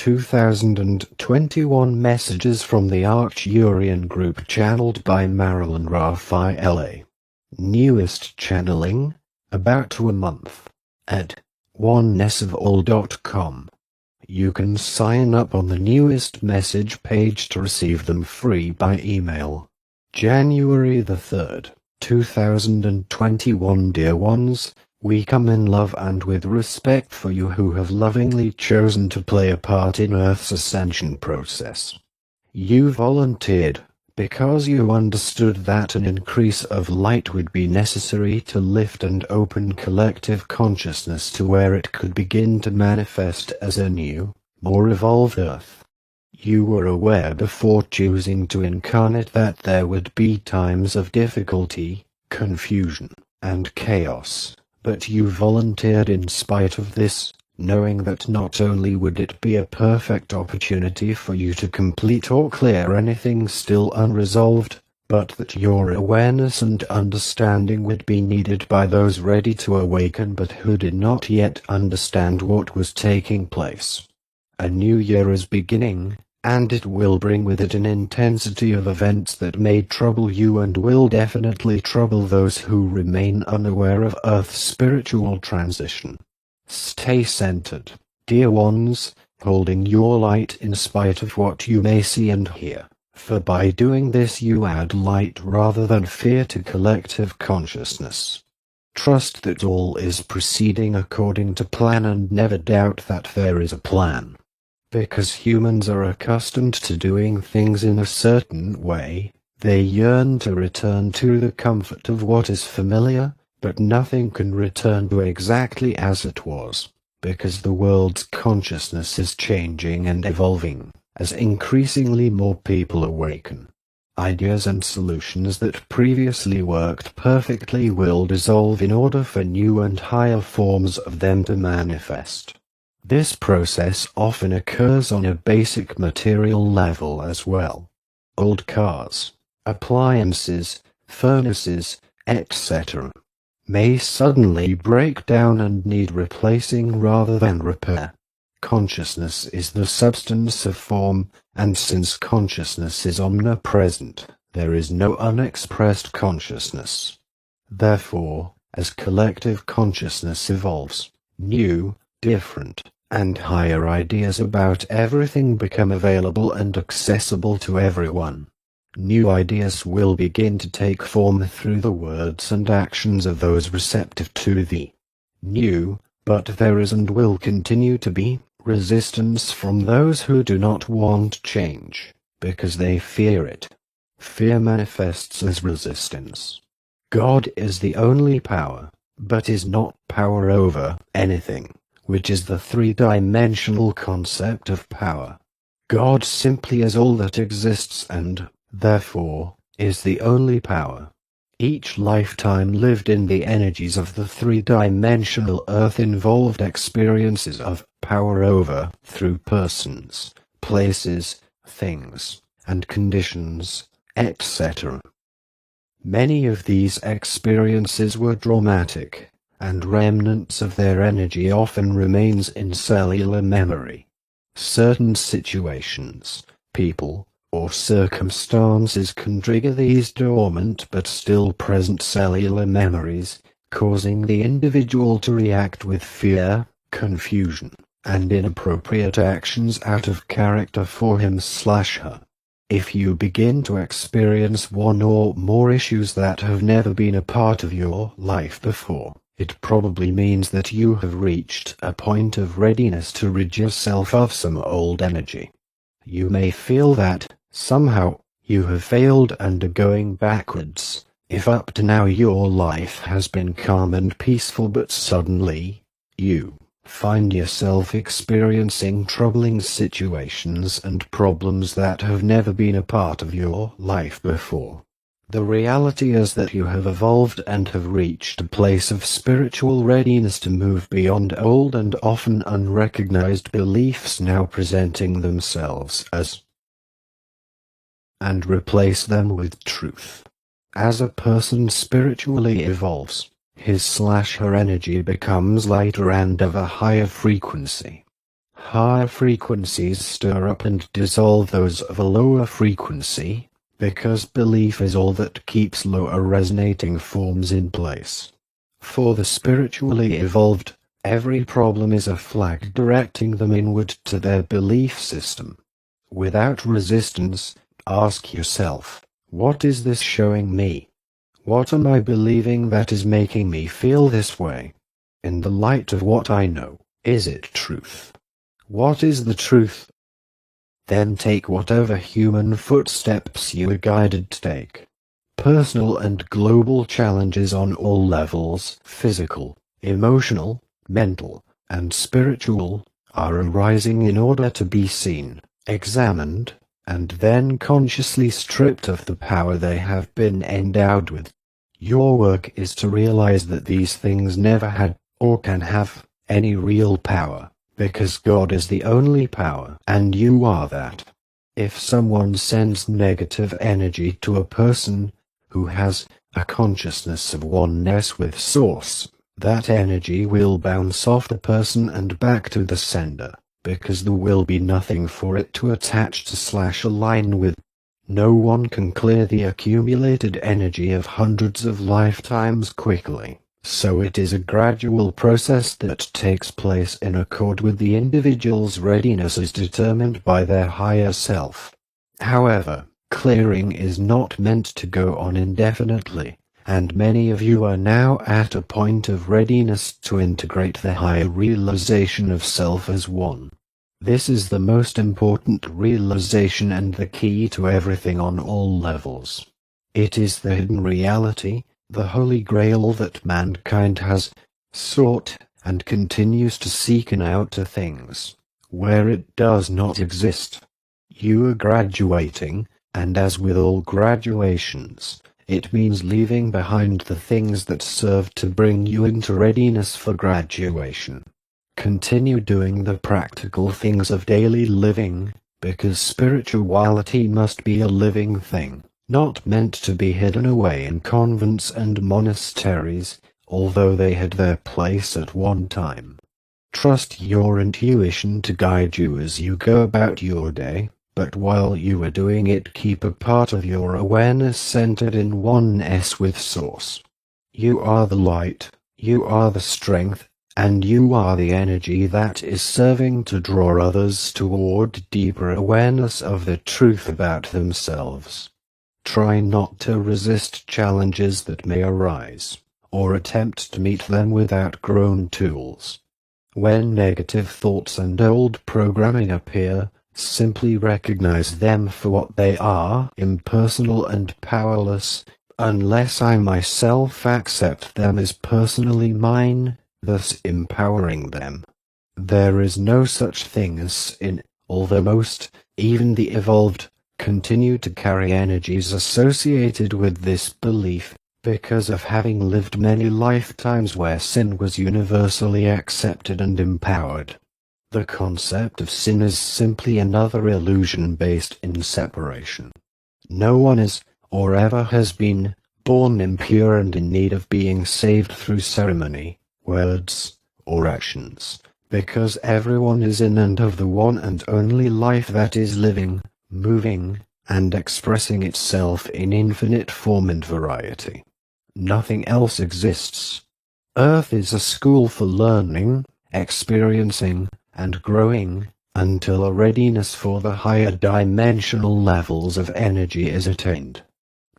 2021 messages from the Arcturian Group channeled by Marilyn Raffaele. Newest channeling, about a month, at onenessofall.com. You can sign up on the newest message page to receive them free by email. January the 3rd, 2021. Dear ones, we come in love and with respect for you who have lovingly chosen to play a part in Earth's ascension process. You volunteered, because you understood that an increase of light would be necessary to lift and open collective consciousness to where it could begin to manifest as a new, more evolved Earth. You were aware before choosing to incarnate that there would be times of difficulty, confusion, and chaos, but you volunteered in spite of this, knowing that not only would it be a perfect opportunity for you to complete or clear anything still unresolved, but that your awareness and understanding would be needed by those ready to awaken but who did not yet understand what was taking place. A new year is beginning, and it will bring with it an intensity of events that may trouble you and will definitely trouble those who remain unaware of Earth's spiritual transition. Stay centered, dear ones, holding your light in spite of what you may see and hear, for by doing this you add light rather than fear to collective consciousness. Trust that all is proceeding according to plan and never doubt that there is a plan. Because humans are accustomed to doing things in a certain way, they yearn to return to the comfort of what is familiar, but nothing can return to exactly as it was, because the world's consciousness is changing and evolving, as increasingly more people awaken. Ideas and solutions that previously worked perfectly will dissolve in order for new and higher forms of them to manifest. This process often occurs on a basic material level as well. Old cars, appliances, furnaces, etc. may suddenly break down and need replacing rather than repair. Consciousness is the substance of form, and since consciousness is omnipresent, there is no unexpressed consciousness. Therefore, as collective consciousness evolves, new, different, and higher ideas about everything become available and accessible to everyone. New ideas will begin to take form through the words and actions of those receptive to the new, but there is and will continue to be resistance from those who do not want change, because they fear it. Fear manifests as resistance. God is the only power, but is not power over anything, which is the three-dimensional concept of power. God simply is all that exists and, therefore, is the only power. Each lifetime lived in the energies of the three-dimensional earth involved experiences of power over through persons, places, things, and conditions, etc. Many of these experiences were dramatic, and remnants of their energy often remains in cellular memory. Certain situations, people, or circumstances can trigger these dormant but still present cellular memories, causing the individual to react with fear, confusion, and inappropriate actions out of character for him/her. If you begin to experience one or more issues that have never been a part of your life before, it probably means that you have reached a point of readiness to rid yourself of some old energy. You may feel that, somehow, you have failed and are going backwards, if up to now your life has been calm and peaceful but suddenly, you find yourself experiencing troubling situations and problems that have never been a part of your life before. The reality is that you have evolved and have reached a place of spiritual readiness to move beyond old and often unrecognized beliefs now presenting themselves as, and replace them with truth. As a person spiritually evolves, his/her energy becomes lighter and of a higher frequency. Higher frequencies stir up and dissolve those of a lower frequency, because belief is all that keeps lower resonating forms in place. For the spiritually evolved, every problem is a flag directing them inward to their belief system. Without resistance, ask yourself, what is this showing me? What am I believing that is making me feel this way? In the light of what I know, is it truth? What is the truth? Then take whatever human footsteps you are guided to take. Personal and global challenges on all levels, physical, emotional, mental, and spiritual, are arising in order to be seen, examined, and then consciously stripped of the power they have been endowed with. Your work is to realize that these things never had, or can have, any real power, because God is the only power, and you are that. If someone sends negative energy to a person who has a consciousness of oneness with Source, that energy will bounce off the person and back to the sender, because there will be nothing for it to attach to / align with. No one can clear the accumulated energy of hundreds of lifetimes quickly, so it is a gradual process that takes place in accord with the individual's readiness as determined by their higher self. However, clearing is not meant to go on indefinitely, and many of you are now at a point of readiness to integrate the higher realization of self as one. This is the most important realization and the key to everything on all levels. It is the hidden reality, the holy grail that mankind has sought and continues to seek in outer things, where it does not exist. You are graduating, and as with all graduations, it means leaving behind the things that serve to bring you into readiness for graduation. Continue doing the practical things of daily living, because spirituality must be a living thing, not meant to be hidden away in convents and monasteries, although they had their place at one time. Trust your intuition to guide you as you go about your day, but while you are doing it, keep a part of your awareness centered in oneness with Source. You are the light, you are the strength, and you are the energy that is serving to draw others toward deeper awareness of the truth about themselves. Try not to resist challenges that may arise, or attempt to meet them with outgrown tools. When negative thoughts and old programming appear, simply recognize them for what they are, impersonal and powerless, unless I myself accept them as personally mine, thus empowering them. There is no such thing as sin, although most, even the evolved, continue to carry energies associated with this belief, because of having lived many lifetimes where sin was universally accepted and empowered. The concept of sin is simply another illusion based in separation. No one is, or ever has been, born impure and in need of being saved through ceremony, words, or actions, because everyone is in and of the one and only life that is living, moving, and expressing itself in infinite form and variety. Nothing else exists. Earth is a school for learning, experiencing, and growing, until a readiness for the higher dimensional levels of energy is attained.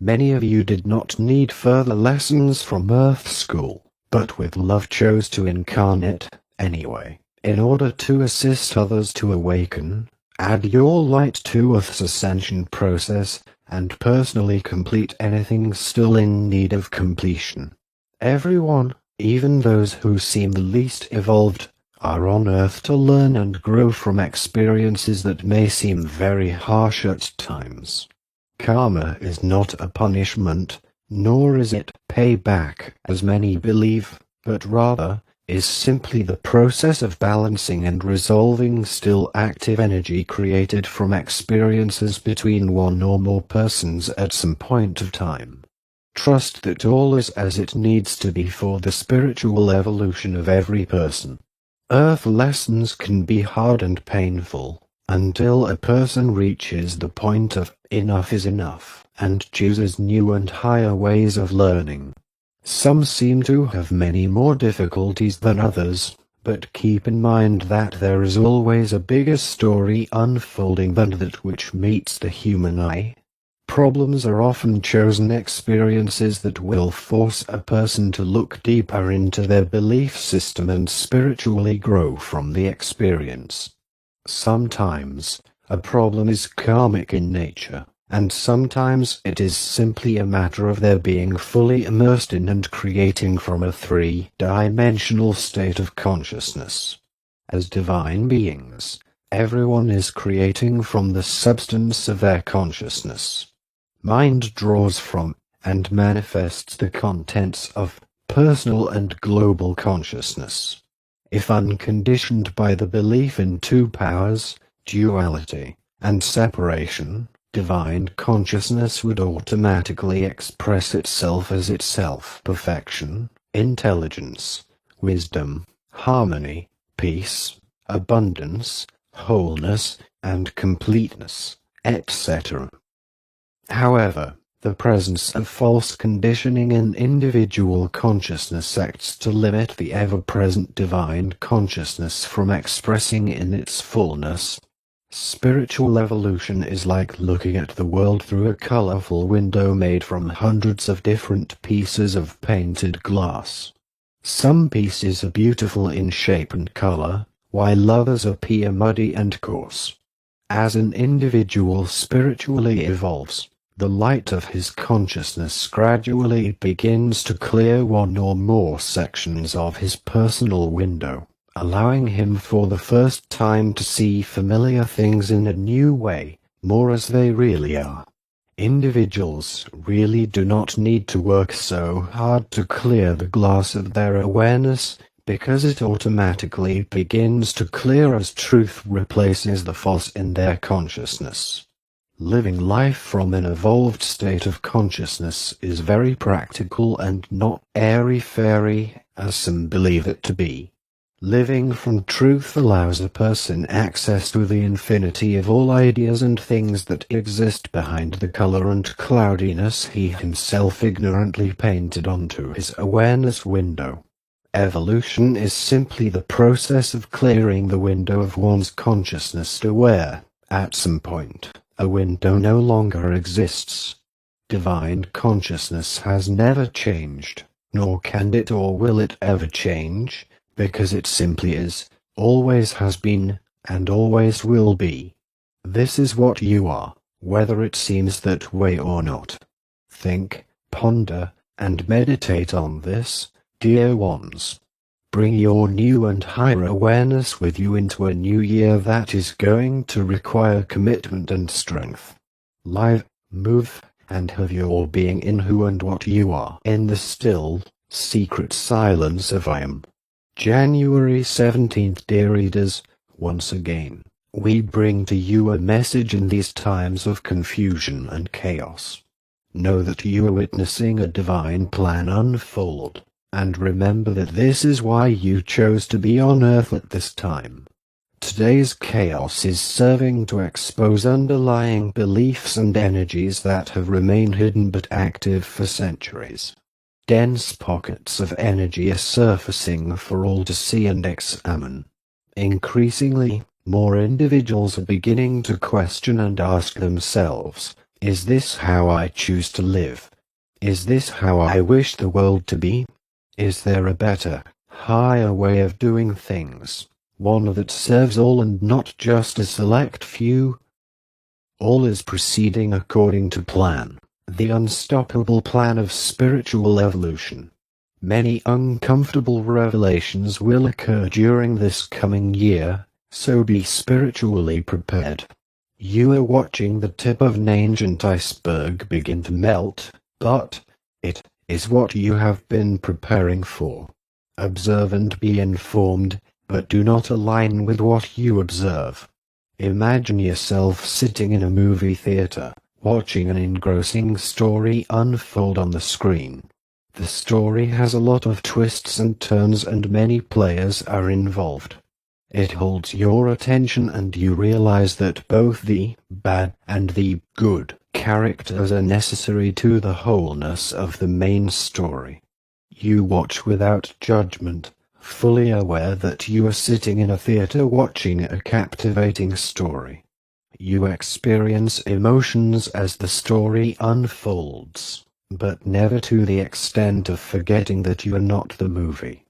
Many of you did not need further lessons from Earth School, but with love chose to incarnate, anyway, in order to assist others to awaken, add your light to Earth's ascension process, and personally complete anything still in need of completion. Everyone, even those who seem the least evolved, are on Earth to learn and grow from experiences that may seem very harsh at times. Karma is not a punishment, nor is it payback, as many believe, but rather is simply the process of balancing and resolving still active energy created from experiences between one or more persons at some point of time. Trust that all is as it needs to be for the spiritual evolution of every person. Earth lessons can be hard and painful, until a person reaches the point of enough is enough, and chooses new and higher ways of learning. Some seem to have many more difficulties than others, but keep in mind that there is always a bigger story unfolding than that which meets the human eye. Problems are often chosen experiences that will force a person to look deeper into their belief system and spiritually grow from the experience. Sometimes, a problem is karmic in nature, and sometimes it is simply a matter of their being fully immersed in and creating from a three-dimensional state of consciousness. As divine beings, everyone is creating from the substance of their consciousness. Mind draws from, and manifests the contents of, personal and global consciousness. If unconditioned by the belief in two powers, duality, and separation, divine consciousness would automatically express itself as itself: perfection, intelligence, wisdom, harmony, peace, abundance, wholeness, and completeness, etc. However, the presence of false conditioning in individual consciousness acts to limit the ever-present divine consciousness from expressing in its fullness. Spiritual evolution is like looking at the world through a colorful window made from hundreds of different pieces of painted glass. Some pieces are beautiful in shape and color, while others appear muddy and coarse. As an individual spiritually evolves, the light of his consciousness gradually begins to clear one or more sections of his personal window, allowing him for the first time to see familiar things in a new way, more as they really are. Individuals really do not need to work so hard to clear the glass of their awareness, because it automatically begins to clear as truth replaces the false in their consciousness. Living life from an evolved state of consciousness is very practical and not airy-fairy, as some believe it to be. Living from truth allows a person access to the infinity of all ideas and things that exist behind the color and cloudiness he himself ignorantly painted onto his awareness window. Evolution is simply the process of clearing the window of one's consciousness to where, at some point, a window no longer exists. Divine consciousness has never changed, nor can it or will it ever change, because it simply is, always has been, and always will be. This is what you are, whether it seems that way or not. Think, ponder, and meditate on this, dear ones. Bring your new and higher awareness with you into a new year that is going to require commitment and strength. Live, move, and have your being in who and what you are in the still, secret silence of I am. January 17th, dear readers, once again, we bring to you a message in these times of confusion and chaos. Know that you are witnessing a divine plan unfold. And remember that this is why you chose to be on Earth at this time. Today's chaos is serving to expose underlying beliefs and energies that have remained hidden but active for centuries. Dense pockets of energy are surfacing for all to see and examine. Increasingly, more individuals are beginning to question and ask themselves, is this how I choose to live? Is this how I wish the world to be? Is there a better, higher way of doing things, one that serves all and not just a select few? All is proceeding according to plan, the unstoppable plan of spiritual evolution. Many uncomfortable revelations will occur during this coming year, so be spiritually prepared. You are watching the tip of an ancient iceberg begin to melt, but it is what you have been preparing for. Observe and be informed, but do not align with what you observe. Imagine yourself sitting in a movie theater, watching an engrossing story unfold on the screen. The story has a lot of twists and turns and many players are involved. It holds your attention and you realize that both the bad and the good characters are necessary to the wholeness of the main story. You watch without judgment, fully aware that you are sitting in a theater watching a captivating story. You experience emotions as the story unfolds, but never to the extent of forgetting that you are not the movie.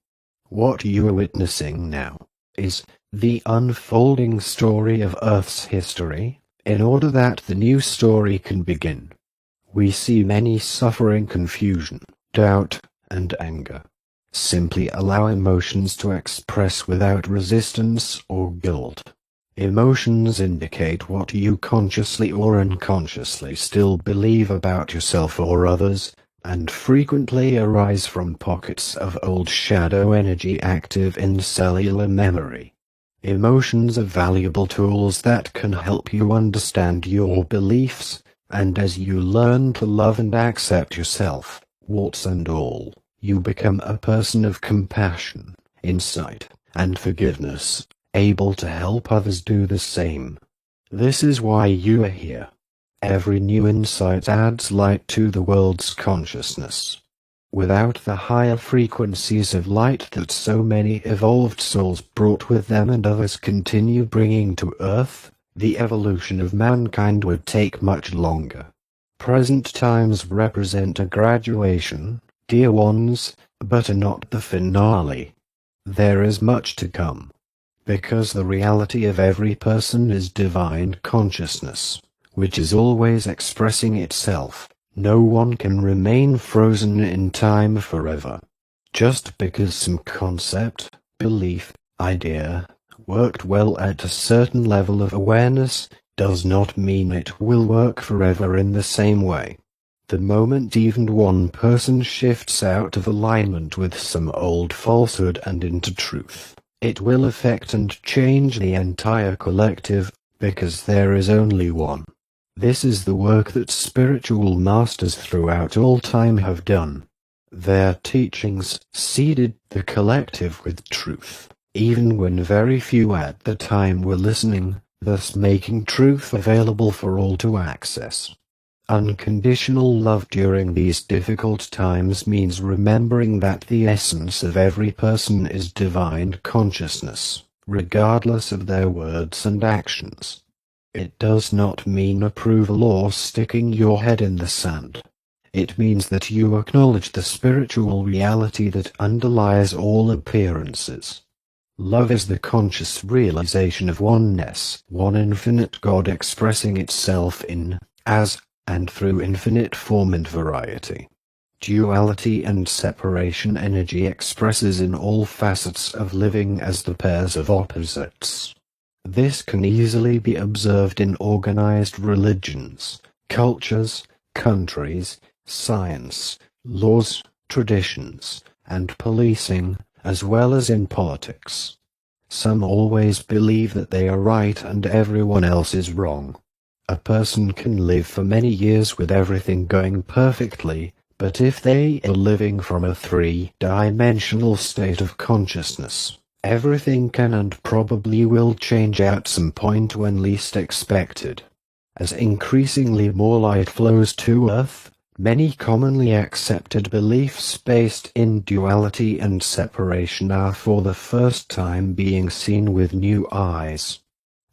What you are witnessing now is the unfolding story of Earth's history, in order that the new story can begin. We see many suffering confusion, doubt, and anger. Simply allow emotions to express without resistance or guilt. Emotions indicate what you consciously or unconsciously still believe about yourself or others, and frequently arise from pockets of old shadow energy active in cellular memory. Emotions are valuable tools that can help you understand your beliefs, and as you learn to love and accept yourself, warts and all, you become a person of compassion, insight, and forgiveness, able to help others do the same. This is why you are here. Every new insight adds light to the world's consciousness. Without the higher frequencies of light that so many evolved souls brought with them and others continue bringing to Earth, the evolution of mankind would take much longer. Present times represent a graduation, dear ones, but are not the finale. There is much to come. Because the reality of every person is divine consciousness, which is always expressing itself. No one can remain frozen in time forever. Just because some concept, belief, idea, worked well at a certain level of awareness, does not mean it will work forever in the same way. The moment even one person shifts out of alignment with some old falsehood and into truth, it will affect and change the entire collective, because there is only one. This is the work that spiritual masters throughout all time have done. Their teachings seeded the collective with truth, even when very few at the time were listening, thus making truth available for all to access. Unconditional love during these difficult times means remembering that the essence of every person is divine consciousness, regardless of their words and actions. It does not mean approval or sticking your head in the sand. It means that you acknowledge the spiritual reality that underlies all appearances. Love is the conscious realization of oneness, one infinite God expressing itself in, as, and through infinite form and variety. Duality and separation energy expresses in all facets of living as the pairs of opposites. This can easily be observed in organized religions, cultures, countries, science, laws, traditions, and policing, as well as in politics. Some always believe that they are right and everyone else is wrong. A person can live for many years with everything going perfectly, but if they are living from a three-dimensional state of consciousness, everything can and probably will change at some point when least expected. As increasingly more light flows to Earth, many commonly accepted beliefs based in duality and separation are for the first time being seen with new eyes.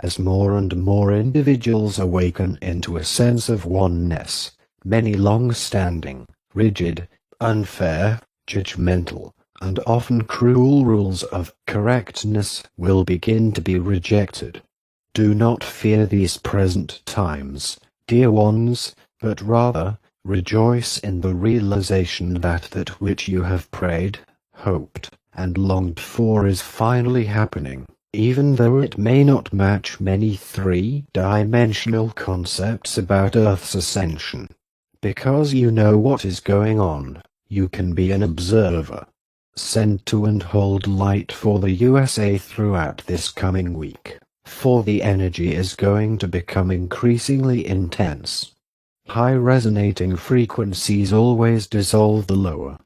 As more and more individuals awaken into a sense of oneness, many long-standing, rigid, unfair, judgmental, and often cruel rules of correctness will begin to be rejected. Do not fear these present times, dear ones, but rather rejoice in the realization that which you have prayed, hoped, and longed for is finally happening, even though it may not match many three-dimensional concepts about Earth's ascension. Because you know what is going on, you can be an observer. Send to and hold light for the USA throughout this coming week, for the energy is going to become increasingly intense. High resonating frequencies always dissolve the lower.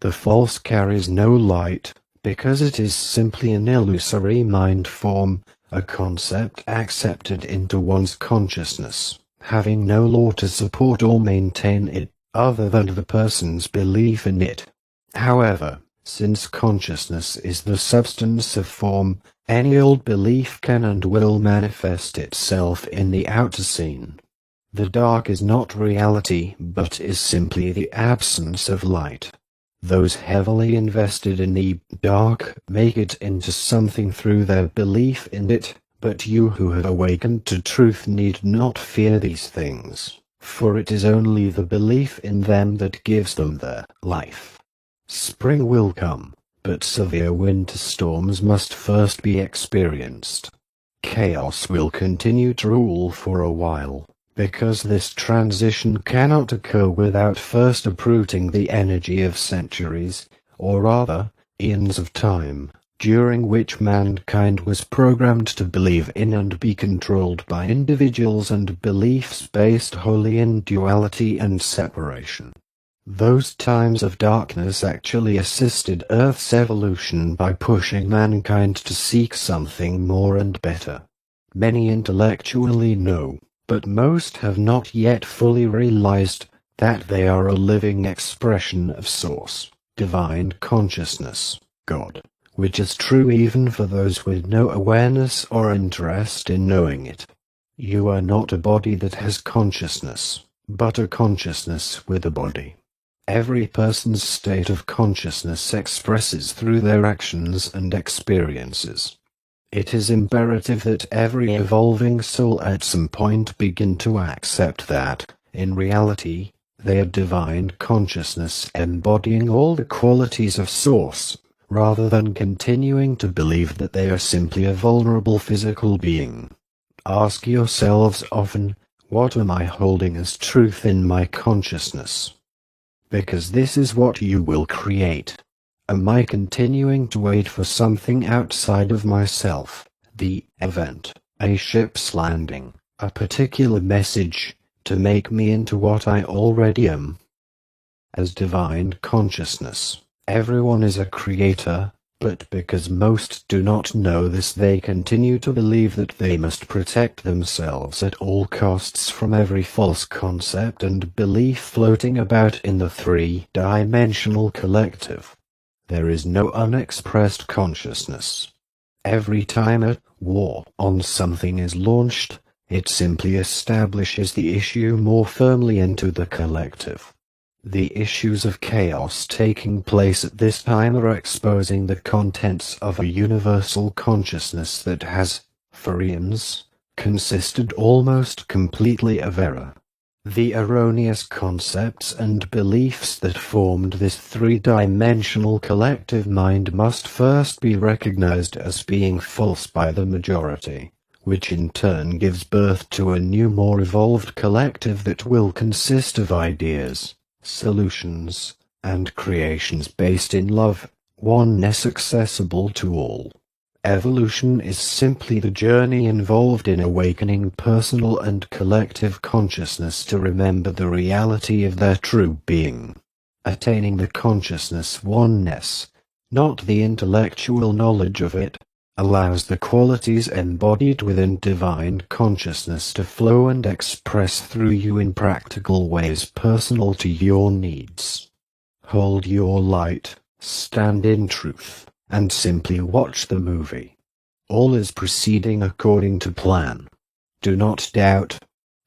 The false carries no light, because it is simply an illusory mind form, a concept accepted into one's consciousness, having no law to support or maintain it, other than the person's belief in it. However, since consciousness is the substance of form, any old belief can and will manifest itself in the outer scene. The dark is not reality, but is simply the absence of light. Those heavily invested in the dark make it into something through their belief in it, but you who have awakened to truth need not fear these things, for it is only the belief in them that gives them their life. Spring will come, but severe winter storms must first be experienced. Chaos will continue to rule for a while, because this transition cannot occur without first uprooting the energy of centuries, or rather, eons of time, during which mankind was programmed to believe in and be controlled by individuals and beliefs based wholly in duality and separation. Those times of darkness actually assisted Earth's evolution by pushing mankind to seek something more and better. Many intellectually know, but most have not yet fully realized, that they are a living expression of Source, divine consciousness, God, which is true even for those with no awareness or interest in knowing it. You are not a body that has consciousness, but a consciousness with a body. Every person's state of consciousness expresses through their actions and experiences. It is imperative that every evolving soul at some point begin to accept that, in reality, they are divine consciousness embodying all the qualities of Source, rather than continuing to believe that they are simply a vulnerable physical being. Ask yourselves often, what am I holding as truth in my consciousness? Because this is what you will create. Am I continuing to wait for something outside of myself, the event, a ship's landing, a particular message, to make me into what I already am? As divine consciousness, everyone is a creator, but because most do not know this, they continue to believe that they must protect themselves at all costs from every false concept and belief floating about in the three-dimensional collective. There is no unexpressed consciousness. Every time a war on something is launched, it simply establishes the issue more firmly into the collective. The issues of chaos taking place at this time are exposing the contents of a universal consciousness that has, for eons, consisted almost completely of error. The erroneous concepts and beliefs that formed this three-dimensional collective mind must first be recognized as being false by the majority, which in turn gives birth to a new, more evolved collective that will consist of ideas, solutions, and creations based in love, oneness accessible to all. Evolution is simply the journey involved in awakening personal and collective consciousness to remember the reality of their true being. Attaining the consciousness oneness, not the intellectual knowledge of it, allows the qualities embodied within divine consciousness to flow and express through you in practical ways personal to your needs. Hold your light, stand in truth, and simply watch the movie. All is proceeding according to plan. Do not doubt.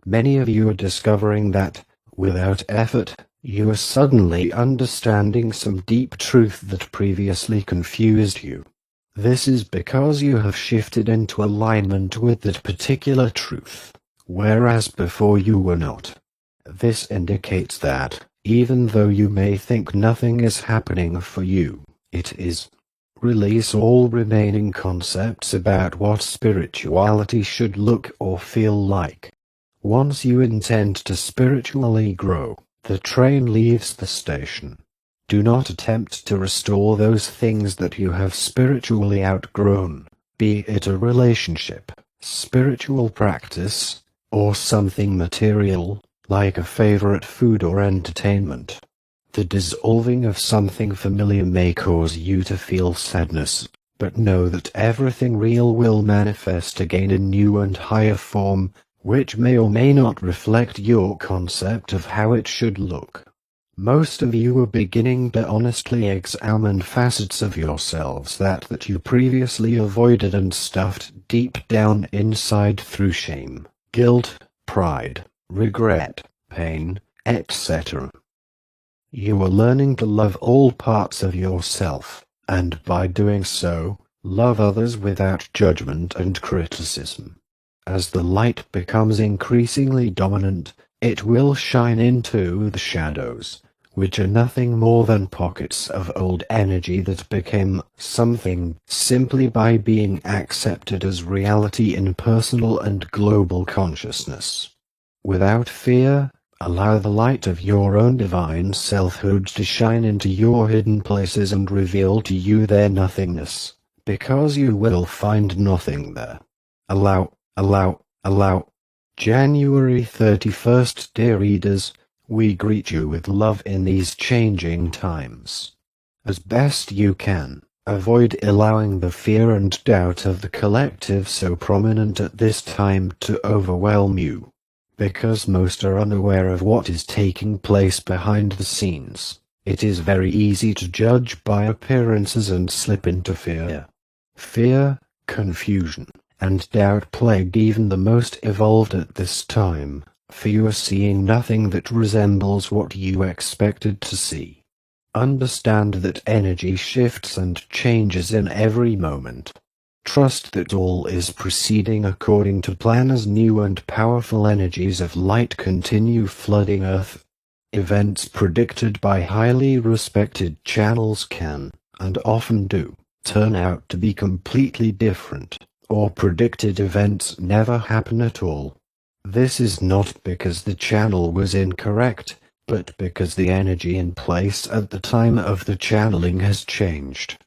Many of you are discovering that, without effort, you are suddenly understanding some deep truth that previously confused you. This is because you have shifted into alignment with that particular truth, whereas before you were not. This indicates that, even though you may think nothing is happening for you, it is. Release all remaining concepts about what spirituality should look or feel like. Once you intend to spiritually grow, the train leaves the station. Do not attempt to restore those things that you have spiritually outgrown, be it a relationship, spiritual practice, or something material, like a favorite food or entertainment. The dissolving of something familiar may cause you to feel sadness, but know that everything real will manifest again in new and higher form, which may or may not reflect your concept of how it should look. Most of you are beginning to honestly examine facets of yourselves that you previously avoided and stuffed deep down inside through shame, guilt, pride, regret, pain, etc. You are learning to love all parts of yourself, and by doing so, love others without judgment and criticism. As the light becomes increasingly dominant, it will shine into the shadows, which are nothing more than pockets of old energy that became something simply by being accepted as reality in personal and global consciousness. Without fear, allow the light of your own divine selfhood to shine into your hidden places and reveal to you their nothingness, because you will find nothing there. Allow. January 31st, dear readers, we greet you with love in these changing times. As best you can, avoid allowing the fear and doubt of the collective so prominent at this time to overwhelm you, because most are unaware of what is taking place behind the scenes. It is very easy to judge by appearances and slip into fear. Fear, confusion, and doubt plague even the most evolved at this time, for you are seeing nothing that resembles what you expected to see. Understand that energy shifts and changes in every moment. Trust that all is proceeding according to plan as new and powerful energies of light continue flooding Earth. Events predicted by highly respected channels can, and often do, turn out to be completely different, or predicted events never happen at all. This is not because the channel was incorrect, but because the energy in place at the time of the channeling has changed.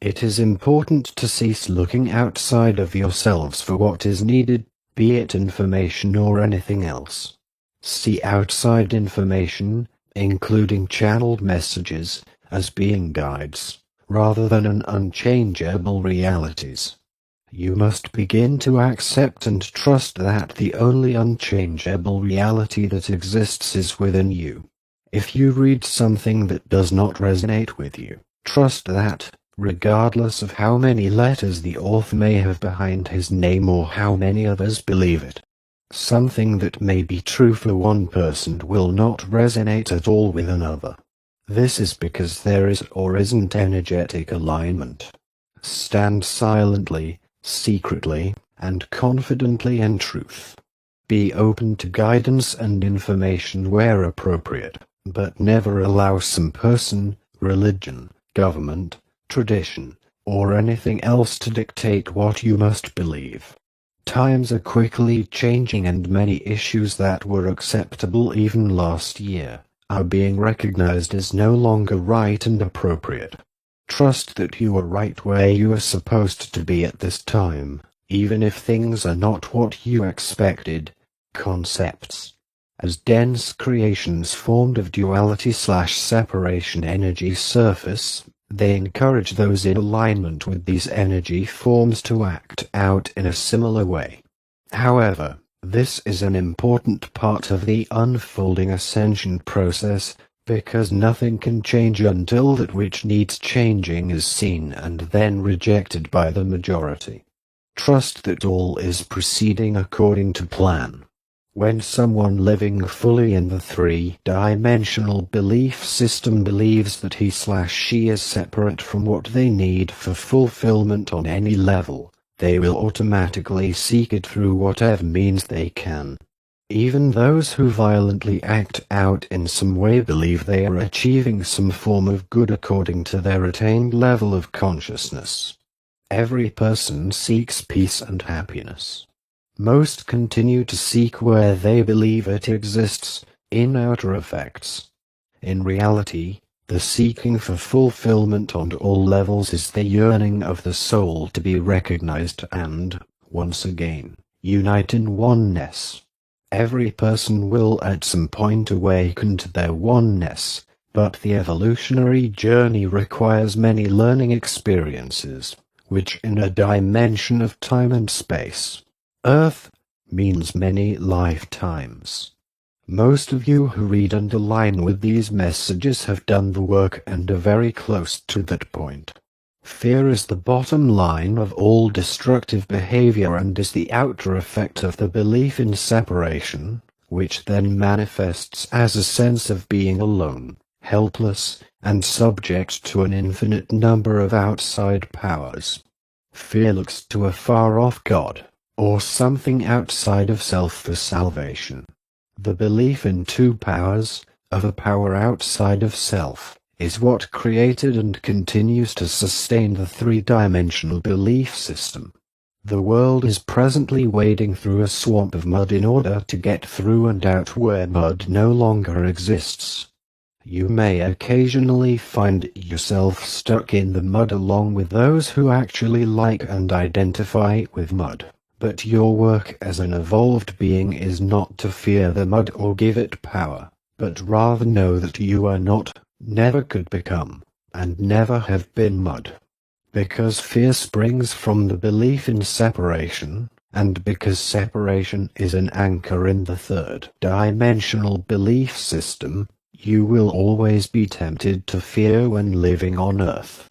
It is important to cease looking outside of yourselves for what is needed, be it information or anything else. See outside information, including channeled messages, as being guides, rather than an unchangeable realities. You must begin to accept and trust that the only unchangeable reality that exists is within you. If you read something that does not resonate with you, trust that, regardless of how many letters the author may have behind his name or how many others believe it, something that may be true for one person will not resonate at all with another. This is because there is or isn't energetic alignment. Stand silently, secretly, and confidently in truth. Be open to guidance and information where appropriate, but never allow some person, religion, government, tradition, or anything else to dictate what you must believe. Times are quickly changing, and many issues that were acceptable even last year are being recognized as no longer right and appropriate. Trust that you are right where you are supposed to be at this time, even if things are not what you expected. Concepts. As dense creations formed of duality/separation energy surface, they encourage those in alignment with these energy forms to act out in a similar way. However, this is an important part of the unfolding ascension process, because nothing can change until that which needs changing is seen and then rejected by the majority. Trust that all is proceeding according to plan. When someone living fully in the three-dimensional belief system believes that he/she is separate from what they need for fulfillment on any level, they will automatically seek it through whatever means they can. Even those who violently act out in some way believe they are achieving some form of good according to their attained level of consciousness. Every person seeks peace and happiness. Most continue to seek where they believe it exists, in outer effects. In reality, the seeking for fulfillment on all levels is the yearning of the soul to be recognized and, once again, unite in oneness. Every person will at some point awaken to their oneness, But the evolutionary journey requires many learning experiences, which in a dimension of time and space, Earth, means many lifetimes. Most of you who read and align with these messages have done the work and are very close to that point. Fear is the bottom line of all destructive behavior and is the outer effect of the belief in separation, which then manifests as a sense of being alone, helpless, and subject to an infinite number of outside powers. Fear looks to a far-off God, or something outside of self for salvation. The belief in two powers, of a power outside of self, is what created and continues to sustain the three-dimensional belief system. The world is presently wading through a swamp of mud in order to get through and out where mud no longer exists. You may occasionally find yourself stuck in the mud along with those who actually like and identify with mud. But your work as an evolved being is not to fear the mud or give it power, but rather know that you are not, never could become, and never have been mud. Because fear springs from the belief in separation, and because separation is an anchor in the third-dimensional belief system, you will always be tempted to fear when living on Earth.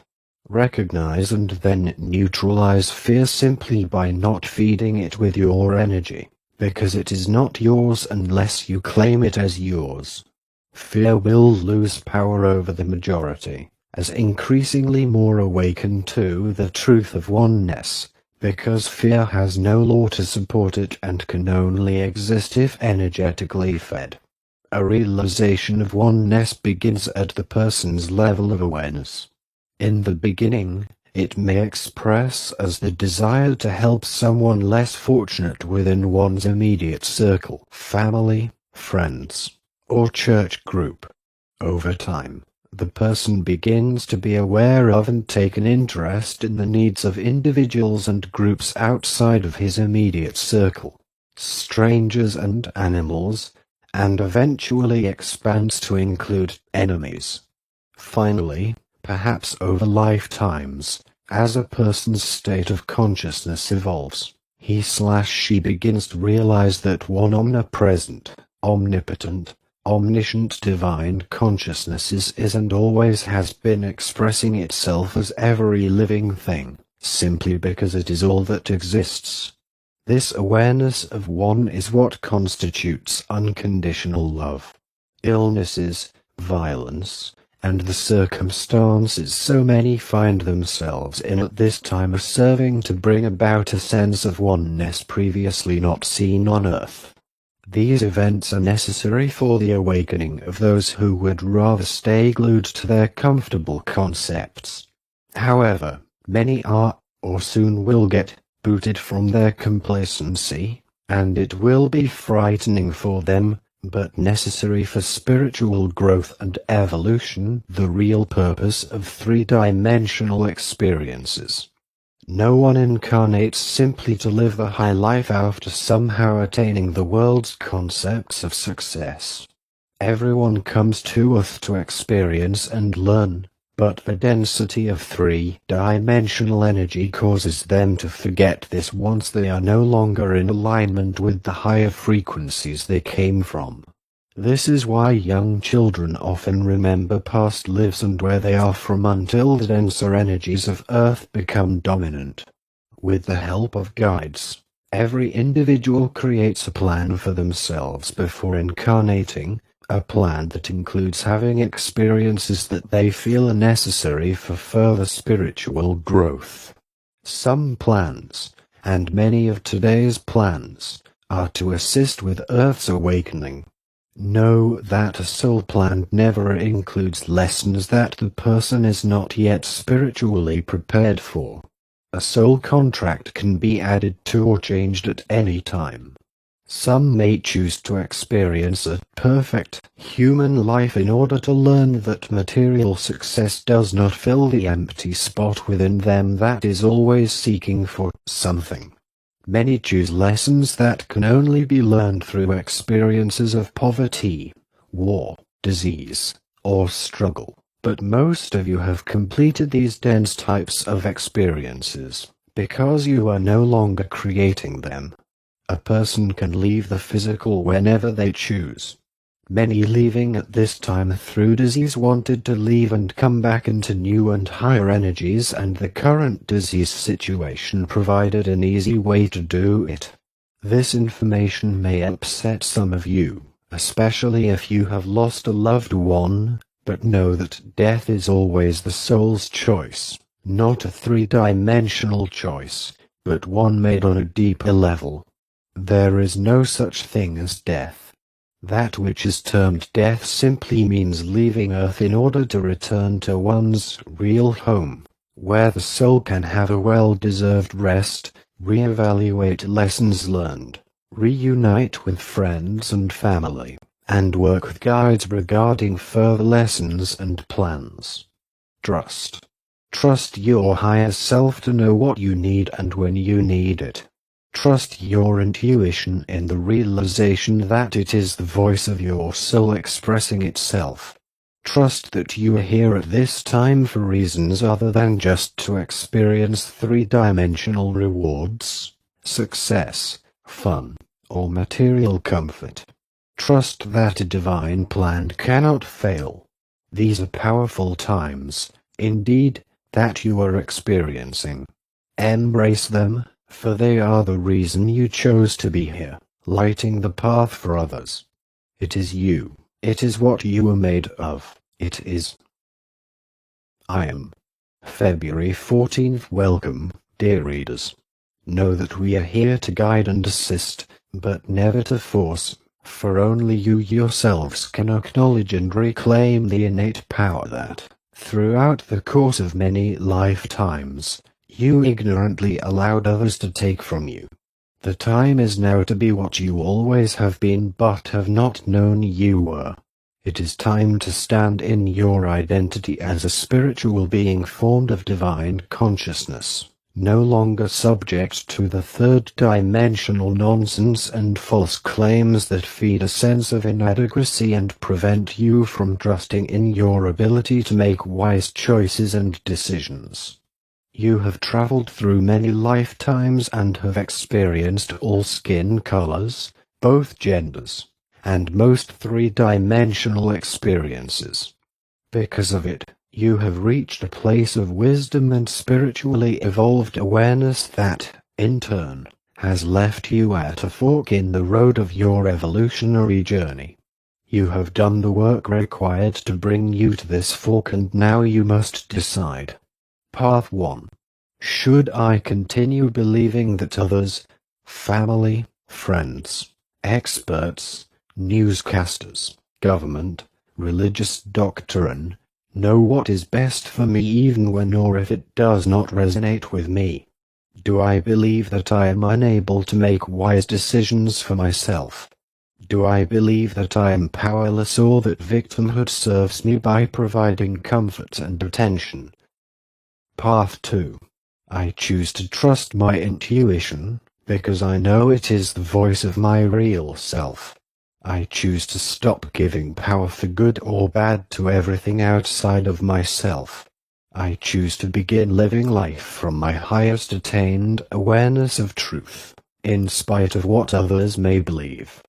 Recognize and then neutralize fear simply by not feeding it with your energy, because it is not yours unless you claim it as yours. Fear will lose power over the majority, as increasingly more awaken to the truth of oneness, because fear has no law to support it and can only exist if energetically fed. A realization of oneness begins at the person's level of awareness. In the beginning, it may express as the desire to help someone less fortunate within one's immediate circle, family, friends, or church group. Over time, the person begins to be aware of and take an interest in the needs of individuals and groups outside of his immediate circle, strangers and animals, and eventually expands to include enemies. Finally, perhaps over lifetimes, as a person's state of consciousness evolves, he/she begins to realize that one omnipresent, omnipotent, omniscient divine consciousness is and always has been expressing itself as every living thing, simply because it is all that exists. This awareness of one is what constitutes unconditional love. Illnesses, violence, and the circumstances so many find themselves in at this time are serving to bring about a sense of oneness previously not seen on Earth. These events are necessary for the awakening of those who would rather stay glued to their comfortable concepts. However, many are, or soon will get, booted from their complacency, and it will be frightening for them, but necessary for spiritual growth and evolution, the real purpose of three-dimensional experiences. No one incarnates simply to live the high life after somehow attaining the world's concepts of success. Everyone comes to Earth to experience and learn, but the density of three-dimensional energy causes them to forget this once they are no longer in alignment with the higher frequencies they came from. This is why young children often remember past lives and where they are from until the denser energies of Earth become dominant. With the help of guides, every individual creates a plan for themselves before incarnating, a plan that includes having experiences that they feel are necessary for further spiritual growth. Some plans, and many of today's plans, are to assist with Earth's awakening. Know that a soul plan never includes lessons that the person is not yet spiritually prepared for. A soul contract can be added to or changed at any time. Some may choose to experience a perfect human life in order to learn that material success does not fill the empty spot within them that is always seeking for something. Many choose lessons that can only be learned through experiences of poverty, war, disease, or struggle. But most of you have completed these dense types of experiences, because you are no longer creating them. A person can leave the physical whenever they choose. Many leaving at this time through disease wanted to leave and come back into new and higher energies, and the current disease situation provided an easy way to do it. This information may upset some of you, especially if you have lost a loved one, but know that death is always the soul's choice, not a three-dimensional choice, but one made on a deeper level. There is no such thing as death. That which is termed death simply means leaving Earth in order to return to one's real home, where the soul can have a well-deserved rest, reevaluate lessons learned, reunite with friends and family, and work with guides regarding further lessons and plans. Trust. Trust your higher self to know what you need and when you need it. Trust your intuition in the realization that it is the voice of your soul expressing itself. Trust that you are here at this time for reasons other than just to experience three-dimensional rewards, success, fun, or material comfort. Trust that a divine plan cannot fail. These are powerful times, indeed, that you are experiencing. Embrace them, for they are the reason you chose to be here, lighting the path for others. It is you. It is what you were made of. It is. I am. February 14th. Welcome, dear readers. Know that we are here to guide and assist, but never to force, for only you yourselves can acknowledge and reclaim the innate power that, throughout the course of many lifetimes, you ignorantly allowed others to take from you. The time is now to be what you always have been but have not known you were. It is time to stand in your identity as a spiritual being formed of divine consciousness, no longer subject to the third-dimensional nonsense and false claims that feed a sense of inadequacy and prevent you from trusting in your ability to make wise choices and decisions. You have traveled through many lifetimes and have experienced all skin colors, both genders, and most three-dimensional experiences. Because of it, you have reached a place of wisdom and spiritually evolved awareness that, in turn, has left you at a fork in the road of your evolutionary journey. You have done the work required to bring you to this fork, and now you must decide. Path 1. Should I continue believing that others, family, friends, experts, newscasters, government, religious doctrine, know what is best for me even when or if it does not resonate with me? Do I believe that I am unable to make wise decisions for myself? Do I believe that I am powerless or that victimhood serves me by providing comfort and attention? Path 2. I choose to trust my intuition, because I know it is the voice of my real self. I choose to stop giving power for good or bad to everything outside of myself. I choose to begin living life from my highest attained awareness of truth, in spite of what others may believe.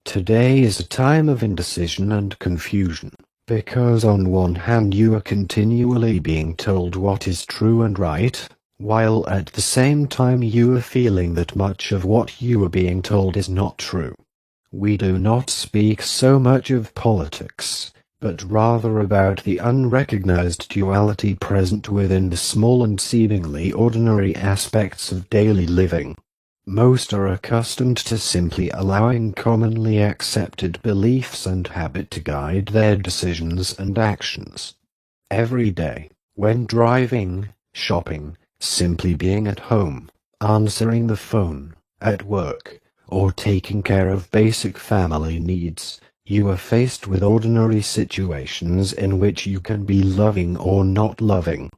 Today is a time of indecision and confusion, because on one hand you are continually being told what is true and right, while at the same time you are feeling that much of what you are being told is not true. We do not speak so much of politics, but rather about the unrecognized duality present within the small and seemingly ordinary aspects of daily living. Most are accustomed to simply allowing commonly accepted beliefs and habit to guide their decisions and actions. Every day, when driving, shopping, simply being at home, answering the phone, at work, or taking care of basic family needs, you are faced with ordinary situations in which you can be loving or not loving.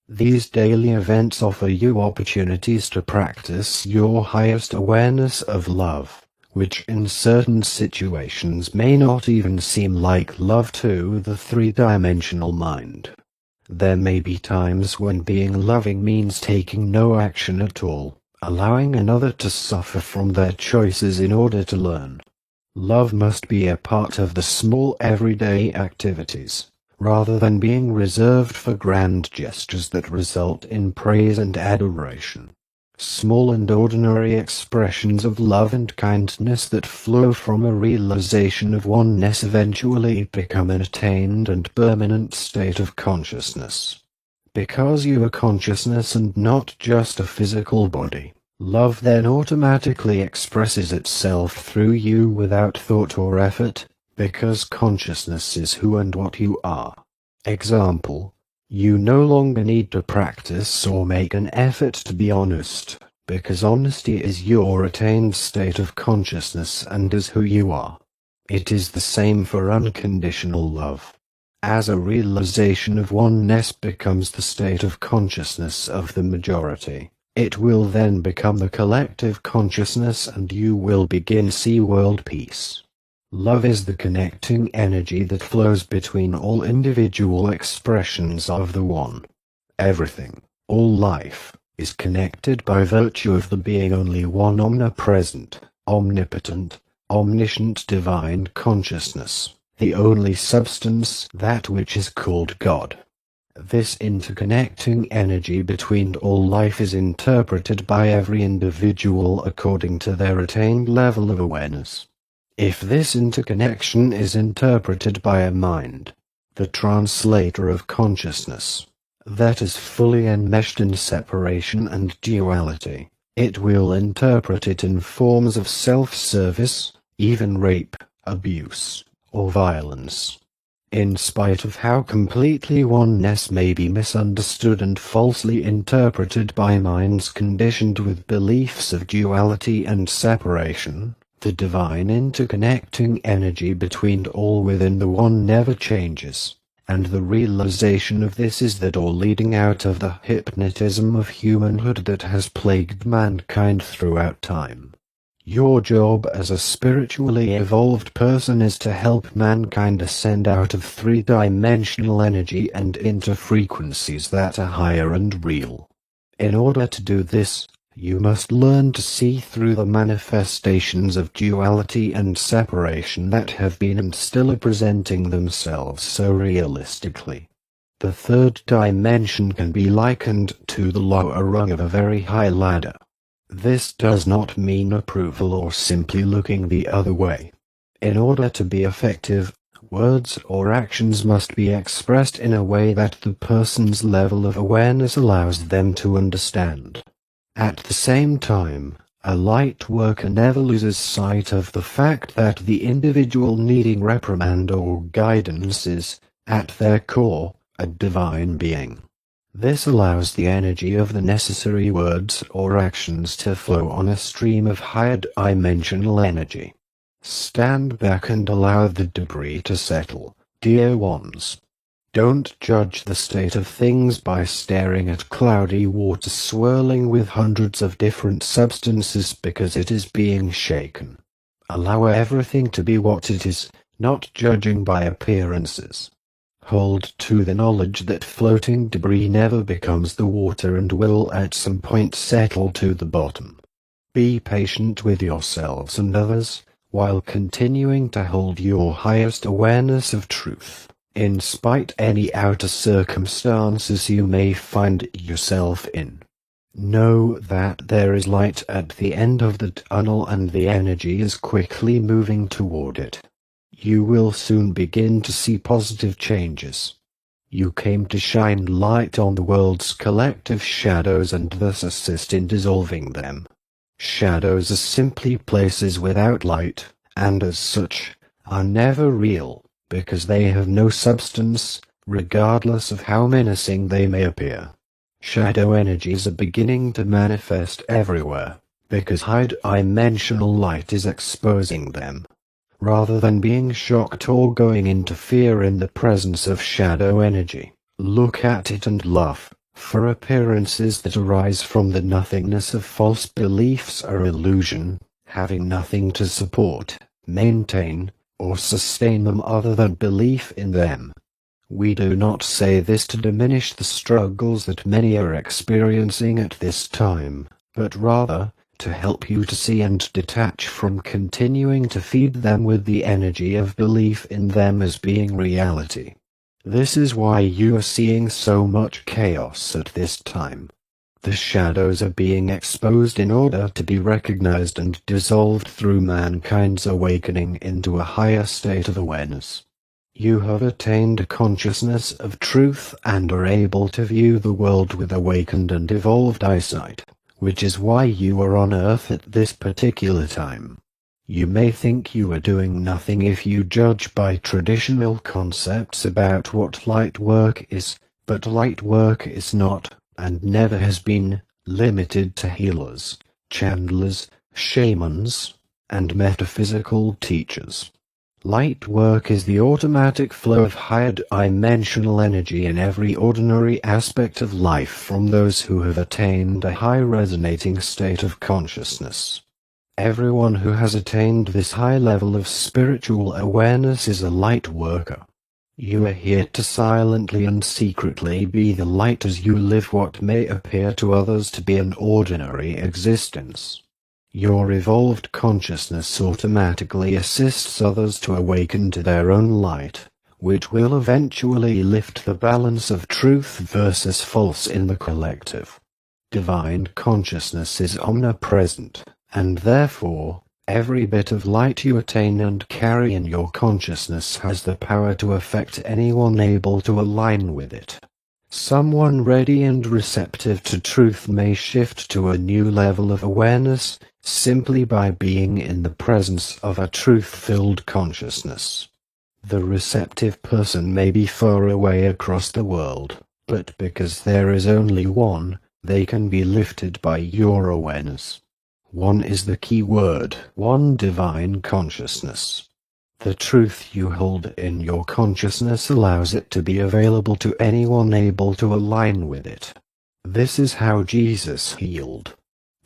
These daily events offer you opportunities to practice your highest awareness of love, which in certain situations may not even seem like love to the three-dimensional mind. There may be times when being loving means taking no action at all, allowing another to suffer from their choices in order to learn. Love must be a part of the small everyday activities, rather than being reserved for grand gestures that result in praise and adoration. Small and ordinary expressions of love and kindness that flow from a realization of oneness eventually become an attained and permanent state of consciousness. Because you are consciousness and not just a physical body, love then automatically expresses itself through you without thought or effort, because consciousness is who and what you are. Example: you no longer need to practice or make an effort to be honest, because honesty is your attained state of consciousness and is who you are. It is the same for unconditional love. As a realization of oneness becomes the state of consciousness of the majority, it will then become the collective consciousness and you will begin see world peace. Love is the connecting energy that flows between all individual expressions of the One. Everything, all life, is connected by virtue of the being only one omnipresent, omnipotent, omniscient divine consciousness, the only substance, that which is called God. This interconnecting energy between all life is interpreted by every individual according to their attained level of awareness. If this interconnection is interpreted by a mind, the translator of consciousness, that is fully enmeshed in separation and duality, it will interpret it in forms of self-service, even rape, abuse, or violence. In spite of how completely oneness may be misunderstood and falsely interpreted by minds conditioned with beliefs of duality and separation, the divine interconnecting energy between all within the One never changes, and the realization of this is the door leading out of the hypnotism of humanhood that has plagued mankind throughout time. Your job as a spiritually evolved person is to help mankind ascend out of three-dimensional energy and into frequencies that are higher and real. In order to do this, you must learn to see through the manifestations of duality and separation that have been and still are presenting themselves so realistically. The third dimension can be likened to the lower rung of a very high ladder. This does not mean approval or simply looking the other way. In order to be effective, words or actions must be expressed in a way that the person's level of awareness allows them to understand. At the same time, a light worker never loses sight of the fact that the individual needing reprimand or guidance is, at their core, a divine being. This allows the energy of the necessary words or actions to flow on a stream of higher dimensional energy. Stand back and allow the debris to settle, dear ones. Don't judge the state of things by staring at cloudy water swirling with hundreds of different substances because it is being shaken. Allow everything to be what it is, not judging by appearances. Hold to the knowledge that floating debris never becomes the water and will at some point settle to the bottom. Be patient with yourselves and others, while continuing to hold your highest awareness of truth, in spite any outer circumstances you may find yourself in. Know that there is light at the end of the tunnel and the energy is quickly moving toward it. You will soon begin to see positive changes. You came to shine light on the world's collective shadows and thus assist in dissolving them. Shadows are simply places without light, and as such, are never real, because they have no substance, regardless of how menacing they may appear. Shadow energies are beginning to manifest everywhere, because high-dimensional light is exposing them. Rather than being shocked or going into fear in the presence of shadow energy, look at it and laugh, for appearances that arise from the nothingness of false beliefs are illusion, having nothing to support, maintain, or sustain them other than belief in them. We do not say this to diminish the struggles that many are experiencing at this time, but rather to help you to see and detach from continuing to feed them with the energy of belief in them as being reality. This is why you are seeing so much chaos at this time. The shadows are being exposed in order to be recognized and dissolved through mankind's awakening into a higher state of awareness. You have attained a consciousness of truth and are able to view the world with awakened and evolved eyesight, which is why you are on Earth at this particular time. You may think you are doing nothing if you judge by traditional concepts about what light work is, but light work is not, and never has been, limited to healers, channelers, shamans, and metaphysical teachers. Light work is the automatic flow of higher dimensional energy in every ordinary aspect of life from those who have attained a high resonating state of consciousness. Everyone who has attained this high level of spiritual awareness is a light worker. You are here to silently and secretly be the light as you live what may appear to others to be an ordinary existence. Your evolved consciousness automatically assists others to awaken to their own light, which will eventually lift the balance of truth versus false in the collective. Divine consciousness is omnipresent, and therefore, every bit of light you attain and carry in your consciousness has the power to affect anyone able to align with it. Someone ready and receptive to truth may shift to a new level of awareness simply by being in the presence of a truth-filled consciousness. The receptive person may be far away across the world, but because there is only one, they can be lifted by your awareness. One is the key word, one divine consciousness. The truth you hold in your consciousness allows it to be available to anyone able to align with it. This is how Jesus healed.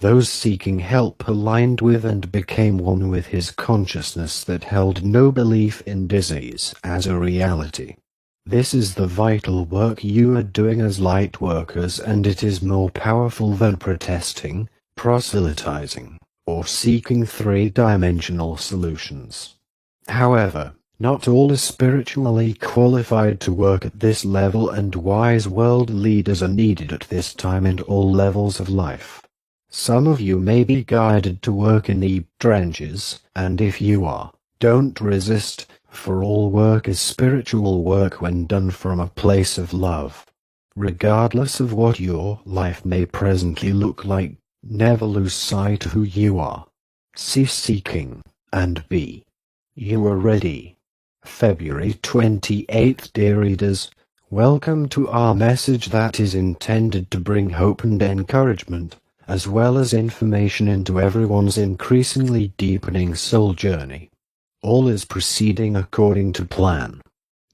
Those seeking help aligned with and became one with his consciousness that held no belief in disease as a reality. This is the vital work you are doing as light workers, and it is more powerful than protesting, proselytizing, or seeking three-dimensional solutions. However, not all are spiritually qualified to work at this level, and wise world leaders are needed at this time in all levels of life. Some of you may be guided to work in the trenches, and if you are, don't resist, for all work is spiritual work when done from a place of love. Regardless of what your life may presently look like, never lose sight of who you are. Cease seeking, and be. You are ready. February 28th, dear readers, welcome to our message that is intended to bring hope and encouragement, as well as information into everyone's increasingly deepening soul journey. All is proceeding according to plan.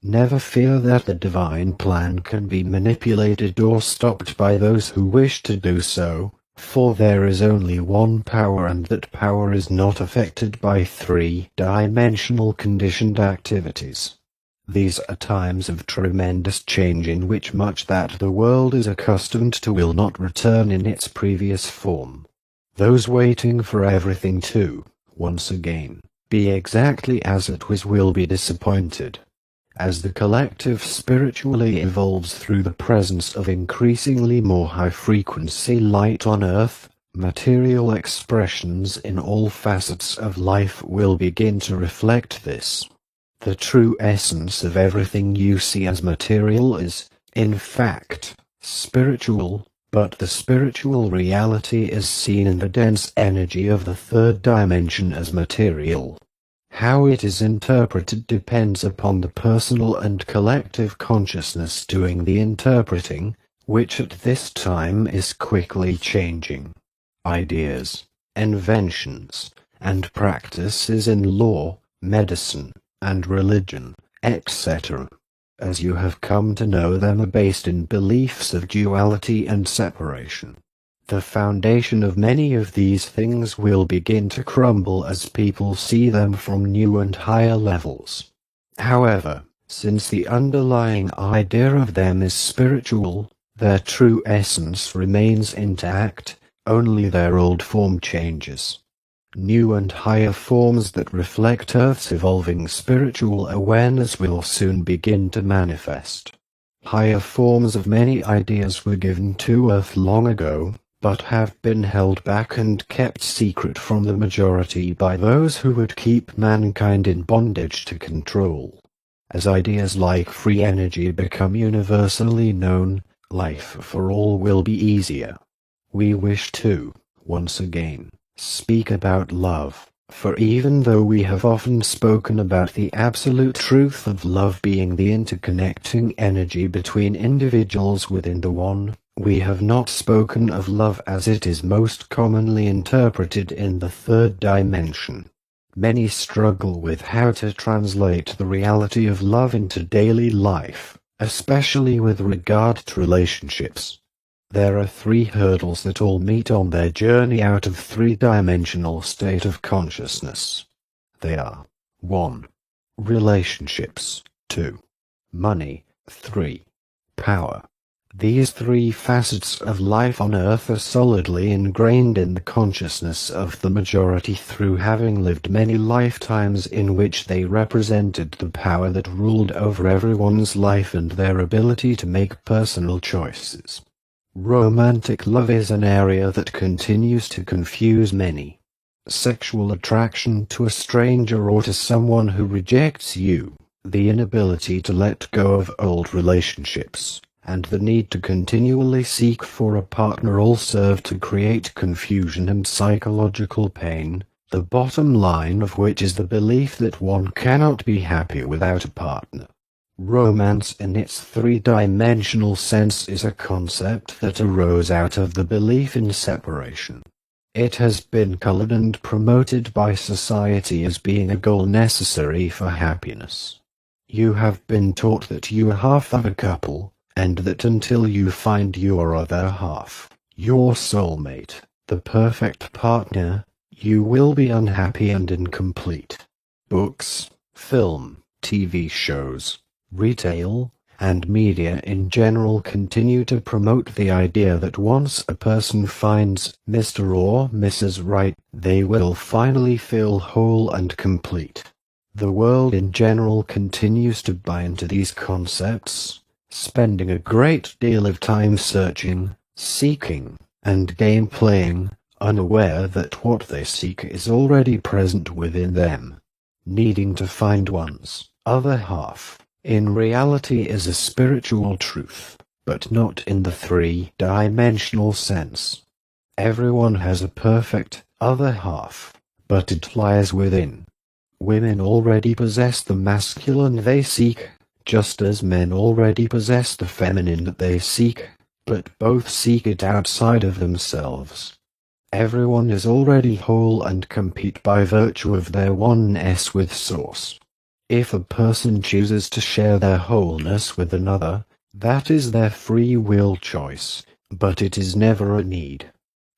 Never fear that the divine plan can be manipulated or stopped by those who wish to do so, for there is only one power, and that power is not affected by three-dimensional conditioned activities. These are times of tremendous change in which much that the world is accustomed to will not return in its previous form. Those waiting for everything to, once again, be exactly as it was will be disappointed. As the collective spiritually evolves through the presence of increasingly more high-frequency light on Earth, material expressions in all facets of life will begin to reflect this. The true essence of everything you see as material is, in fact, spiritual, but the spiritual reality is seen in the dense energy of the third dimension as material. How it is interpreted depends upon the personal and collective consciousness doing the interpreting, which at this time is quickly changing. Ideas, inventions, and practices in law, medicine, and religion, etc., as you have come to know them, are based in beliefs of duality and separation. The foundation of many of these things will begin to crumble as people see them from new and higher levels. However, since the underlying idea of them is spiritual, their true essence remains intact, only their old form changes. New and higher forms that reflect Earth's evolving spiritual awareness will soon begin to manifest. Higher forms of many ideas were given to Earth long ago, but have been held back and kept secret from the majority by those who would keep mankind in bondage to control. As ideas like free energy become universally known, life for all will be easier. We wish to, once again, speak about love, for even though we have often spoken about the absolute truth of love being the interconnecting energy between individuals within the One, we have not spoken of love as it is most commonly interpreted in the third dimension. Many struggle with how to translate the reality of love into daily life, especially with regard to relationships. There are 3 hurdles that all meet on their journey out of 3-dimensional state of consciousness. They are 1. Relationships, 2. Money, 3. Power. These 3 facets of life on Earth are solidly ingrained in the consciousness of the majority through having lived many lifetimes in which they represented the power that ruled over everyone's life and their ability to make personal choices. Romantic love is an area that continues to confuse many. Sexual attraction to a stranger or to someone who rejects you, the inability to let go of old relationships, and the need to continually seek for a partner all serve to create confusion and psychological pain, the bottom line of which is the belief that one cannot be happy without a partner. Romance in its 3-dimensional sense is a concept that arose out of the belief in separation. It has been colored and promoted by society as being a goal necessary for happiness. You have been taught that you are half of a couple, and that until you find your other half, your soulmate, the perfect partner, you will be unhappy and incomplete. Books, film, TV shows, retail, and media in general continue to promote the idea that once a person finds Mr. or Mrs. Right, they will finally feel whole and complete. The world in general continues to buy into these concepts, spending a great deal of time searching, seeking, and game-playing, unaware that what they seek is already present within them. Needing to find one's other half, in reality, is a spiritual truth, but not in the 3-dimensional sense. Everyone has a perfect other half, but it lies within. Women already possess the masculine they seek, just as men already possess the feminine that they seek, but both seek it outside of themselves. Everyone is already whole and complete by virtue of their oneness with Source. If a person chooses to share their wholeness with another, that is their free will choice, but it is never a need.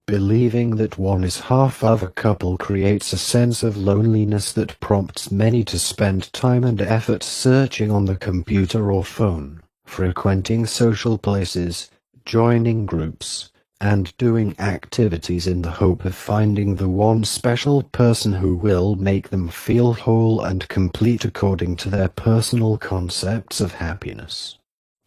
Believing that one is half of a couple creates a sense of loneliness that prompts many to spend time and effort searching on the computer or phone, frequenting social places, joining groups, and doing activities in the hope of finding the one special person who will make them feel whole and complete according to their personal concepts of happiness.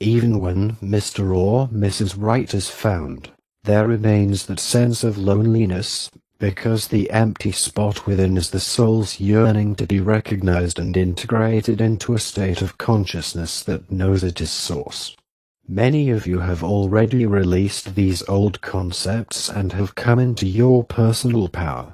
Even when Mr. or Mrs. Right is found, there remains that sense of loneliness, because the empty spot within is the soul's yearning to be recognized and integrated into a state of consciousness that knows it is Source. Many of you have already released these old concepts and have come into your personal power.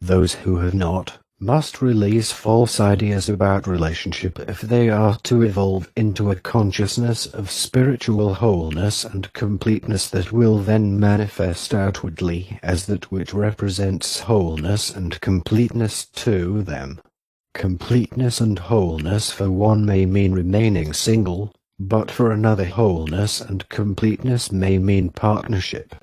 Those who have not must release false ideas about relationship if they are to evolve into a consciousness of spiritual wholeness and completeness that will then manifest outwardly as that which represents wholeness and completeness to them. Completeness and wholeness for one may mean remaining single, but for another wholeness and completeness may mean partnership.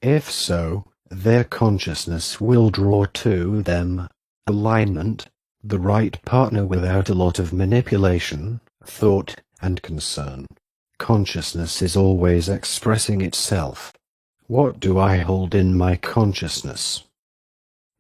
If so, their consciousness will draw to them alignment, the right partner without a lot of manipulation, thought, and concern. Consciousness is always expressing itself. What do I hold in my consciousness?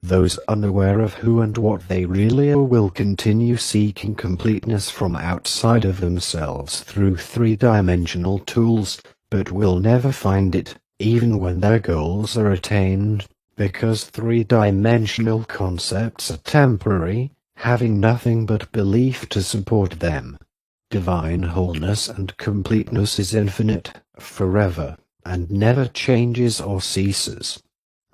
Those unaware of who and what they really are will continue seeking completeness from outside of themselves through three-dimensional tools, but will never find it, even when their goals are attained, because three-dimensional concepts are temporary, having nothing but belief to support them. Divine wholeness and completeness is infinite, forever, and never changes or ceases.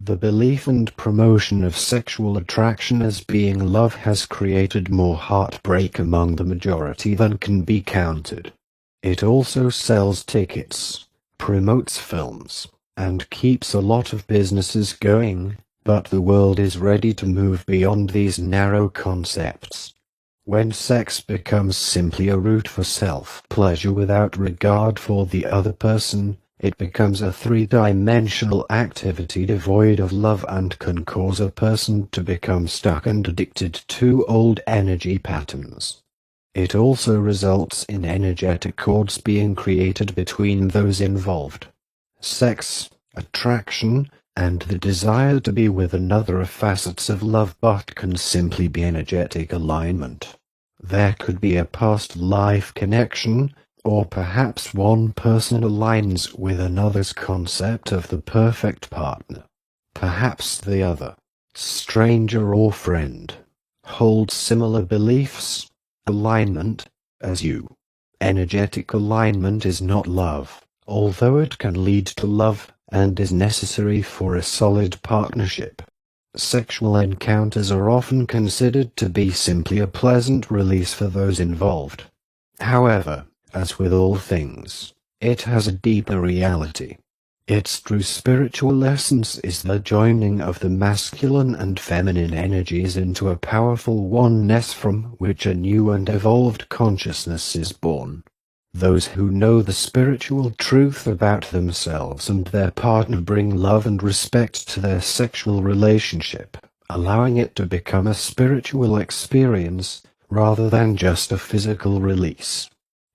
The belief and promotion of sexual attraction as being love has created more heartbreak among the majority than can be counted. It also sells tickets, promotes films, and keeps a lot of businesses going, but the world is ready to move beyond these narrow concepts. When sex becomes simply a route for self-pleasure without regard for the other person, it becomes a three-dimensional activity devoid of love and can cause a person to become stuck and addicted to old energy patterns. It also results in energetic cords being created between those involved. Sex, attraction, and the desire to be with another are facets of love but can simply be energetic alignment. There could be a past life connection, or perhaps one person aligns with another's concept of the perfect partner. Perhaps the other, stranger or friend, holds similar beliefs, alignment, as you. Energetic alignment is not love, although it can lead to love, and is necessary for a solid partnership. Sexual encounters are often considered to be simply a pleasant release for those involved. However, as with all things, it has a deeper reality. Its true spiritual essence is the joining of the masculine and feminine energies into a powerful oneness from which a new and evolved consciousness is born. Those who know the spiritual truth about themselves and their partner bring love and respect to their sexual relationship, allowing it to become a spiritual experience rather than just a physical release.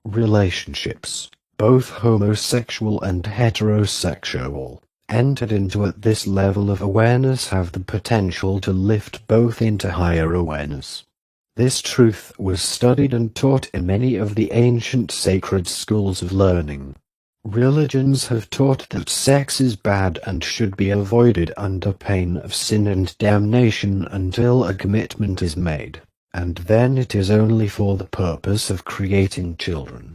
Relationships, both homosexual and heterosexual, entered into at this level of awareness have the potential to lift both into higher awareness. This truth was studied and taught in many of the ancient sacred schools of learning. Religions have taught that sex is bad and should be avoided under pain of sin and damnation until a commitment is made, and then it is only for the purpose of creating children.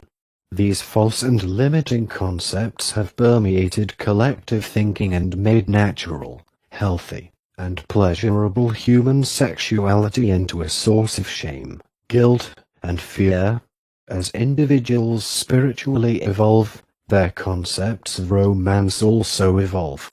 These false and limiting concepts have permeated collective thinking and made natural, healthy, and pleasurable human sexuality into a source of shame, guilt, and fear. As individuals spiritually evolve, their concepts of romance also evolve.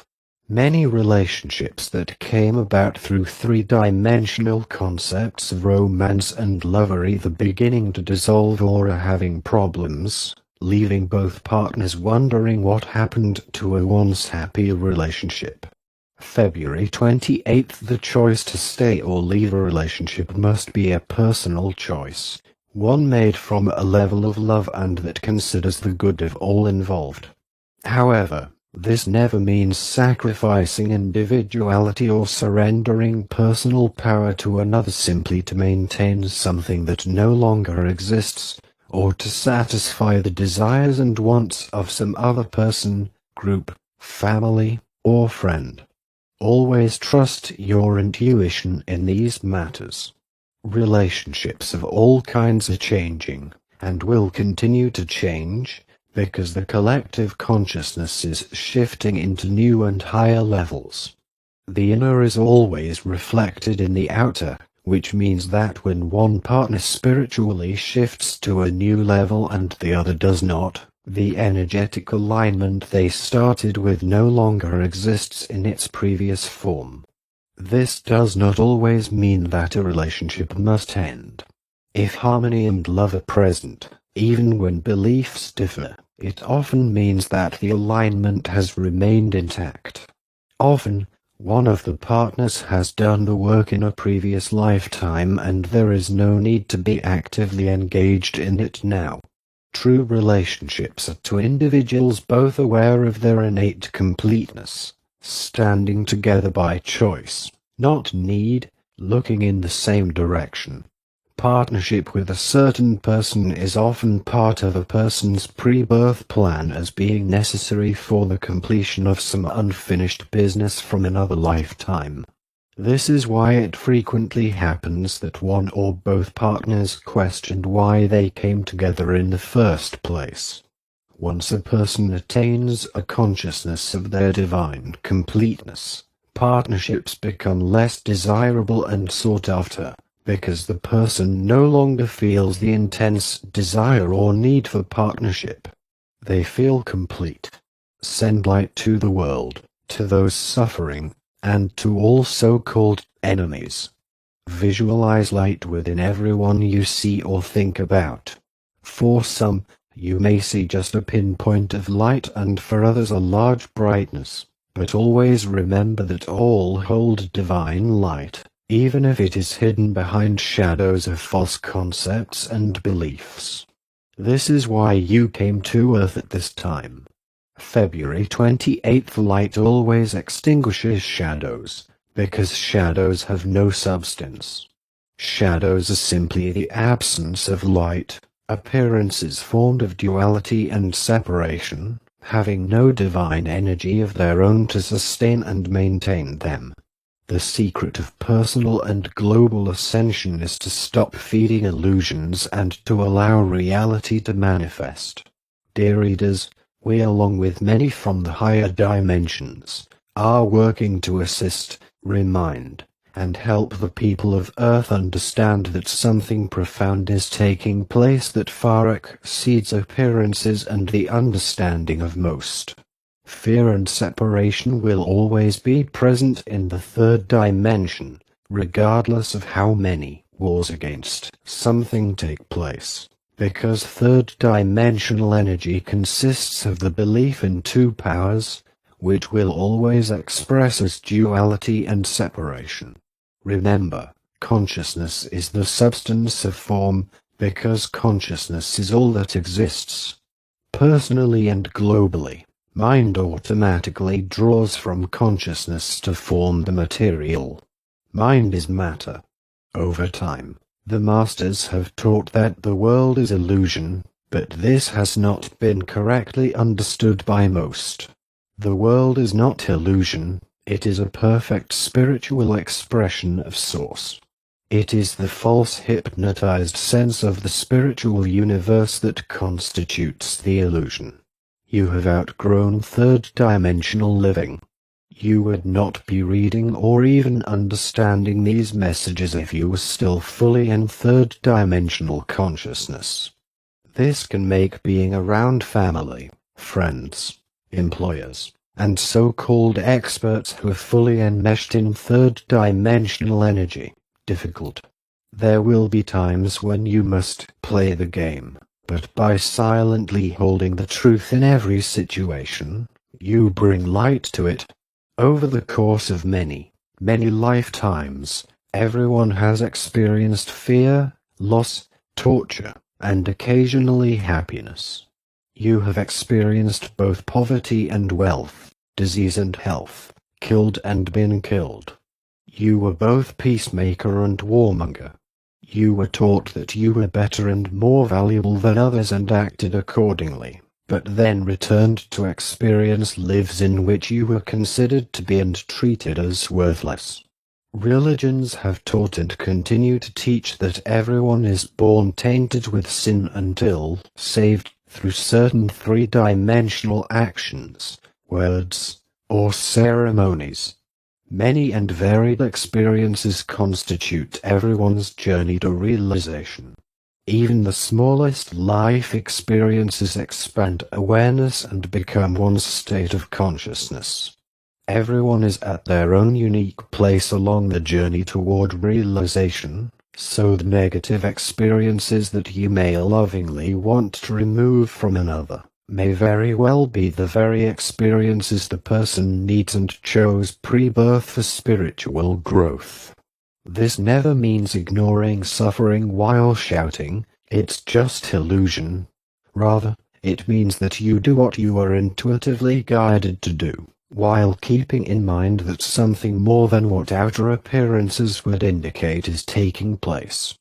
Many relationships that came about through three-dimensional concepts of romance and love are either beginning to dissolve or are having problems, leaving both partners wondering what happened to a once happy relationship. February 28. The choice to stay or leave a relationship must be a personal choice, one made from a level of love and that considers the good of all involved. However, this never means sacrificing individuality or surrendering personal power to another simply to maintain something that no longer exists, or to satisfy the desires and wants of some other person, group, family, or friend. Always trust your intuition in these matters. Relationships of all kinds are changing, and will continue to change, because the collective consciousness is shifting into new and higher levels. The inner is always reflected in the outer, which means that when one partner spiritually shifts to a new level and the other does not, the energetic alignment they started with no longer exists in its previous form. This does not always mean that a relationship must end. If harmony and love are present, even when beliefs differ, it often means that the alignment has remained intact. Often, one of the partners has done the work in a previous lifetime and there is no need to be actively engaged in it now. True relationships are two individuals both aware of their innate completeness, standing together by choice, not need, looking in the same direction. Partnership with a certain person is often part of a person's pre-birth plan as being necessary for the completion of some unfinished business from another lifetime. This is why it frequently happens that one or both partners question why they came together in the first place. Once a person attains a consciousness of their divine completeness, partnerships become less desirable and sought after, because the person no longer feels the intense desire or need for partnership. They feel complete. Send light to the world, to those suffering, and to all so-called enemies. Visualize light within everyone you see or think about. For some, you may see just a pinpoint of light and for others a large brightness, but always remember that all hold divine light, even if it is hidden behind shadows of false concepts and beliefs. This is why you came to Earth at this time. February 28th. Light always extinguishes shadows, because shadows have no substance. Shadows are simply the absence of light, appearances formed of duality and separation, having no divine energy of their own to sustain and maintain them. The secret of personal and global ascension is to stop feeding illusions and to allow reality to manifest. Dear readers, we, along with many from the higher dimensions, are working to assist, remind, and help the people of Earth understand that something profound is taking place that far exceeds appearances and the understanding of most. Fear and separation will always be present in the third dimension, regardless of how many wars against something take place, because third-dimensional energy consists of the belief in two powers, which will always express as duality and separation. Remember, consciousness is the substance of form, because consciousness is all that exists. Personally and globally, mind automatically draws from consciousness to form the material. Mind is matter. Over time, the masters have taught that the world is illusion, but this has not been correctly understood by most. The world is not illusion, it is a perfect spiritual expression of Source. It is the false hypnotized sense of the spiritual universe that constitutes the illusion. You have outgrown third-dimensional living. You would not be reading or even understanding these messages if you were still fully in third-dimensional consciousness. This can make being around family, friends, employers, and so-called experts who are fully enmeshed in third-dimensional energy difficult. There will be times when you must play the game, but by silently holding the truth in every situation, you bring light to it. Over the course of many, many lifetimes, everyone has experienced fear, loss, torture, and occasionally happiness. You have experienced both poverty and wealth, disease and health, killed and been killed. You were both peacemaker and warmonger. You were taught that you were better and more valuable than others and acted accordingly, but then returned to experience lives in which you were considered to be and treated as worthless. Religions have taught and continue to teach that everyone is born tainted with sin until saved through certain three-dimensional actions, words, or ceremonies. Many and varied experiences constitute everyone's journey to realization. Even the smallest life experiences expand awareness and become one's state of consciousness. Everyone is at their own unique place along the journey toward realization, so the negative experiences that you may lovingly want to remove from another may very well be the very experiences the person needs and chose pre-birth for spiritual growth. This never means ignoring suffering while shouting, "It's just illusion." Rather, it means that you do what you are intuitively guided to do, while keeping in mind that something more than what outer appearances would indicate is taking place.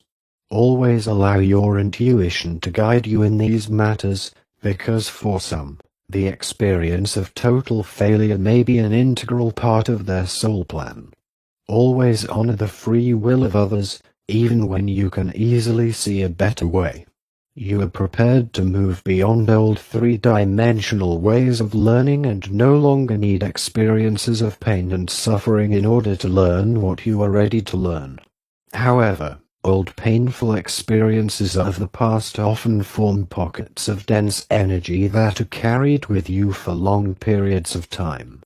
Always allow your intuition to guide you in these matters, because for some, the experience of total failure may be an integral part of their soul plan. Always honor the free will of others, even when you can easily see a better way. You are prepared to move beyond old three-dimensional ways of learning and no longer need experiences of pain and suffering in order to learn what you are ready to learn. However, old painful experiences of the past often form pockets of dense energy that are carried with you for long periods of time.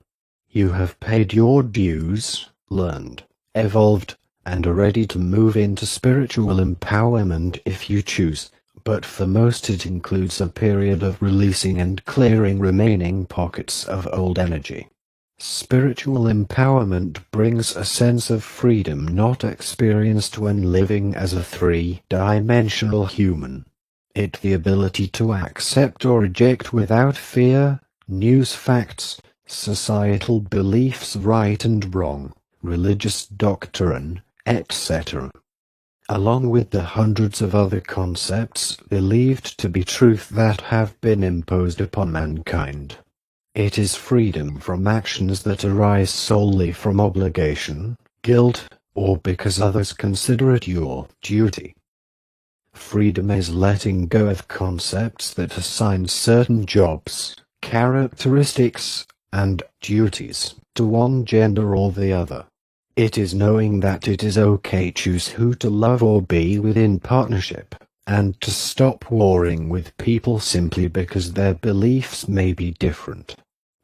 You have paid your dues, learned, evolved, and are ready to move into spiritual empowerment if you choose, but for most it includes a period of releasing and clearing remaining pockets of old energy. Spiritual empowerment brings a sense of freedom not experienced when living as a three-dimensional human. It's the ability to accept or reject without fear, news facts, societal beliefs right and wrong, religious doctrine, etc., along with the hundreds of other concepts believed to be truth that have been imposed upon mankind. It is freedom from actions that arise solely from obligation, guilt, or because others consider it your duty. Freedom is letting go of concepts that assign certain jobs, characteristics, and duties to one gender or the other. It is knowing that it is okay to choose who to love or be with in partnership, and to stop warring with people simply because their beliefs may be different.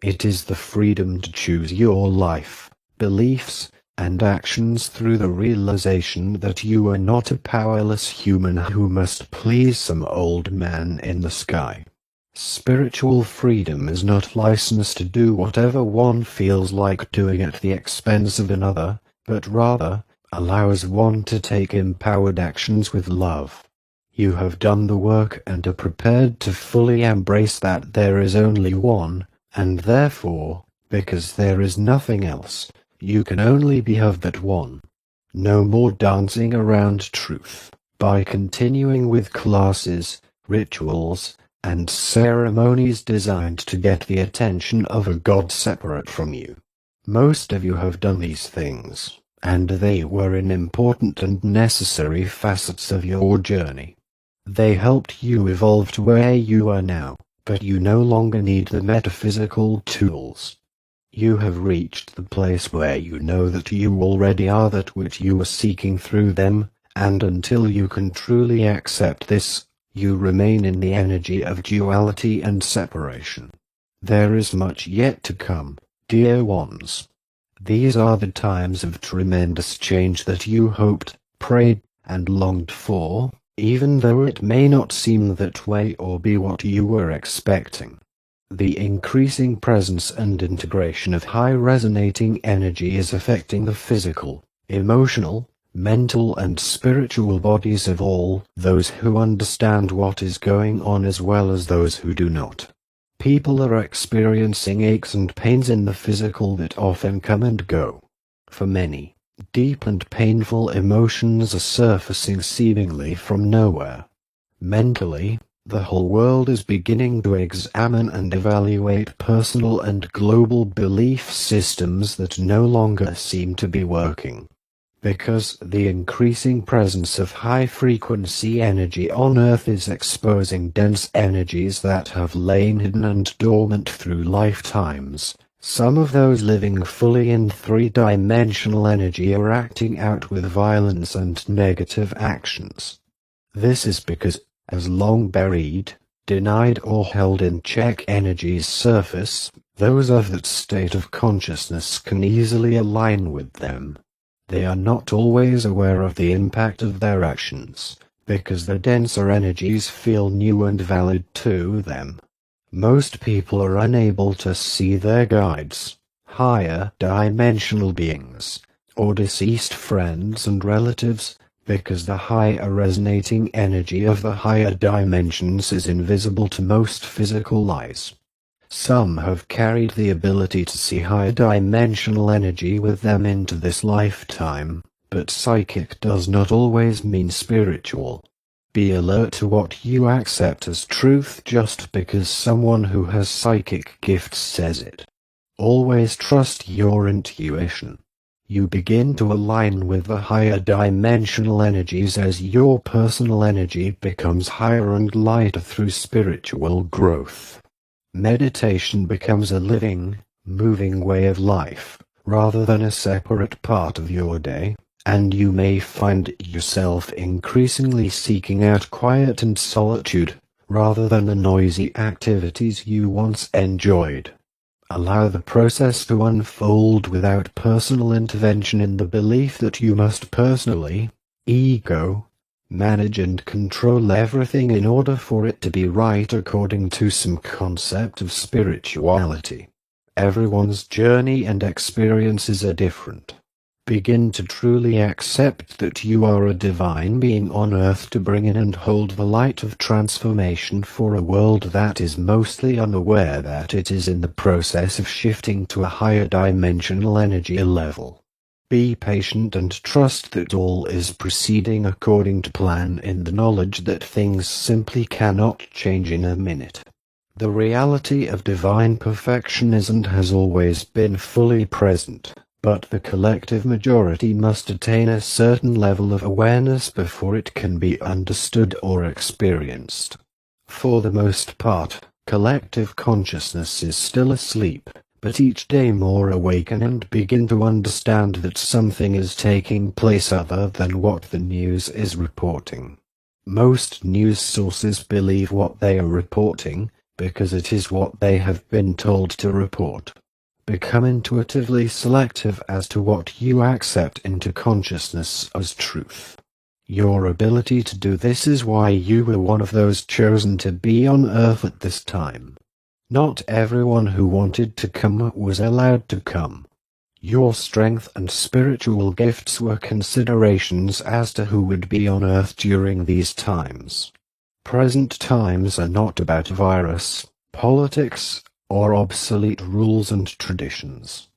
It is the freedom to choose your life, beliefs, and actions through the realization that you are not a powerless human who must please some old man in the sky. Spiritual freedom is not license to do whatever one feels like doing at the expense of another, but rather allows one to take empowered actions with love. You have done the work and are prepared to fully embrace that there is only one, and therefore, because there is nothing else, you can only be of that one. No more dancing around truth. By continuing with classes, rituals, and ceremonies designed to get the attention of a god separate from you. Most of you have done these things, and they were important and necessary facets of your journey. They helped you evolve to where you are now, but you no longer need the metaphysical tools. You have reached the place where you know that you already are that which you are seeking through them, and until you can truly accept this, you remain in the energy of duality and separation. There is much yet to come, dear ones. These are the times of tremendous change that you hoped, prayed, and longed for, even though it may not seem that way or be what you were expecting. The increasing presence and integration of high-resonating energy is affecting the physical, emotional, mental and spiritual bodies of all those who understand what is going on as well as those who do not. People are experiencing aches and pains in the physical that often come and go. For many, deep and painful emotions are surfacing seemingly from nowhere. Mentally, the whole world is beginning to examine and evaluate personal and global belief systems that no longer seem to be working. Because the increasing presence of high-frequency energy on Earth is exposing dense energies that have lain hidden and dormant through lifetimes. Some of those living fully in three-dimensional energy are acting out with violence and negative actions. This is because, as long buried, denied or held in check energies surface, those of that state of consciousness can easily align with them. They are not always aware of the impact of their actions, because the denser energies feel new and valid to them. Most people are unable to see their guides, higher dimensional beings, or deceased friends and relatives, because the higher resonating energy of the higher dimensions is invisible to most physical eyes. Some have carried the ability to see higher dimensional energy with them into this lifetime, but psychic does not always mean spiritual. Be alert to what you accept as truth just because someone who has psychic gifts says it. Always trust your intuition. You begin to align with the higher dimensional energies as your personal energy becomes higher and lighter through spiritual growth. Meditation becomes a living, moving way of life, rather than a separate part of your day, and you may find yourself increasingly seeking out quiet and solitude, rather than the noisy activities you once enjoyed. Allow the process to unfold without personal intervention in the belief that you must personally, manage and control everything in order for it to be right according to some concept of spirituality. Everyone's journey and experiences are different. Begin to truly accept that you are a divine being on earth to bring in and hold the light of transformation for a world that is mostly unaware that it is in the process of shifting to a higher dimensional energy level. Be patient and trust that all is proceeding according to plan in the knowledge that things simply cannot change in a minute. The reality of divine perfection is and has always been fully present, but the collective majority must attain a certain level of awareness before it can be understood or experienced. For the most part, collective consciousness is still asleep, but each day more awaken and begin to understand that something is taking place other than what the news is reporting. Most news sources believe what they are reporting, because it is what they have been told to report. Become intuitively selective as to what you accept into consciousness as truth. Your ability to do this is why you were one of those chosen to be on Earth at this time. Not everyone who wanted to come was allowed to come. Your strength and spiritual gifts were considerations as to who would be on Earth during these times. Present times are not about a virus, politics, or obsolete rules and traditions.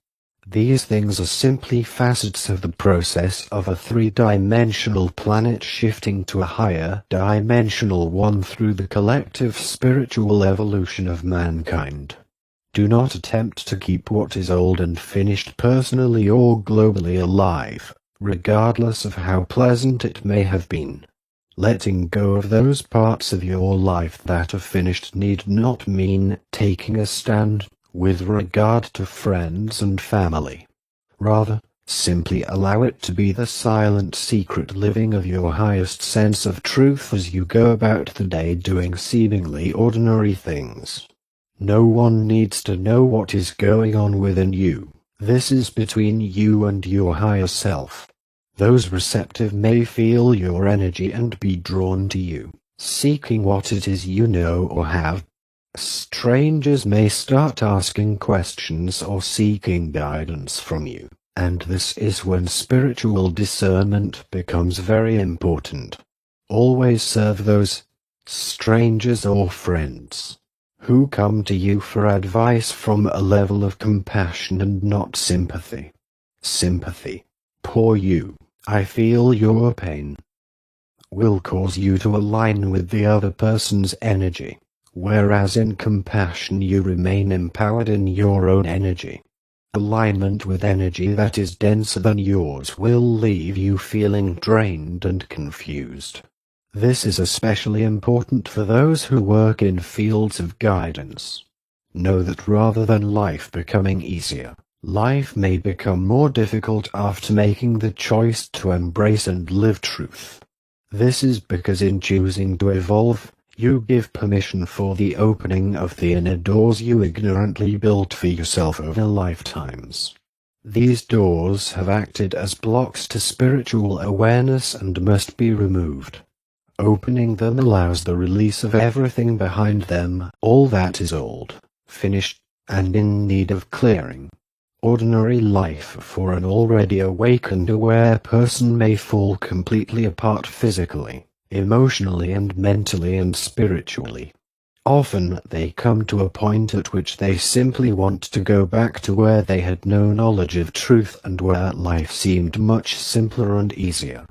These things are simply facets of the process of a three-dimensional planet shifting to a higher dimensional one through the collective spiritual evolution of mankind. Do not attempt to keep what is old and finished personally or globally alive, regardless of how pleasant it may have been. Letting go of those parts of your life that are finished need not mean taking a stand with regard to friends and family. Rather, simply allow it to be the silent secret living of your highest sense of truth as you go about the day doing seemingly ordinary things. No one needs to know what is going on within you. This is between you and your higher self. Those receptive may feel your energy and be drawn to you, seeking what it is you know or have. Strangers may start asking questions or seeking guidance from you, and this is when spiritual discernment becomes very important. Always serve those strangers or friends who come to you for advice from a level of compassion and not sympathy. Sympathy, poor you, I feel your pain, will cause you to align with the other person's energy, whereas in compassion you remain empowered in your own energy. Alignment with energy that is denser than yours will leave you feeling drained and confused. This is especially important for those who work in fields of guidance. Know that rather than life becoming easier, life may become more difficult after making the choice to embrace and live truth. This is because in choosing to evolve, you give permission for the opening of the inner doors you ignorantly built for yourself over lifetimes. These doors have acted as blocks to spiritual awareness and must be removed. Opening them allows the release of everything behind them, all that is old, finished, and in need of clearing. Ordinary life for an already awakened aware person may fall completely apart physically, emotionally and mentally and spiritually. Often they come to a point at which they simply want to go back to where they had no knowledge of truth and where life seemed much simpler and easier.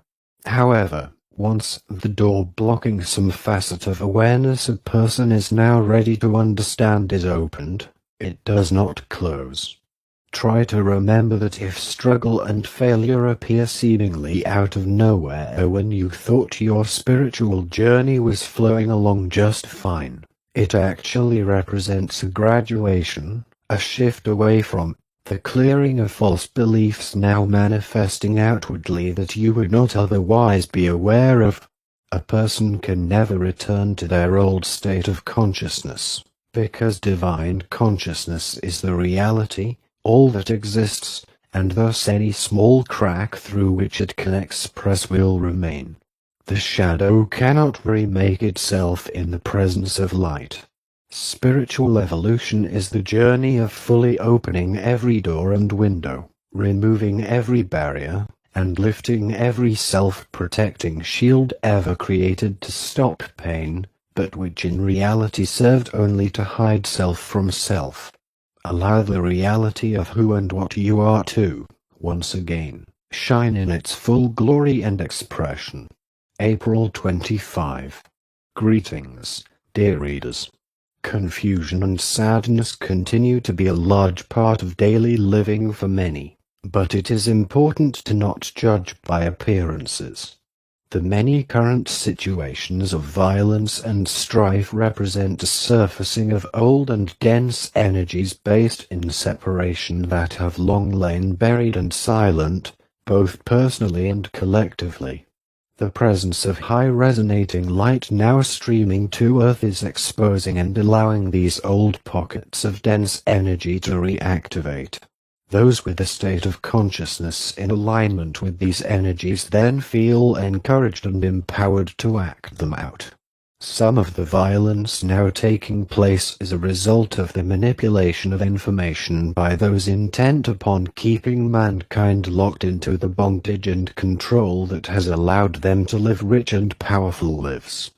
However, once the door blocking some facet of awareness a person is now ready to understand is opened, it does not close. Try to remember that if struggle and failure appear seemingly out of nowhere when you thought your spiritual journey was flowing along just fine, it actually represents a graduation, a shift away from the clearing of false beliefs now manifesting outwardly that you would not otherwise be aware of. A person can never return to their old state of consciousness, because divine consciousness is the reality, all that exists, and thus any small crack through which it can express will remain. The shadow cannot remake itself in the presence of light. Spiritual evolution is the journey of fully opening every door and window, removing every barrier, and lifting every self-protecting shield ever created to stop pain, but which in reality served only to hide self from self. Allow the reality of who and what you are to, once again, shine in its full glory and expression. April 25. Greetings, dear readers. Confusion and sadness continue to be a large part of daily living for many, but it is important to not judge by appearances. The many current situations of violence and strife represent a surfacing of old and dense energies based in separation that have long lain buried and silent, both personally and collectively. The presence of high resonating light now streaming to Earth is exposing and allowing these old pockets of dense energy to reactivate. Those with a state of consciousness in alignment with these energies then feel encouraged and empowered to act them out. Some of the violence now taking place is a result of the manipulation of information by those intent upon keeping mankind locked into the bondage and control that has allowed them to live rich and powerful lives.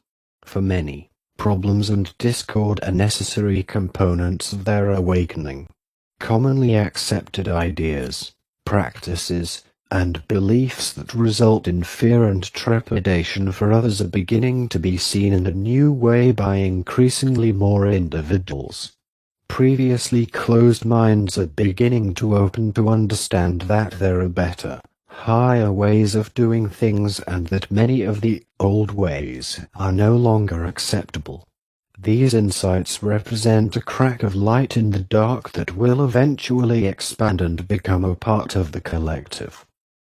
For many, problems and discord are necessary components of their awakening. Commonly accepted ideas, practices, and beliefs that result in fear and trepidation for others are beginning to be seen in a new way by increasingly more individuals. Previously closed minds are beginning to open to understand that there are better, higher ways of doing things and that many of the old ways are no longer acceptable. These insights represent a crack of light in the dark that will eventually expand and become a part of the collective.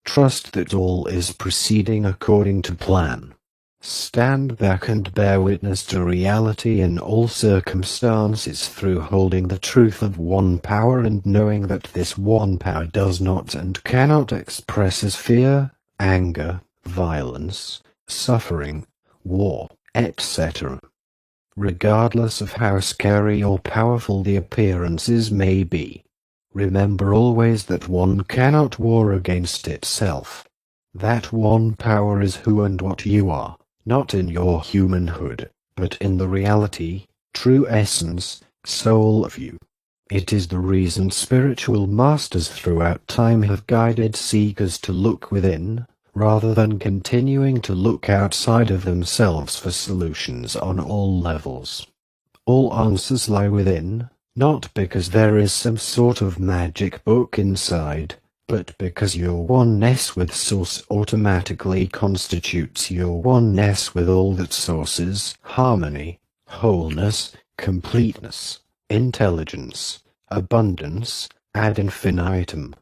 Trust that all is proceeding according to plan. Stand back and bear witness to reality in all circumstances through holding the truth of one power and knowing that this one power does not and cannot express as fear, anger, violence, suffering, war, etc. Regardless of how scary or powerful the appearances may be. Remember always that one cannot war against itself. That one power is who and what you are, not in your humanhood, but in the reality, true essence, soul of you. It is the reason spiritual masters throughout time have guided seekers to look within, rather than continuing to look outside of themselves for solutions on all levels. All answers lie within, not because there is some sort of magic book inside, but because your oneness with Source automatically constitutes your oneness with all that sources, harmony, wholeness, completeness, intelligence, abundance, ad infinitum.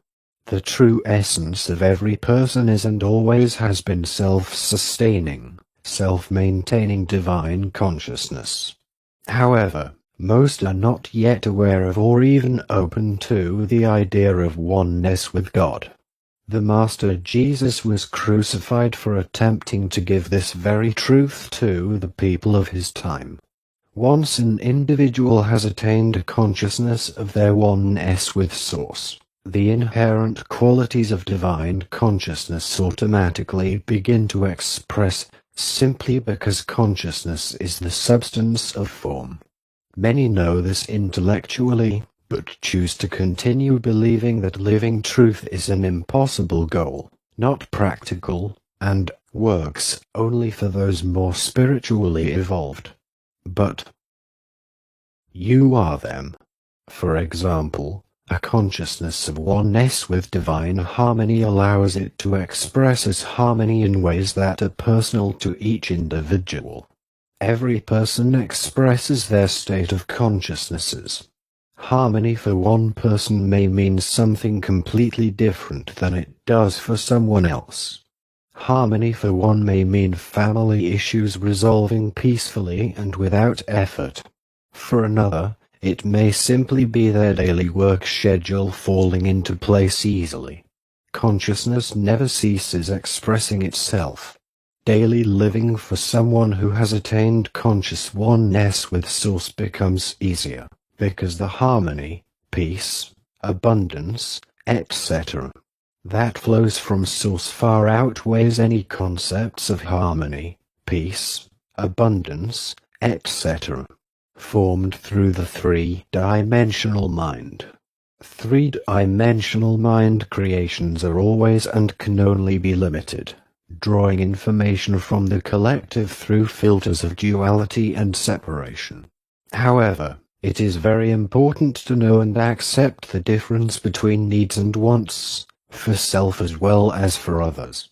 The true essence of every person is and always has been self-sustaining, self-maintaining divine consciousness. However, most are not yet aware of or even open to the idea of oneness with God. The Master Jesus was crucified for attempting to give this very truth to the people of his time. Once an individual has attained a consciousness of their oneness with Source, the inherent qualities of divine consciousness automatically begin to express, simply because consciousness is the substance of form. Many know this intellectually, but choose to continue believing that living truth is an impossible goal, not practical, and works only for those more spiritually evolved. But you are them. For example, a consciousness of oneness with divine harmony allows it to express as harmony in ways that are personal to each individual. Every person expresses their state of consciousnesses. Harmony for one person may mean something completely different than it does for someone else. Harmony for one may mean family issues resolving peacefully and without effort. For another, it may simply be their daily work schedule falling into place easily. Consciousness never ceases expressing itself. Daily living for someone who has attained conscious oneness with Source becomes easier, because the harmony, peace, abundance, etc. that flows from Source far outweighs any concepts of harmony, peace, abundance, etc. formed through the three-dimensional mind. Three-dimensional mind creations are always and can only be limited, drawing information from the collective through filters of duality and separation. However, it is very important to know and accept the difference between needs and wants, for self as well as for others.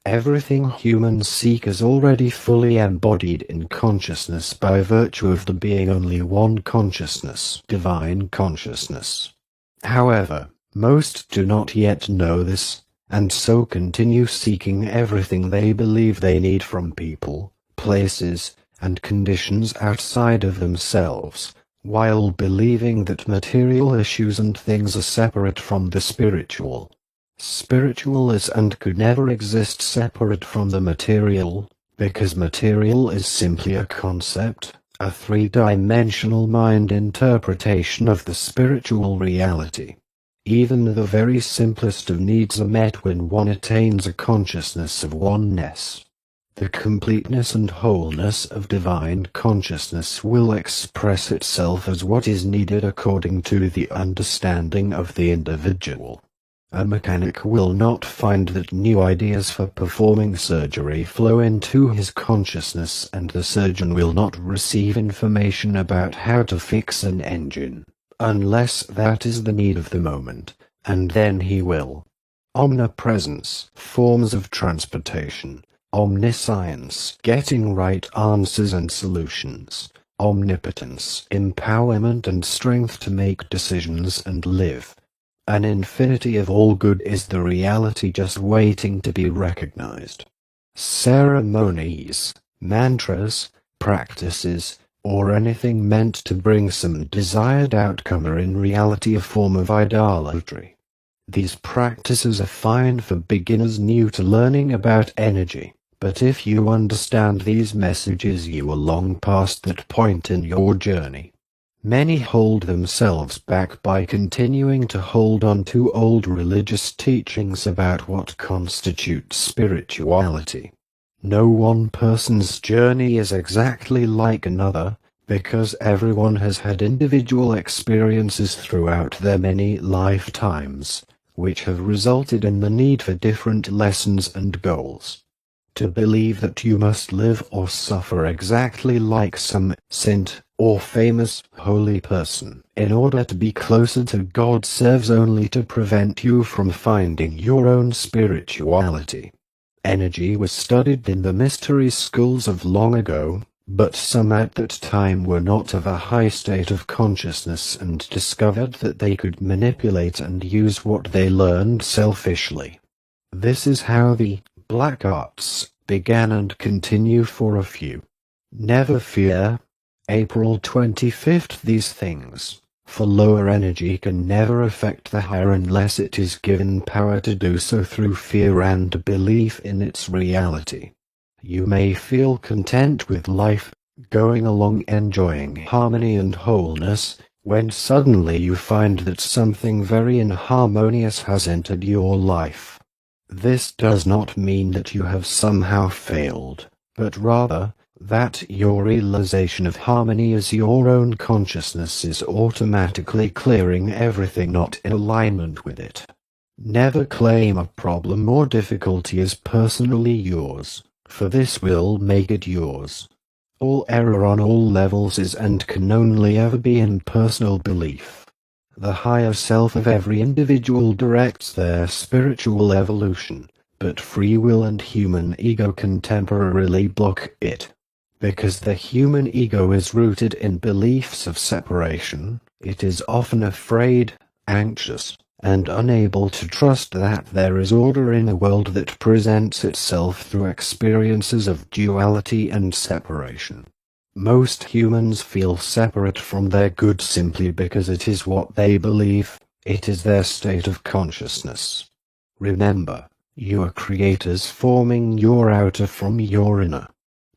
Everything humans seek is already fully embodied in consciousness by virtue of there being only one consciousness, divine consciousness. However, most do not yet know this, and so continue seeking everything they believe they need from people, places, and conditions outside of themselves, while believing that material issues and things are separate from the spiritual. Spiritual is and could never exist separate from the material, because material is simply a concept, a three-dimensional mind interpretation of the spiritual reality. Even the very simplest of needs are met when one attains a consciousness of oneness. The completeness and wholeness of divine consciousness will express itself as what is needed according to the understanding of the individual. A mechanic will not find that new ideas for performing surgery flow into his consciousness, and the surgeon will not receive information about how to fix an engine, unless that is the need of the moment, and then he will. Omnipresence, forms of transportation, omniscience, getting right answers and solutions, omnipotence, empowerment and strength to make decisions and live. An infinity of all good is the reality just waiting to be recognized. Ceremonies, mantras, practices, or anything meant to bring some desired outcome are in reality a form of idolatry. These practices are fine for beginners new to learning about energy, but if you understand these messages you are long past that point in your journey. Many hold themselves back by continuing to hold on to old religious teachings about what constitutes spirituality. No one person's journey is exactly like another, because everyone has had individual experiences throughout their many lifetimes, which have resulted in the need for different lessons and goals. To believe that you must live or suffer exactly like some saint or famous holy person in order to be closer to God serves only to prevent you from finding your own spirituality. Energy was studied in the mystery schools of long ago, but some at that time were not of a high state of consciousness and discovered that they could manipulate and use what they learned selfishly. This is how the black arts began and continue for a few. Never fear. April 25th. These things, for lower energy can never affect the higher unless it is given power to do so through fear and belief in its reality. You may feel content with life, going along enjoying harmony and wholeness, when suddenly you find that something very inharmonious has entered your life. This does not mean that you have somehow failed, but rather, that your realization of harmony as your own consciousness is automatically clearing everything not in alignment with it. Never claim a problem or difficulty as personally yours, for this will make it yours. All error on all levels is and can only ever be in personal belief. The higher self of every individual directs their spiritual evolution, but free will and human ego can temporarily block it. Because the human ego is rooted in beliefs of separation, it is often afraid, anxious, and unable to trust that there is order in a world that presents itself through experiences of duality and separation. Most humans feel separate from their good simply because it is what they believe, it is their state of consciousness. Remember, you are creators forming your outer from your inner.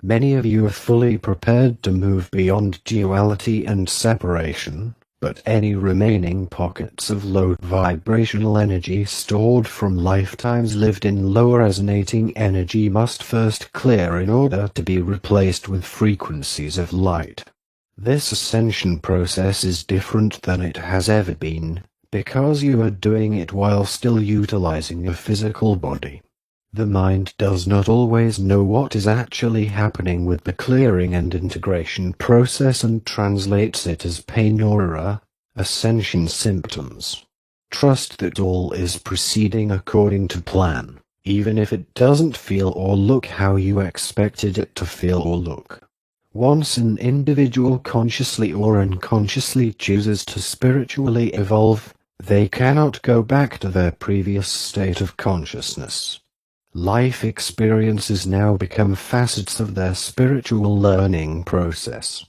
Many of you are fully prepared to move beyond duality and separation, but any remaining pockets of low vibrational energy stored from lifetimes lived in lower resonating energy must first clear in order to be replaced with frequencies of light. This ascension process is different than it has ever been, because you are doing it while still utilizing a physical body. The mind does not always know what is actually happening with the clearing and integration process and translates it as pain or ascension symptoms. Trust that all is proceeding according to plan, even if it doesn't feel or look how you expected it to feel or look. Once an individual consciously or unconsciously chooses to spiritually evolve, they cannot go back to their previous state of consciousness. Life experiences now become facets of their spiritual learning process.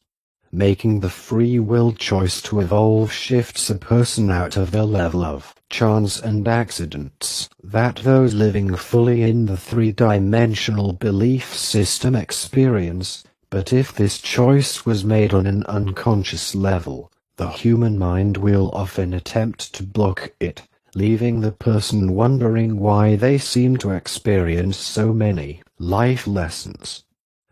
Making the free will choice to evolve shifts a person out of the level of chance and accidents that those living fully in the three-dimensional belief system experience, but if this choice was made on an unconscious level, the human mind will often attempt to block it, leaving the person wondering why they seem to experience so many life lessons.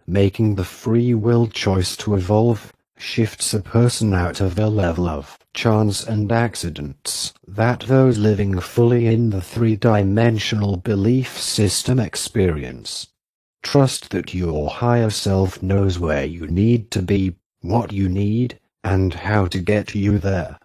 Making the free will choice to evolve shifts a person out of the level of chance and accidents that those living fully in the three-dimensional belief system experience. Trust that your higher self knows where you need to be, what you need, and how to get you there.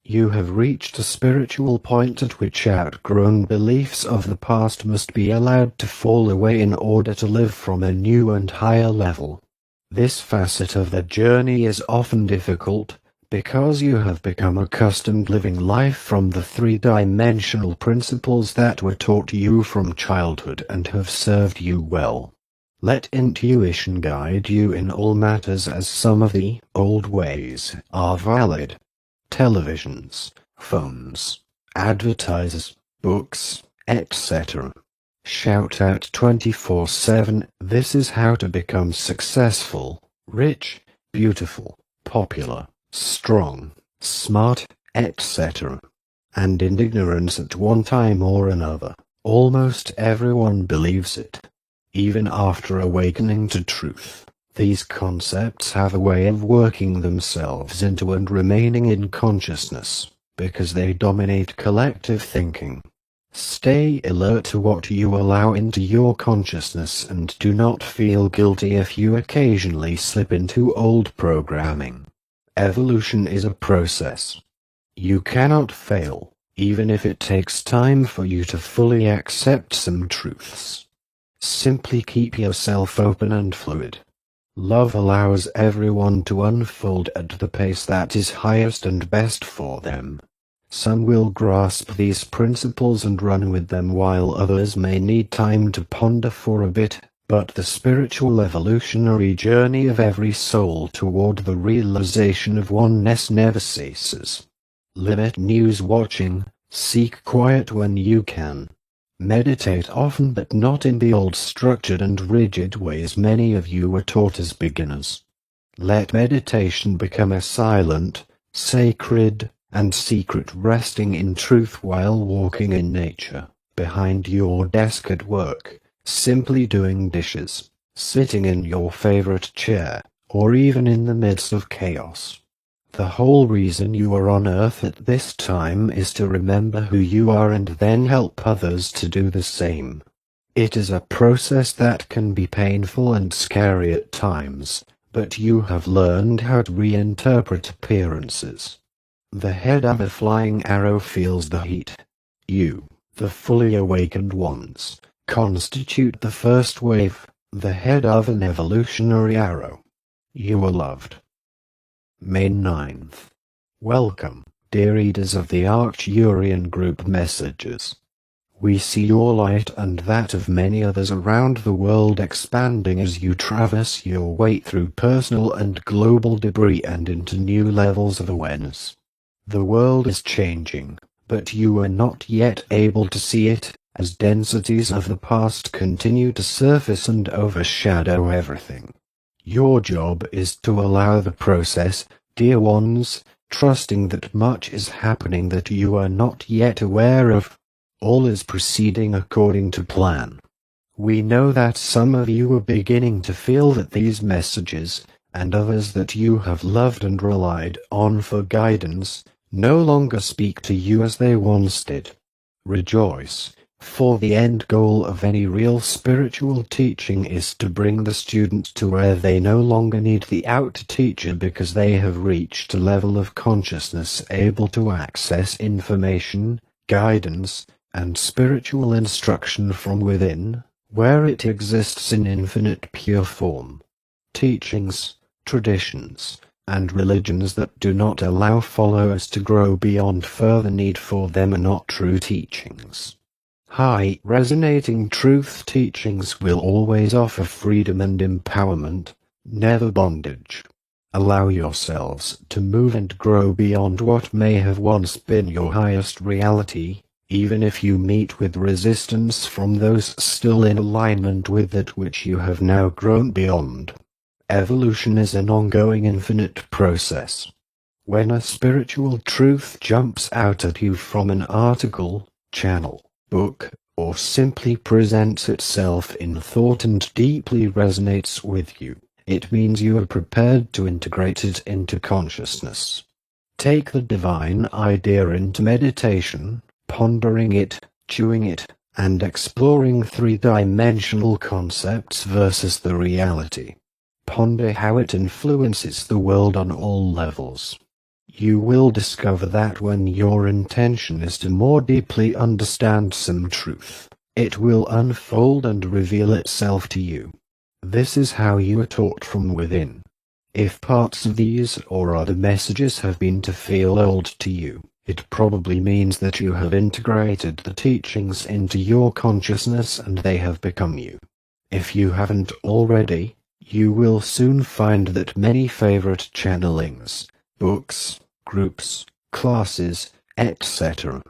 You have reached a spiritual point at which outgrown beliefs of the past must be allowed to fall away in order to live from a new and higher level. This facet of the journey is often difficult, because you have become accustomed living life from the three-dimensional principles that were taught you from childhood and have served you well. Let intuition guide you in all matters, as some of the old ways are valid. Televisions, phones, advertisers, books, etc. Shout out 24/7, this is how to become successful, rich, beautiful, popular, strong, smart, etc. And in ignorance at one time or another, almost everyone believes it. Even after awakening to truth, these concepts have a way of working themselves into and remaining in consciousness, because they dominate collective thinking. Stay alert to what you allow into your consciousness and do not feel guilty if you occasionally slip into old programming. Evolution is a process. You cannot fail, even if it takes time for you to fully accept some truths. Simply keep yourself open and fluid. Love allows everyone to unfold at the pace that is highest and best for them. Some will grasp these principles and run with them, while others may need time to ponder for a bit, but the spiritual evolutionary journey of every soul toward the realization of oneness never ceases. Limit news watching, seek quiet when you can. Meditate often but not in the old structured and rigid ways many of you were taught as beginners. Let meditation become a silent, sacred, and secret resting in truth while walking in nature, behind your desk at work, simply doing dishes, sitting in your favorite chair, or even in the midst of chaos. The whole reason you are on Earth at this time is to remember who you are and then help others to do the same. It is a process that can be painful and scary at times, but you have learned how to reinterpret appearances. The head of a flying arrow feels the heat. You, the fully awakened ones, constitute the first wave, the head of an evolutionary arrow. You are loved. May 9th. Welcome, dear readers of the Arcturian Group messages. We see your light and that of many others around the world expanding as you traverse your way through personal and global debris and into new levels of awareness. The world is changing, but you are not yet able to see it, as densities of the past continue to surface and overshadow everything. Your job is to allow the process, dear ones, trusting that much is happening that you are not yet aware of. All is proceeding according to plan. We know that some of you are beginning to feel that these messages, and others that you have loved and relied on for guidance, no longer speak to you as they once did. Rejoice, for the end goal of any real spiritual teaching is to bring the student to where they no longer need the out-teacher because they have reached a level of consciousness able to access information, guidance, and spiritual instruction from within, where it exists in infinite pure form. Teachings, traditions, and religions that do not allow followers to grow beyond further need for them are not true teachings. High, resonating truth teachings will always offer freedom and empowerment, never bondage. Allow yourselves to move and grow beyond what may have once been your highest reality, even if you meet with resistance from those still in alignment with that which you have now grown beyond. Evolution is an ongoing infinite process. When a spiritual truth jumps out at you from an article, channel, book, or simply presents itself in thought and deeply resonates with you, it means you are prepared to integrate it into consciousness. Take the divine idea into meditation, pondering it, chewing it, and exploring three-dimensional concepts versus the reality. Ponder how it influences the world on all levels. You will discover that when your intention is to more deeply understand some truth, it will unfold and reveal itself to you. This is how you are taught from within. If parts of these or other messages have been to feel old to you, it probably means that you have integrated the teachings into your consciousness and they have become you. If you haven't already, you will soon find that many favorite channelings, books, groups, classes, etc.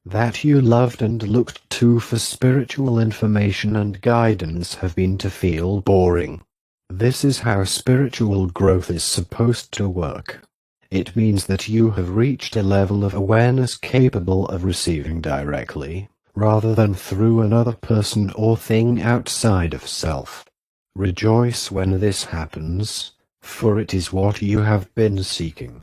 that you loved and looked to for spiritual information and guidance have been to feel boring. This is how spiritual growth is supposed to work. It means that you have reached a level of awareness capable of receiving directly, rather than through another person or thing outside of self. Rejoice when this happens, for it is what you have been seeking.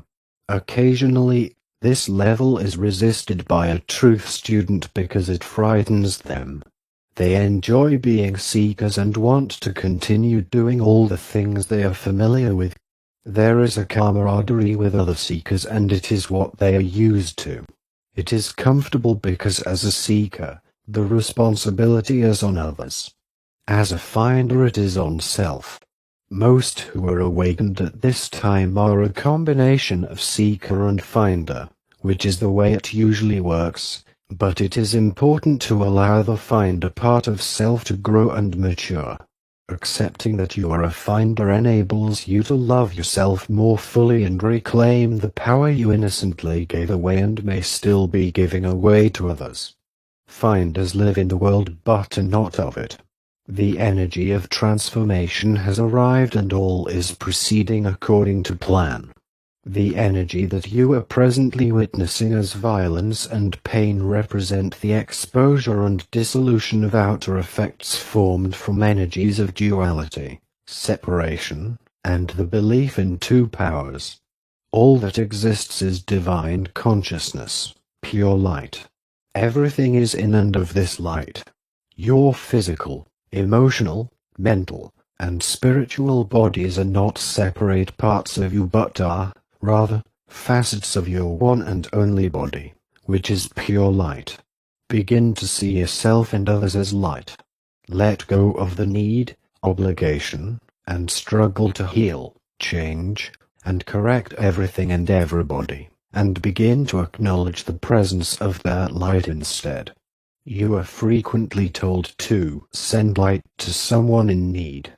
Occasionally, this level is resisted by a truth student because it frightens them. They enjoy being seekers and want to continue doing all the things they are familiar with. There is a camaraderie with other seekers and it is what they are used to. It is comfortable because as a seeker, the responsibility is on others. As a finder it is on self. Most who are awakened at this time are a combination of seeker and finder, which is the way it usually works, but it is important to allow the finder part of self to grow and mature. Accepting that you are a finder enables you to love yourself more fully and reclaim the power you innocently gave away and may still be giving away to others. Finders live in the world but are not of it. The energy of transformation has arrived and all is proceeding according to plan. The energy that you are presently witnessing as violence and pain represent the exposure and dissolution of outer effects formed from energies of duality, separation, and the belief in two powers. All that exists is divine consciousness, pure light. Everything is in and of this light. Your physical, emotional, mental, and spiritual bodies are not separate parts of you but are, rather, facets of your one and only body, which is pure light. Begin to see yourself and others as light. Let go of the need, obligation, and struggle to heal, change, and correct everything and everybody, and begin to acknowledge the presence of that light instead. You are frequently told to send light to someone in need.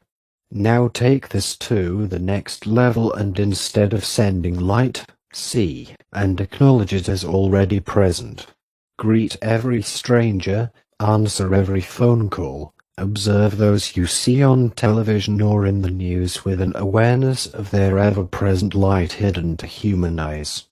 Now take this to the next level and instead of sending light, see and acknowledge it as already present. Greet every stranger, answer every phone call, observe those you see on television or in the news with an awareness of their ever-present light hidden to human eyes.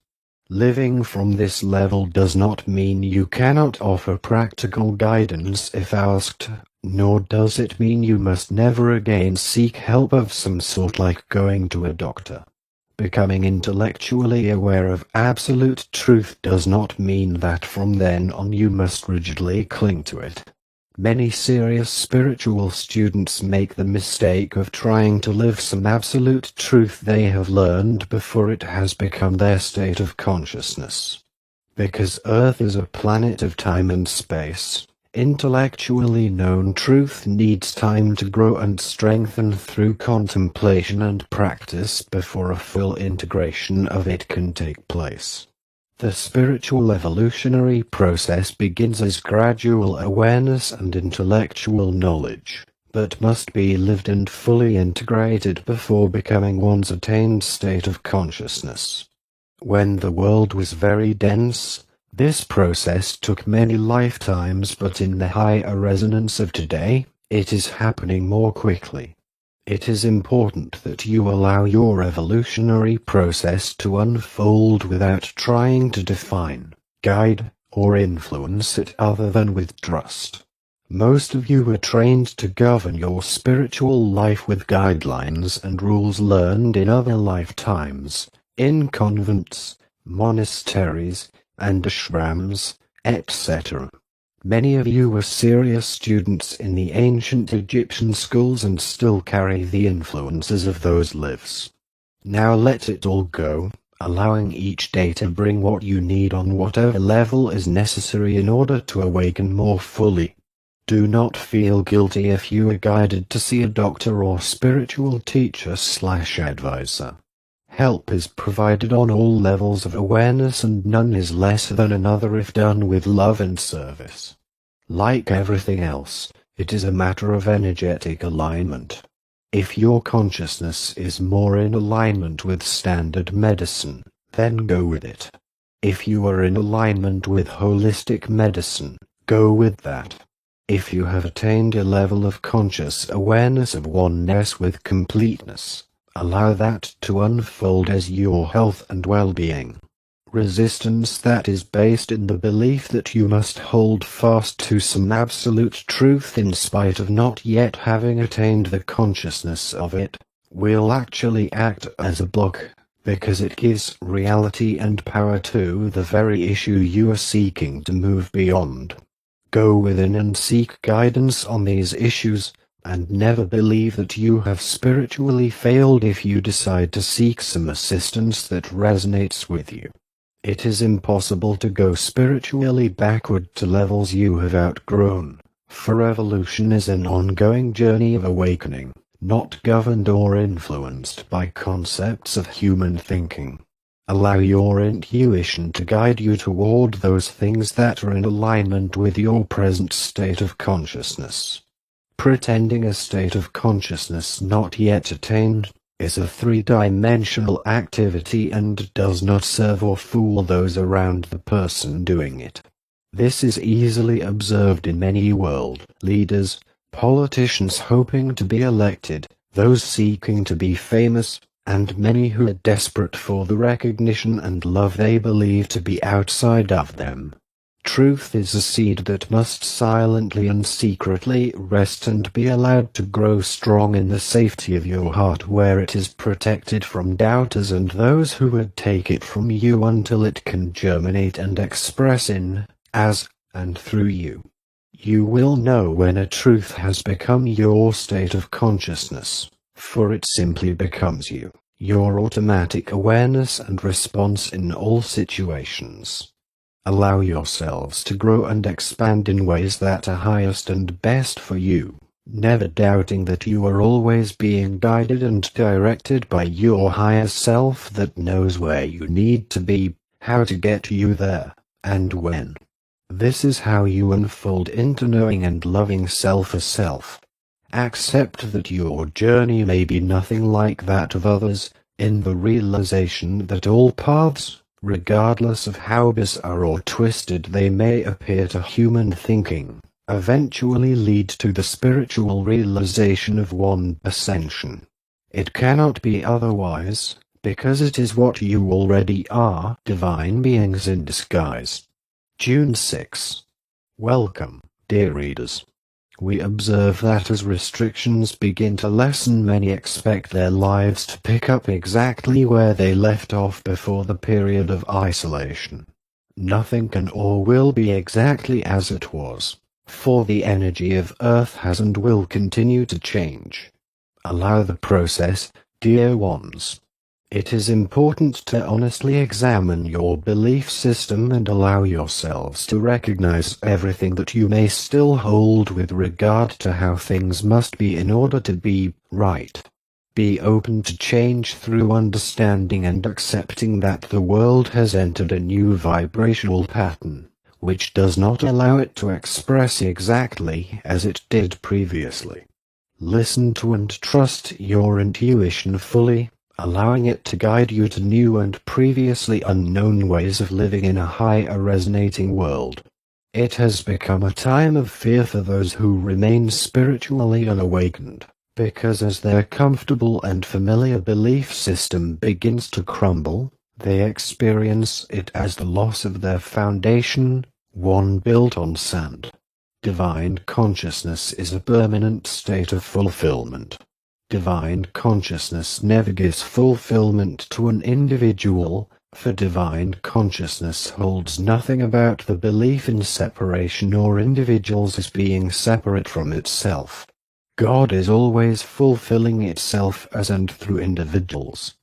Living from this level does not mean you cannot offer practical guidance if asked, nor does it mean you must never again seek help of some sort like going to a doctor. Becoming intellectually aware of absolute truth does not mean that from then on you must rigidly cling to it. Many serious spiritual students make the mistake of trying to live some absolute truth they have learned before it has become their state of consciousness. Because Earth is a planet of time and space, intellectually known truth needs time to grow and strengthen through contemplation and practice before a full integration of it can take place. The spiritual evolutionary process begins as gradual awareness and intellectual knowledge, but must be lived and fully integrated before becoming one's attained state of consciousness. When the world was very dense, this process took many lifetimes, but in the higher resonance of today, it is happening more quickly. It is important that you allow your evolutionary process to unfold without trying to define, guide, or influence it other than with trust. Most of you are trained to govern your spiritual life with guidelines and rules learned in other lifetimes, in convents, monasteries, and ashrams, etc. Many of you were serious students in the ancient Egyptian schools and still carry the influences of those lives. Now let it all go, allowing each day to bring what you need on whatever level is necessary in order to awaken more fully. Do not feel guilty if you are guided to see a doctor or spiritual teacher/advisor. Help is provided on all levels of awareness and none is less than another if done with love and service. Like everything else, it is a matter of energetic alignment. If your consciousness is more in alignment with standard medicine, then go with it. If you are in alignment with holistic medicine, go with that. If you have attained a level of conscious awareness of oneness with completeness, allow that to unfold as your health and well-being. Resistance that is based in the belief that you must hold fast to some absolute truth in spite of not yet having attained the consciousness of it, will actually act as a block, because it gives reality and power to the very issue you are seeking to move beyond. Go within and seek guidance on these issues, and never believe that you have spiritually failed if you decide to seek some assistance that resonates with you. It is impossible to go spiritually backward to levels you have outgrown, for evolution is an ongoing journey of awakening, not governed or influenced by concepts of human thinking. Allow your intuition to guide you toward those things that are in alignment with your present state of consciousness. Pretending a state of consciousness not yet attained is a three-dimensional activity and does not serve or fool those around the person doing it. This is easily observed in many world leaders, politicians hoping to be elected, those seeking to be famous, and many who are desperate for the recognition and love they believe to be outside of them. Truth is a seed that must silently and secretly rest and be allowed to grow strong in the safety of your heart, where it is protected from doubters and those who would take it from you until it can germinate and express in, as, and through you. You will know when a truth has become your state of consciousness, for it simply becomes you, your automatic awareness and response in all situations. Allow yourselves to grow and expand in ways that are highest and best for you, never doubting that you are always being guided and directed by your higher self that knows where you need to be, how to get you there, and when. This is how you unfold into knowing and loving self as self. Accept that your journey may be nothing like that of others, in the realization that all paths, regardless of how bizarre or twisted they may appear to human thinking, eventually lead to the spiritual realization of one ascension. It cannot be otherwise, because it is what you already are, divine beings in disguise. June 6. Welcome, dear readers. We observe that as restrictions begin to lessen, many expect their lives to pick up exactly where they left off before the period of isolation. Nothing can or will be exactly as it was, for the energy of Earth has and will continue to change. Allow the process, dear ones. It is important to honestly examine your belief system and allow yourselves to recognize everything that you may still hold with regard to how things must be in order to be right. Be open to change through understanding and accepting that the world has entered a new vibrational pattern, which does not allow it to express exactly as it did previously. Listen to and trust your intuition fully, allowing it to guide you to new and previously unknown ways of living in a higher resonating world. It has become a time of fear for those who remain spiritually unawakened, because as their comfortable and familiar belief system begins to crumble, they experience it as the loss of their foundation, one built on sand. Divine consciousness is a permanent state of fulfillment. Divine consciousness never gives fulfillment to an individual, for divine consciousness holds nothing about the belief in separation or individuals as being separate from itself. God is always fulfilling itself as and through individuals.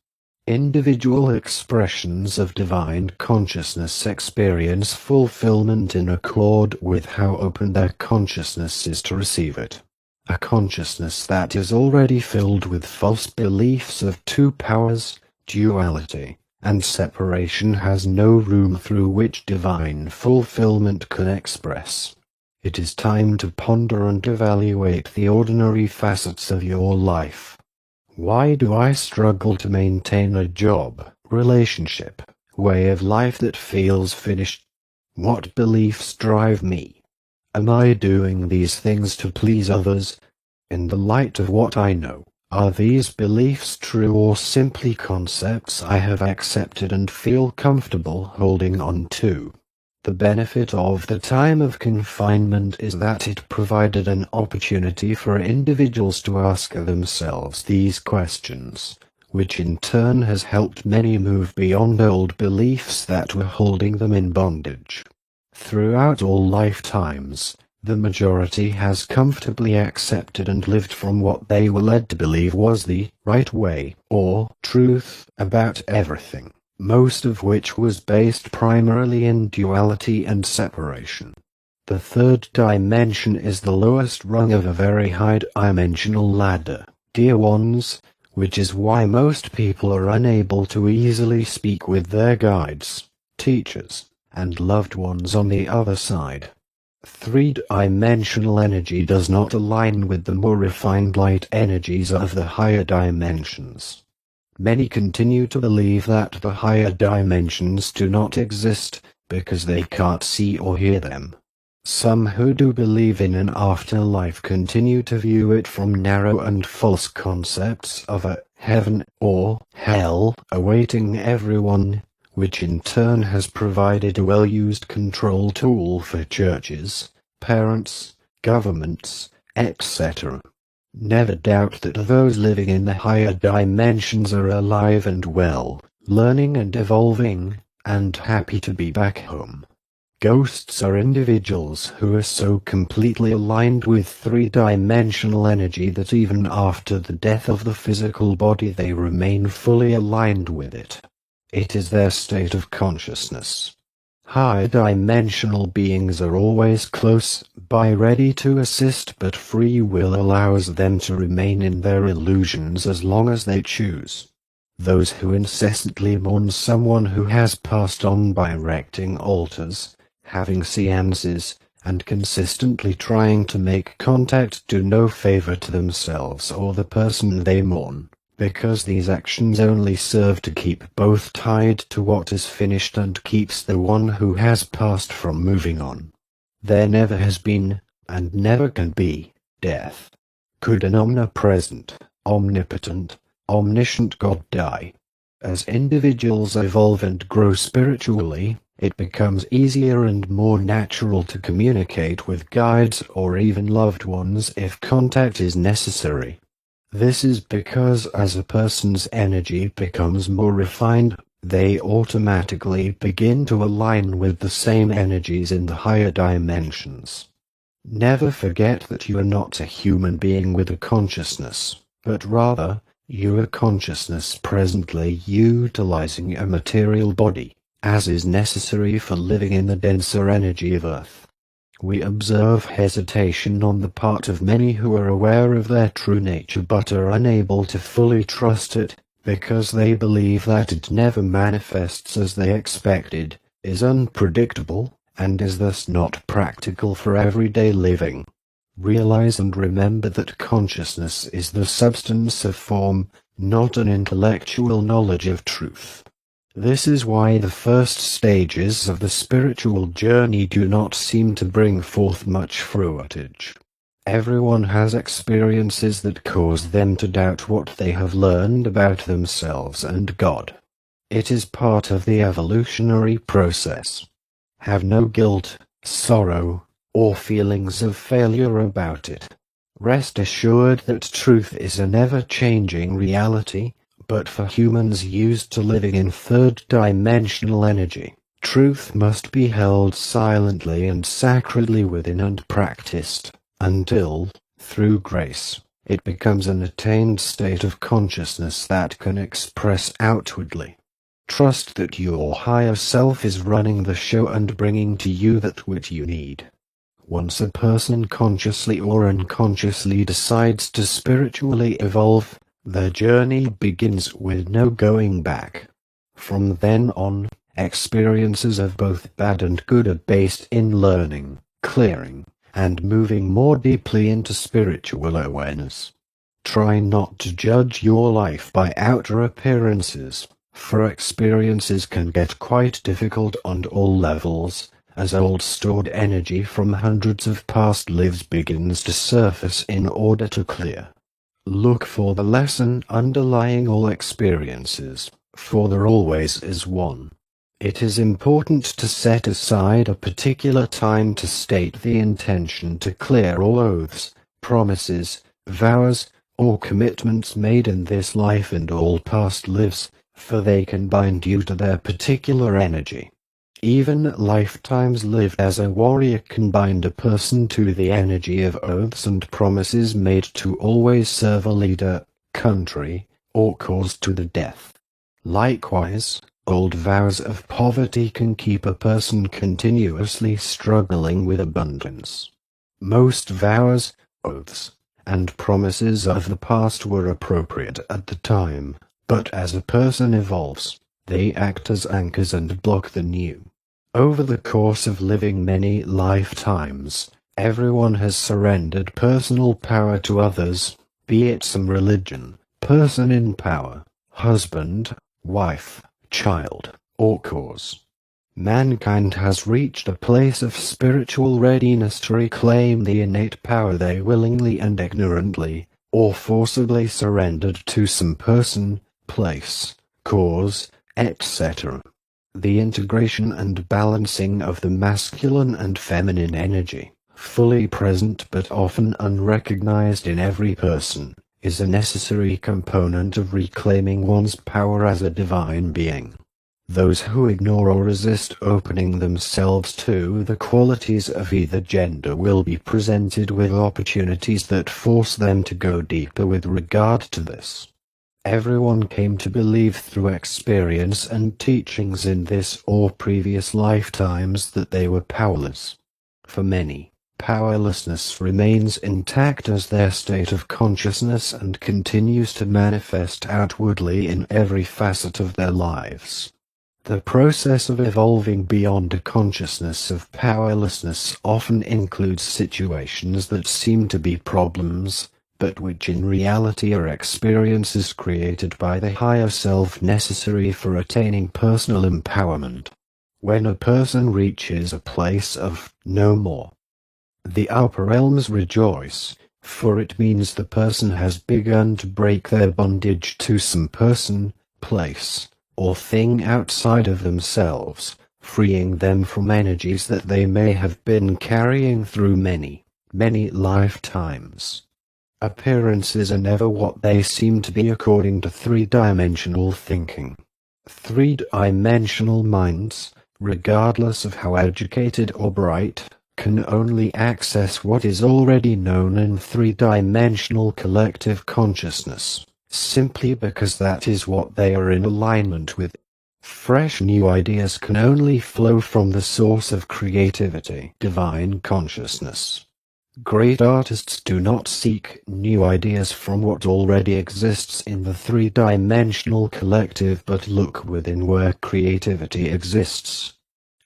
Individual expressions of divine consciousness experience fulfillment in accord with how open their consciousness is to receive it. A consciousness that is already filled with false beliefs of two powers, duality, and separation has no room through which divine fulfillment can express. It is time to ponder and evaluate the ordinary facets of your life. Why do I struggle to maintain a job, relationship, way of life that feels finished? What beliefs drive me? Am I doing these things to please others? In the light of what I know, are these beliefs true or simply concepts I have accepted and feel comfortable holding on to? The benefit of the time of confinement is that it provided an opportunity for individuals to ask themselves these questions, which in turn has helped many move beyond old beliefs that were holding them in bondage. Throughout all lifetimes, the majority has comfortably accepted and lived from what they were led to believe was the right way, or truth, about everything, most of which was based primarily in duality and separation. The third dimension is the lowest rung of a very high-dimensional ladder, dear ones, which is why most people are unable to easily speak with their guides, teachers, and loved ones on the other side. Three-dimensional energy does not align with the more refined light energies of the higher dimensions. Many continue to believe that the higher dimensions do not exist, because they can't see or hear them. Some who do believe in an afterlife continue to view it from narrow and false concepts of a heaven or hell awaiting everyone, which in turn has provided a well-used control tool for churches, parents, governments, etc. Never doubt that those living in the higher dimensions are alive and well, learning and evolving, and happy to be back home. Ghosts are individuals who are so completely aligned with three-dimensional energy that even after the death of the physical body they remain fully aligned with it. It is their state of consciousness. High-dimensional beings are always close by, ready to assist, but free will allows them to remain in their illusions as long as they choose. Those who incessantly mourn someone who has passed on by erecting altars, having seances, and consistently trying to make contact do no favor to themselves or the person they mourn, because these actions only serve to keep both tied to what is finished and keeps the one who has passed from moving on. There never has been, and never can be, death. Could an omnipresent, omnipotent, omniscient God die? As individuals evolve and grow spiritually, it becomes easier and more natural to communicate with guides or even loved ones if contact is necessary. This is because as a person's energy becomes more refined, they automatically begin to align with the same energies in the higher dimensions. Never forget that you are not a human being with a consciousness, but rather, you are consciousness presently utilizing a material body, as is necessary for living in the denser energy of Earth. We observe hesitation on the part of many who are aware of their true nature but are unable to fully trust it, because they believe that it never manifests as they expected, is unpredictable, and is thus not practical for everyday living. Realize and remember that consciousness is the substance of form, not an intellectual knowledge of truth. This is why the first stages of the spiritual journey do not seem to bring forth much fruitage. Everyone has experiences that cause them to doubt what they have learned about themselves and God. It is part of the evolutionary process. Have no guilt, sorrow, or feelings of failure about it. Rest assured that truth is an ever-changing reality, but for humans used to living in third-dimensional energy, truth must be held silently and sacredly within and practiced, until, through grace, it becomes an attained state of consciousness that can express outwardly. Trust that your higher self is running the show and bringing to you that which you need. Once a person consciously or unconsciously decides to spiritually evolve, their journey begins with no going back. From then on, experiences of both bad and good are based in learning, clearing, and moving more deeply into spiritual awareness. Try not to judge your life by outer appearances, for experiences can get quite difficult on all levels, as old stored energy from hundreds of past lives begins to surface in order to clear. Look for the lesson underlying all experiences, for there always is one. It is important to set aside a particular time to state the intention to clear all oaths, promises, vows, or commitments made in this life and all past lives, for they can bind you to their particular energy. Even lifetimes lived as a warrior can bind a person to the energy of oaths and promises made to always serve a leader, country, or cause to the death. Likewise, old vows of poverty can keep a person continuously struggling with abundance. Most vows, oaths, and promises of the past were appropriate at the time, but as a person evolves, they act as anchors and block the new. Over the course of living many lifetimes, everyone has surrendered personal power to others, be it some religion, person in power, husband, wife, child, or cause. Mankind has reached a place of spiritual readiness to reclaim the innate power they willingly and ignorantly, or forcibly surrendered to some person, place, cause, etc. The integration and balancing of the masculine and feminine energy, fully present but often unrecognized in every person, is a necessary component of reclaiming one's power as a divine being. Those who ignore or resist opening themselves to the qualities of either gender will be presented with opportunities that force them to go deeper with regard to this. Everyone came to believe through experience and teachings in this or previous lifetimes that they were powerless. For many, powerlessness remains intact as their state of consciousness and continues to manifest outwardly in every facet of their lives. The process of evolving beyond a consciousness of powerlessness often includes situations that seem to be problems, but which in reality are experiences created by the higher self necessary for attaining personal empowerment. When a person reaches a place of no more, the upper realms rejoice, for it means the person has begun to break their bondage to some person, place, or thing outside of themselves, freeing them from energies that they may have been carrying through many, many lifetimes. Appearances are never what they seem to be according to three-dimensional thinking. Three-dimensional minds, regardless of how educated or bright, can only access what is already known in three-dimensional collective consciousness, simply because that is what they are in alignment with. Fresh new ideas can only flow from the source of creativity, divine consciousness. Great artists do not seek new ideas from what already exists in the three-dimensional collective but look within where creativity exists.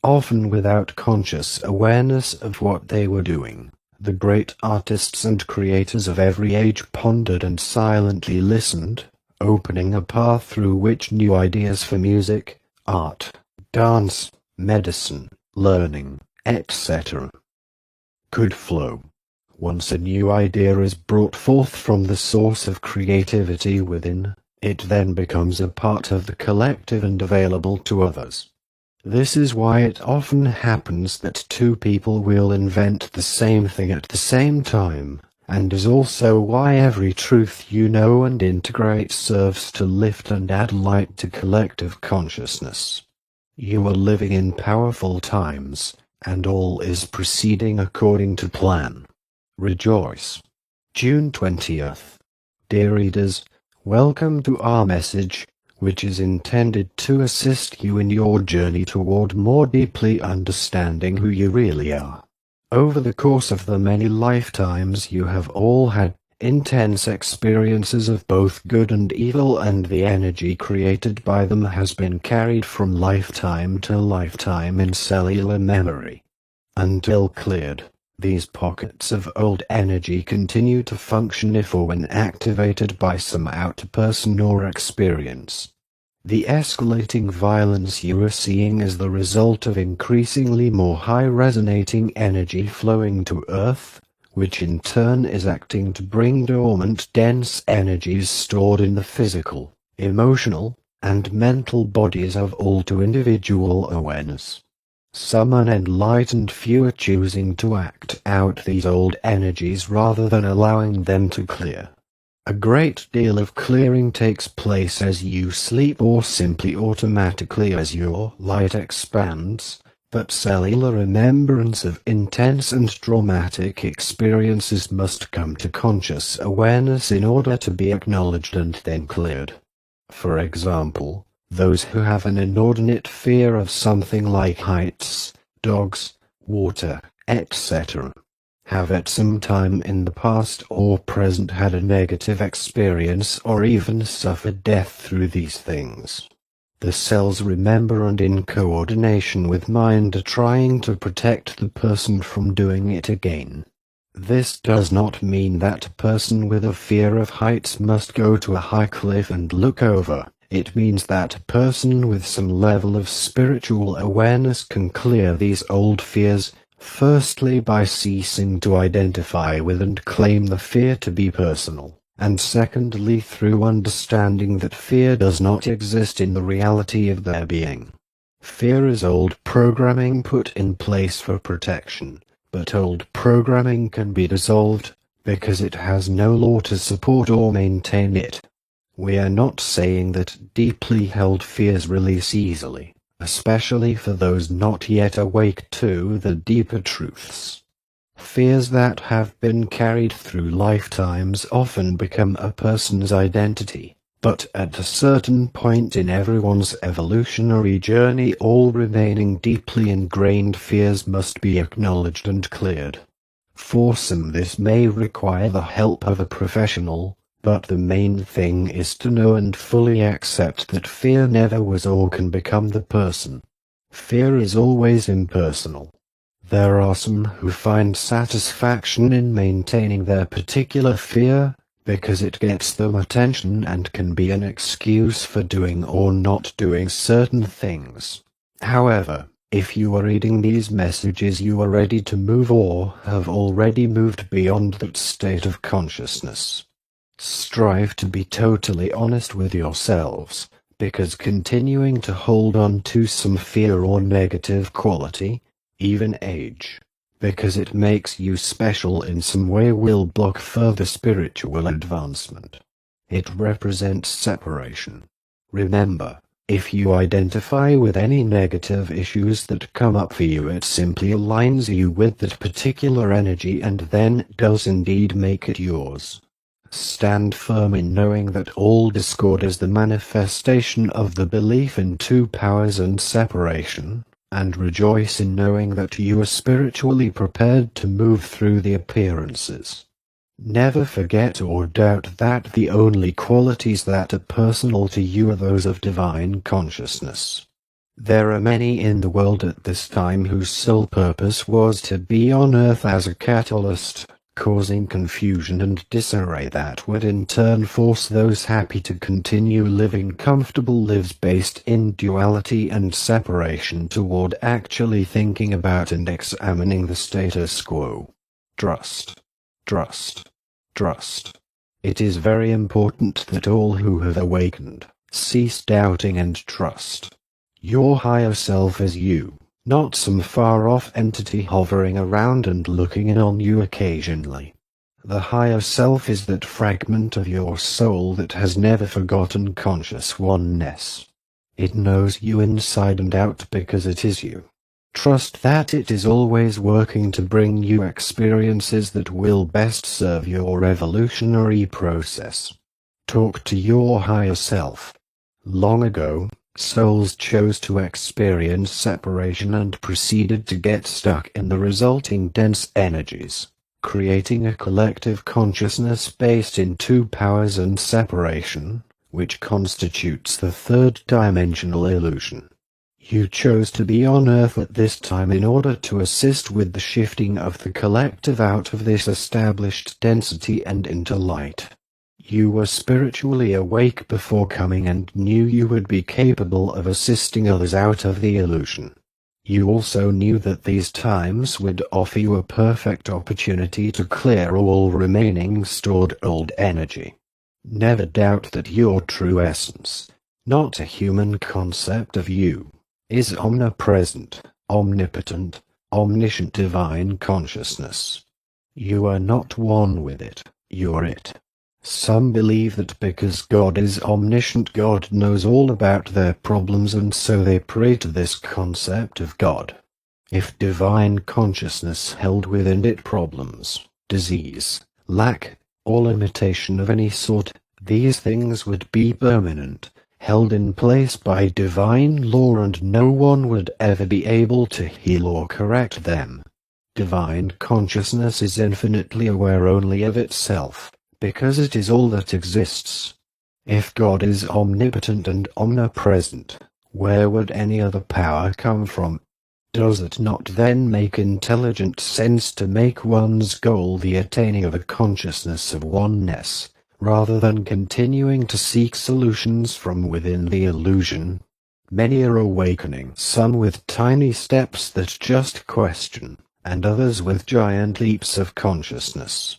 Often without conscious awareness of what they were doing, the great artists and creators of every age pondered and silently listened, opening a path through which new ideas for music, art, dance, medicine, learning, etc. could flow. Once a new idea is brought forth from the source of creativity within, it then becomes a part of the collective and available to others. This is why it often happens that two people will invent the same thing at the same time, and is also why every truth you know and integrate serves to lift and add light to collective consciousness. You are living in powerful times, and all is proceeding according to plan. Rejoice. June 20th. Dear readers, welcome to our message, which is intended to assist you in your journey toward more deeply understanding who you really are. Over the course of the many lifetimes you have all had intense experiences of both good and evil, and the energy created by them has been carried from lifetime to lifetime in cellular memory. Until cleared, these pockets of old energy continue to function if or when activated by some outer person or experience. The escalating violence you are seeing is the result of increasingly more high-resonating energy flowing to Earth, which in turn is acting to bring dormant dense energies stored in the physical, emotional, and mental bodies of all to individual awareness. Some unenlightened few are choosing to act out these old energies rather than allowing them to clear. A great deal of clearing takes place as you sleep or simply automatically as your light expands, but cellular remembrance of intense and traumatic experiences must come to conscious awareness in order to be acknowledged and then cleared. For example, those who have an inordinate fear of something like heights, dogs, water, etc., have at some time in the past or present had a negative experience or even suffered death through these things. The cells remember, and in coordination with mind are trying to protect the person from doing it again. This does not mean that a person with a fear of heights must go to a high cliff and look over. It means that a person with some level of spiritual awareness can clear these old fears, firstly by ceasing to identify with and claim the fear to be personal, and secondly through understanding that fear does not exist in the reality of their being. Fear is old programming put in place for protection, but old programming can be dissolved, because it has no law to support or maintain it. We are not saying that deeply held fears release easily, especially for those not yet awake to the deeper truths. Fears that have been carried through lifetimes often become a person's identity, but at a certain point in everyone's evolutionary journey, all remaining deeply ingrained fears must be acknowledged and cleared. For some, this may require the help of a professional, but the main thing is to know and fully accept that fear never was or can become the person. Fear is always impersonal. There are some who find satisfaction in maintaining their particular fear, because it gets them attention and can be an excuse for doing or not doing certain things. However, if you are reading these messages, you are ready to move or have already moved beyond that state of consciousness. Strive to be totally honest with yourselves, because continuing to hold on to some fear or negative quality, even age, because it makes you special in some way, will block further spiritual advancement. It represents separation. Remember, if you identify with any negative issues that come up for you, it simply aligns you with that particular energy and then does indeed make it yours. Stand firm in knowing that all discord is the manifestation of the belief in two powers and separation, and rejoice in knowing that you are spiritually prepared to move through the appearances. Never forget or doubt that the only qualities that are personal to you are those of divine consciousness. There are many in the world at this time whose sole purpose was to be on earth as a catalyst, causing confusion and disarray that would in turn force those happy to continue living comfortable lives based in duality and separation toward actually thinking about and examining the status quo. Trust. Trust. Trust. It is very important that all who have awakened cease doubting and trust. Your higher self is you, not some far-off entity hovering around and looking in on you occasionally. The higher self is that fragment of your soul that has never forgotten conscious oneness. It knows you inside and out because it is you. Trust that it is always working to bring you experiences that will best serve your evolutionary process. Talk to your higher self. Long ago, souls chose to experience separation and proceeded to get stuck in the resulting dense energies, creating a collective consciousness based in two powers and separation, which constitutes the third-dimensional illusion. You chose to be on Earth at this time in order to assist with the shifting of the collective out of this established density and into light. You were spiritually awake before coming and knew you would be capable of assisting others out of the illusion. You also knew that these times would offer you a perfect opportunity to clear all remaining stored old energy. Never doubt that your true essence, not a human concept of you, is omnipresent, omnipotent, omniscient divine consciousness. You are not one with it, you are it. Some believe that because God is omniscient, God knows all about their problems, and so they pray to this concept of God. If divine consciousness held within it problems, disease, lack, or limitation of any sort, these things would be permanent, held in place by divine law, and no one would ever be able to heal or correct them. Divine consciousness is infinitely aware only of itself, because it is all that exists. If God is omnipotent and omnipresent, where would any other power come from? Does it not then make intelligent sense to make one's goal the attaining of a consciousness of oneness, rather than continuing to seek solutions from within the illusion? Many are awakening, some with tiny steps that just question, and others with giant leaps of consciousness.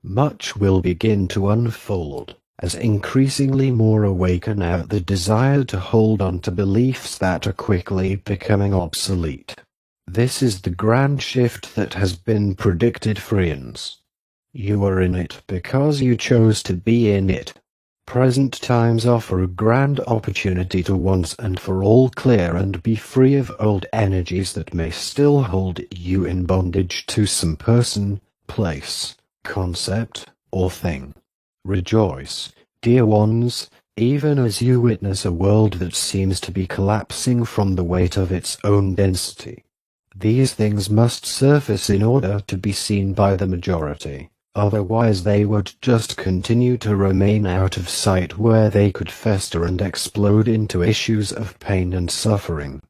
Much will begin to unfold, as increasingly more awaken out the desire to hold on to beliefs that are quickly becoming obsolete. This is the grand shift that has been predicted, friends. You are in it because you chose to be in it. Present times offer a grand opportunity to once and for all clear and be free of old energies that may still hold you in bondage to some person, place, concept, or thing. Rejoice, dear ones, even as you witness a world that seems to be collapsing from the weight of its own density. These things must surface in order to be seen by the majority, otherwise they would just continue to remain out of sight where they could fester and explode into issues of pain and suffering.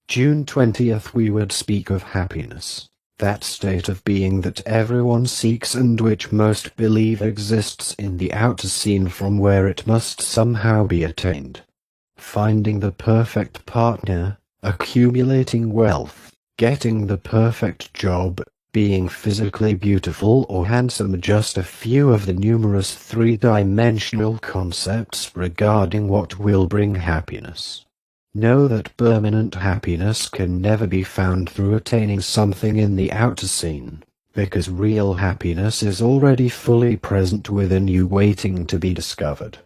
June 20th we would speak of happiness. That state of being that everyone seeks and which most believe exists in the outer scene from where it must somehow be attained. Finding the perfect partner, accumulating wealth, getting the perfect job, being physically beautiful or handsome are just a few of the numerous three-dimensional concepts regarding what will bring happiness. Know that permanent happiness can never be found through attaining something in the outer scene, because real happiness is already fully present within you waiting to be discovered.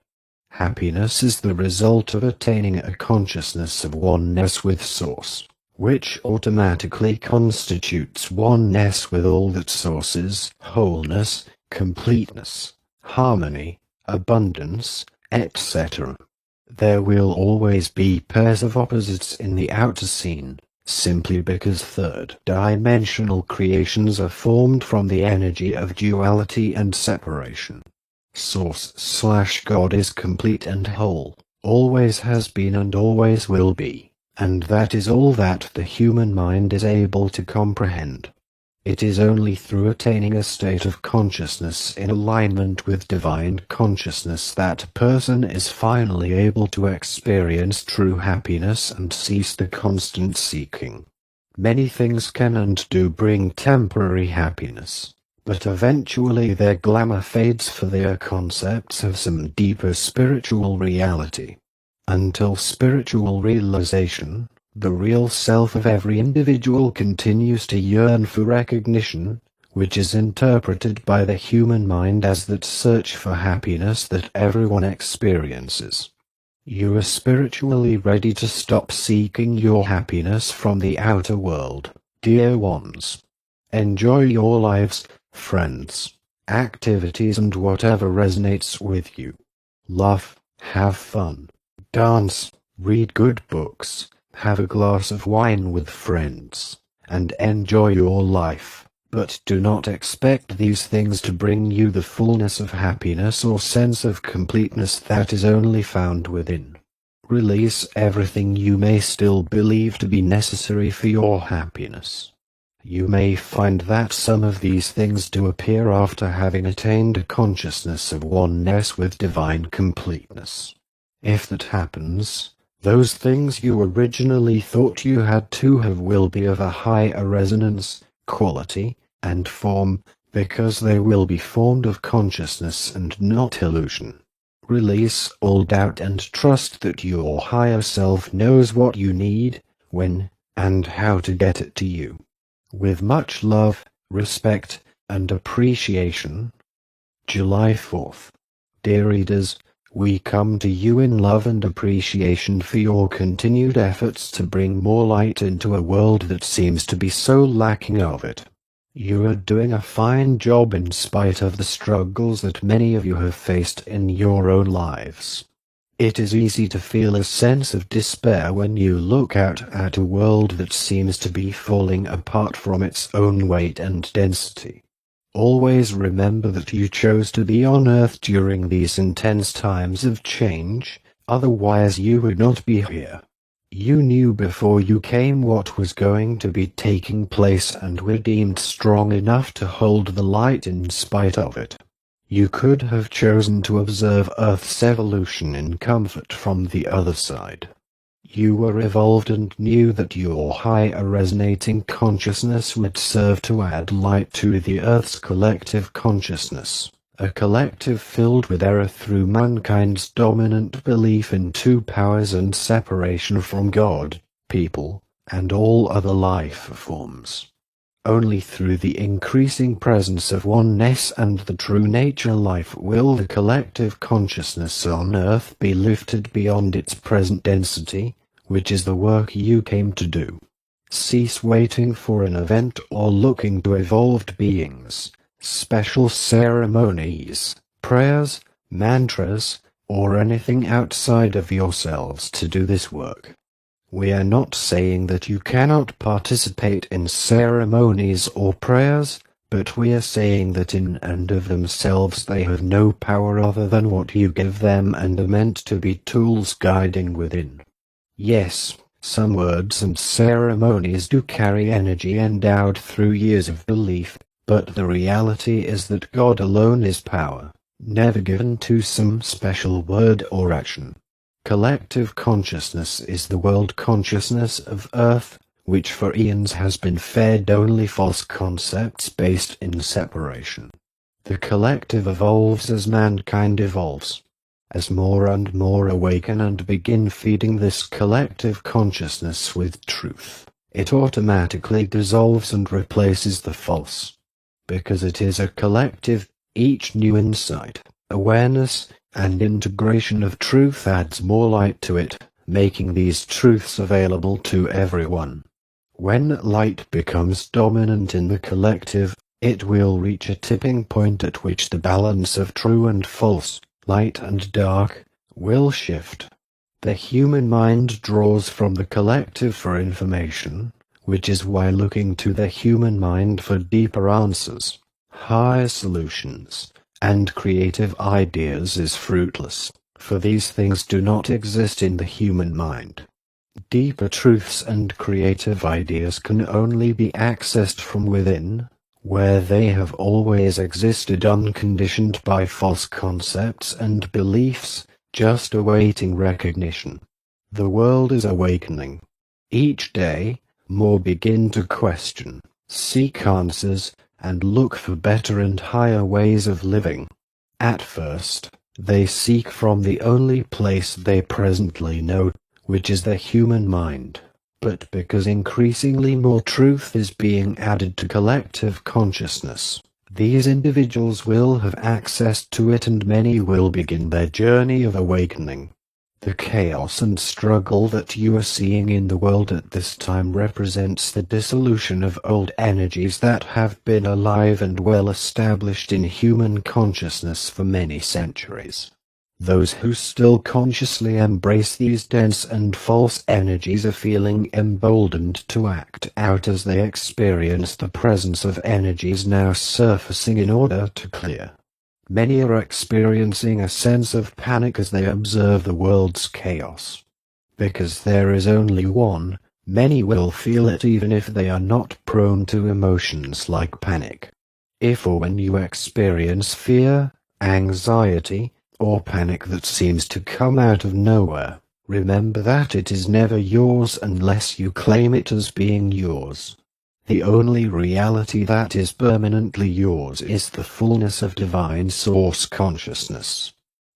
Happiness is the result of attaining a consciousness of oneness with Source, which automatically constitutes oneness with all that Source is: wholeness, completeness, harmony, abundance, etc. There will always be pairs of opposites in the outer scene, simply because third-dimensional creations are formed from the energy of duality and separation. Source/God is complete and whole, always has been and always will be, and that is all that the human mind is able to comprehend. It is only through attaining a state of consciousness in alignment with divine consciousness that a person is finally able to experience true happiness and cease the constant seeking. Many things can and do bring temporary happiness, but eventually their glamour fades for their concepts of some deeper spiritual reality. Until spiritual realization, the real self of every individual continues to yearn for recognition, which is interpreted by the human mind as that search for happiness that everyone experiences. You are spiritually ready to stop seeking your happiness from the outer world, dear ones. Enjoy your lives, friends, activities and whatever resonates with you. Laugh, have fun, dance, read good books, have a glass of wine with friends, and enjoy your life, but do not expect these things to bring you the fullness of happiness or sense of completeness that is only found within. Release everything you may still believe to be necessary for your happiness. You may find that some of these things do appear after having attained a consciousness of oneness with divine completeness. If that happens, those things you originally thought you had to have will be of a higher resonance, quality, and form, because they will be formed of consciousness and not illusion. Release all doubt and trust that your higher self knows what you need, when, and how to get it to you. With much love, respect, and appreciation. July 4th. Dear readers, we come to you in love and appreciation for your continued efforts to bring more light into a world that seems to be so lacking of it. You are doing a fine job in spite of the struggles that many of you have faced in your own lives. It is easy to feel a sense of despair when you look out at a world that seems to be falling apart from its own weight and density. Always remember that you chose to be on Earth during these intense times of change, otherwise you would not be here. You knew before you came what was going to be taking place and were deemed strong enough to hold the light in spite of it. You could have chosen to observe Earth's evolution in comfort from the other side. You were evolved and knew that your higher resonating consciousness would serve to add light to the Earth's collective consciousness, a collective filled with error through mankind's dominant belief in two powers and separation from God, people, and all other life forms. Only through the increasing presence of oneness and the true nature life will the collective consciousness on Earth be lifted beyond its present density, which is the work you came to do. Cease waiting for an event or looking to evolved beings, special ceremonies, prayers, mantras, or anything outside of yourselves to do this work. We are not saying that you cannot participate in ceremonies or prayers, but we are saying that in and of themselves they have no power other than what you give them and are meant to be tools guiding within. Yes, some words and ceremonies do carry energy endowed through years of belief, but the reality is that God alone is power, never given to some special word or action. Collective consciousness is the world consciousness of Earth, which for eons has been fed only false concepts based in separation. The collective evolves as mankind evolves. As more and more awaken and begin feeding this collective consciousness with truth, it automatically dissolves and replaces the false. Because it is a collective, each new insight, awareness, and integration of truth adds more light to it, making these truths available to everyone. When light becomes dominant in the collective, it will reach a tipping point at which the balance of true and false, light and dark, will shift. The human mind draws from the collective for information, which is why looking to the human mind for deeper answers, higher solutions, and creative ideas is fruitless, for these things do not exist in the human mind. Deeper truths and creative ideas can only be accessed from within, where they have always existed unconditioned by false concepts and beliefs, just awaiting recognition. The world is awakening. Each day, more begin to question, seek answers, and look for better and higher ways of living. At first, they seek from the only place they presently know, which is the human mind. But because increasingly more truth is being added to collective consciousness, these individuals will have access to it and many will begin their journey of awakening. The chaos and struggle that you are seeing in the world at this time represents the dissolution of old energies that have been alive and well established in human consciousness for many centuries. Those who still consciously embrace these dense and false energies are feeling emboldened to act out as they experience the presence of energies now surfacing in order to clear. Many are experiencing a sense of panic as they observe the world's chaos. Because there is only one, many will feel it even if they are not prone to emotions like panic. If or when you experience fear, anxiety, or panic that seems to come out of nowhere, remember that it is never yours unless you claim it as being yours. The only reality that is permanently yours is the fullness of divine source consciousness.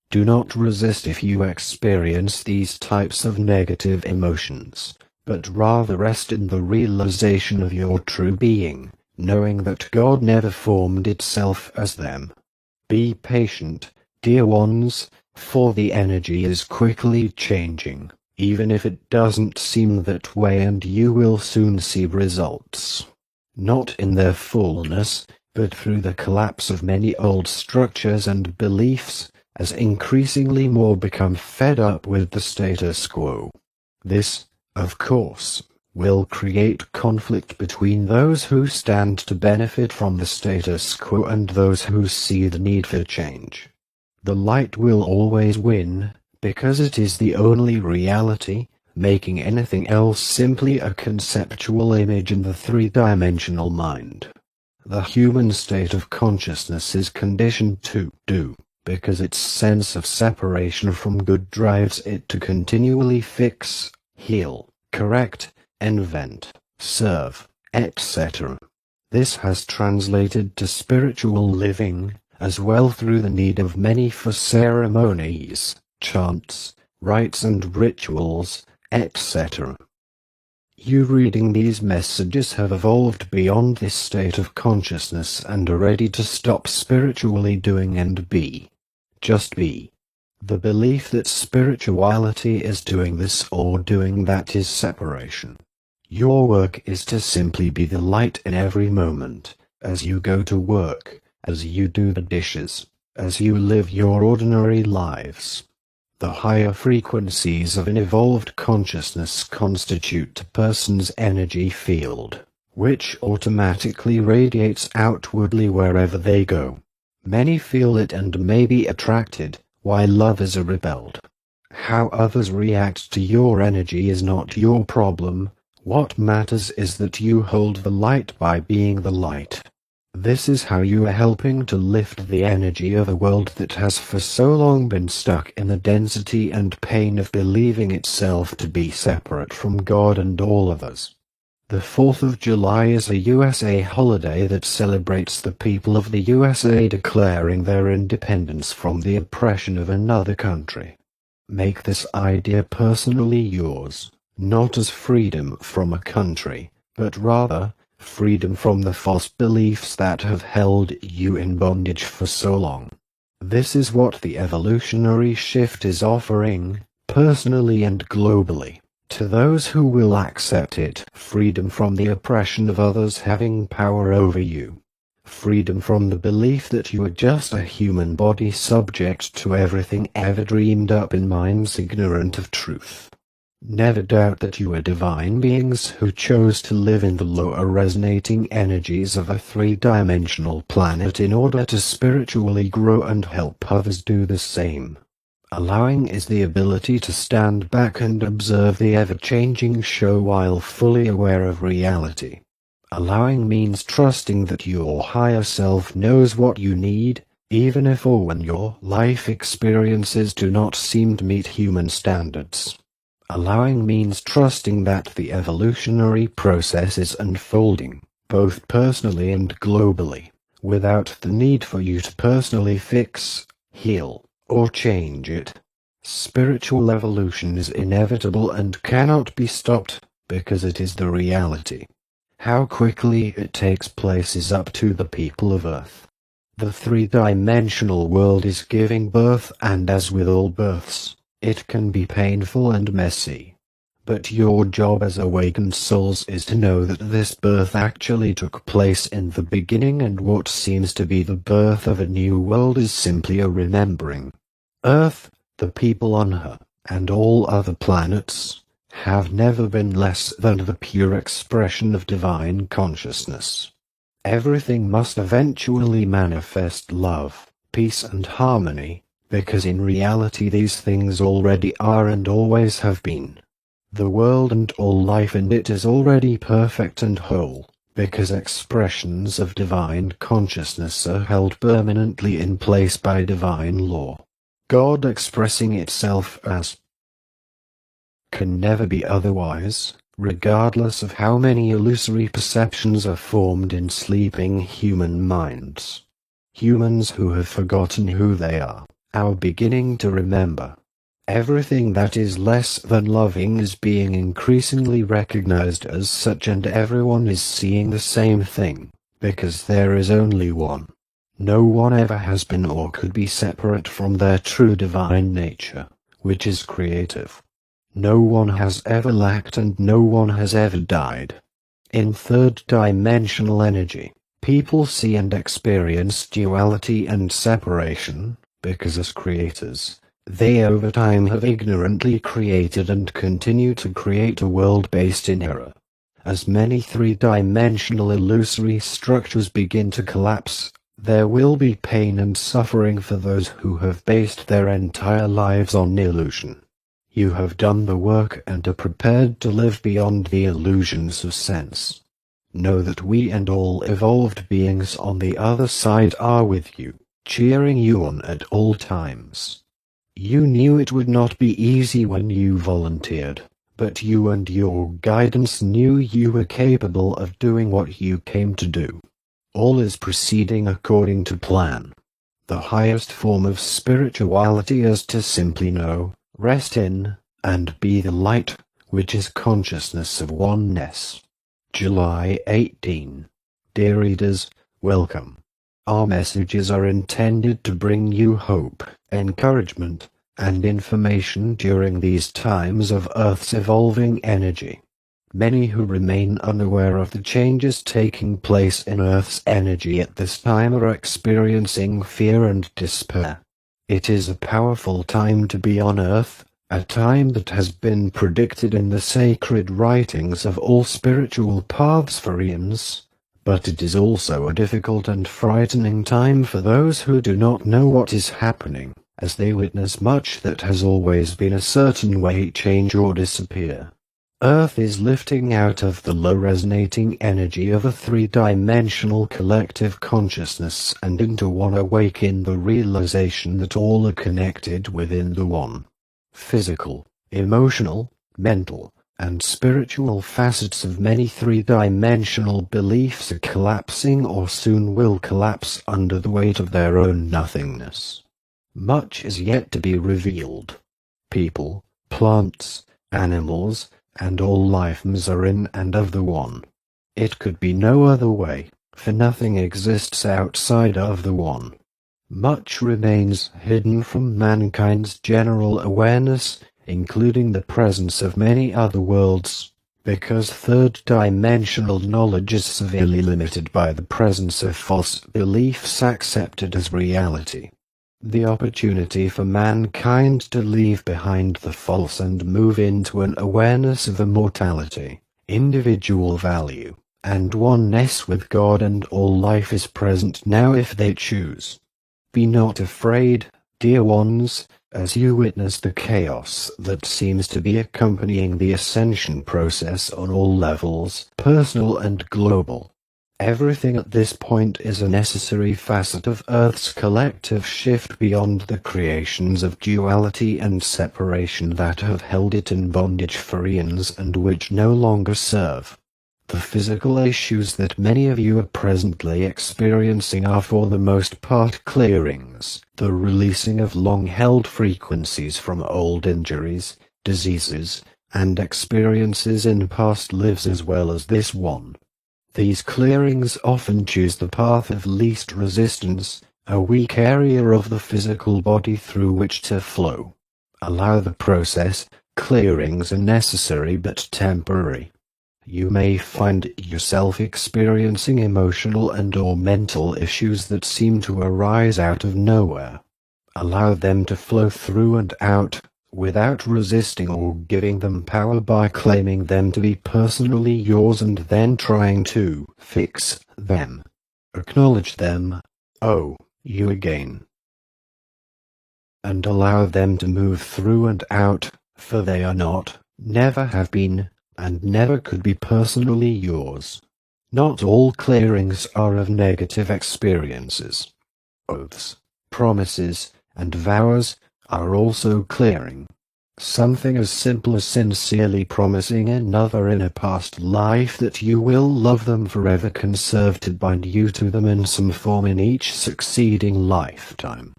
Do not resist if you experience these types of negative emotions, but rather rest in the realization of your true being, knowing that God never formed itself as them. Be patient, dear ones, for the energy is quickly changing, even if it doesn't seem that way, and you will soon see results. Not in their fullness, but through the collapse of many old structures and beliefs, as increasingly more become fed up with the status quo. This, of course, will create conflict between those who stand to benefit from the status quo and those who see the need for change. The light will always win, because it is the only reality, making anything else simply a conceptual image in the three-dimensional mind. The human state of consciousness is conditioned to do, because its sense of separation from good drives it to continually fix, heal, correct, invent, serve, etc. This has translated to spiritual living, as well through the need of many for ceremonies, chants, rites and rituals, etc. You reading these messages have evolved beyond this state of consciousness and are ready to stop spiritually doing and be. Just be. The belief that spirituality is doing this or doing that is separation. Your work is to simply be the light in every moment, as you go to work, as you do the dishes, as you live your ordinary lives. The higher frequencies of an evolved consciousness constitute a person's energy field, which automatically radiates outwardly wherever they go. Many feel it and may be attracted, while others are repelled. How others react to your energy is not your problem. What matters is that you hold the light by being the light. This is how you are helping to lift the energy of a world that has for so long been stuck in the density and pain of believing itself to be separate from God and all of us. The 4th of July is a USA holiday that celebrates the people of the USA declaring their independence from the oppression of another country. Make this idea personally yours, not as freedom from a country, but rather freedom from the false beliefs that have held you in bondage for so long. This is what the evolutionary shift is offering, personally and globally, to those who will accept it. Freedom from the oppression of others having power over you. Freedom from the belief that you are just a human body subject to everything ever dreamed up in minds ignorant of truth. Never doubt that you are divine beings who chose to live in the lower resonating energies of a three-dimensional planet in order to spiritually grow and help others do the same. Allowing is the ability to stand back and observe the ever-changing show while fully aware of reality. Allowing means trusting that your higher self knows what you need, even if or when your life experiences do not seem to meet human standards. Allowing means trusting that the evolutionary process is unfolding, both personally and globally, without the need for you to personally fix, heal, or change it. Spiritual evolution is inevitable and cannot be stopped, because it is the reality. How quickly it takes place is up to the people of Earth. The three-dimensional world is giving birth, and as with all births, it can be painful and messy. But your job as awakened souls is to know that this birth actually took place in the beginning, and what seems to be the birth of a new world is simply a remembering. Earth, the people on her, and all other planets, have never been less than the pure expression of divine consciousness. Everything must eventually manifest love, peace and harmony, because in reality these things already are and always have been. The world and all life in it is already perfect and whole, because expressions of divine consciousness are held permanently in place by divine law. God expressing itself as can never be otherwise, regardless of how many illusory perceptions are formed in sleeping human minds. Humans who have forgotten who they are beginning to remember. Everything that is less than loving is being increasingly recognized as such, and everyone is seeing the same thing, because there is only one. No one ever has been or could be separate from their true divine nature, which is creative. No one has ever lacked and no one has ever died. In third-dimensional energy, people see and experience duality and separation, because as creators, they over time have ignorantly created and continue to create a world based in error, As many three-dimensional illusory structures begin to collapse, there will be pain and suffering for those who have based their entire lives on illusion. You have done the work and are prepared to live beyond the illusions of sense. Know that we and all evolved beings on the other side are with you, cheering you on at all times. You knew it would not be easy when you volunteered, but you and your guidance knew you were capable of doing what you came to do. All is proceeding according to plan. The highest form of spirituality is to simply know, rest in, and be the light, which is consciousness of oneness. July 18. Dear readers, welcome. Our messages are intended to bring you hope, encouragement, and information during these times of Earth's evolving energy. Many who remain unaware of the changes taking place in Earth's energy at this time are experiencing fear and despair. It is a powerful time to be on Earth, a time that has been predicted in the sacred writings of all spiritual paths for eons, but it is also a difficult and frightening time for those who do not know what is happening, as they witness much that has always been a certain way change or disappear. Earth is lifting out of the low resonating energy of a three-dimensional collective consciousness and into one awake in the realization that all are connected within the one. Physical, emotional, mental, and spiritual facets of many three-dimensional beliefs are collapsing or soon will collapse under the weight of their own nothingness. Much is yet to be revealed. People, plants, animals, and all life forms are in and of the one. It could be no other way, for nothing exists outside of the one. Much remains hidden from mankind's general awareness, including the presence of many other worlds, because third-dimensional knowledge is severely limited by the presence of false beliefs accepted as reality. The opportunity for mankind to leave behind the false and move into an awareness of immortality, individual value, and oneness with God and all life is present now if they choose. Be not afraid, dear ones, as you witness the chaos that seems to be accompanying the ascension process on all levels, personal and global. Everything at this point is a necessary facet of Earth's collective shift beyond the creations of duality and separation that have held it in bondage for eons and which no longer serve. The physical issues that many of you are presently experiencing are for the most part clearings, the releasing of long-held frequencies from old injuries, diseases, and experiences in past lives as well as this one. These clearings often choose the path of least resistance, a weak area of the physical body through which to flow. Allow the process. Clearings are necessary but temporary. You may find yourself experiencing emotional and/or mental issues that seem to arise out of nowhere. Allow them to flow through and out, without resisting or giving them power by claiming them to be personally yours and then trying to fix them. Acknowledge them, you again. And allow them to move through and out, for they are not, never have been, and never could be personally yours. Not all clearings are of negative experiences. Oaths, promises, and vows are also clearing. Something as simple as sincerely promising another in a past life that you will love them forever can serve to bind you to them in some form in each succeeding lifetime.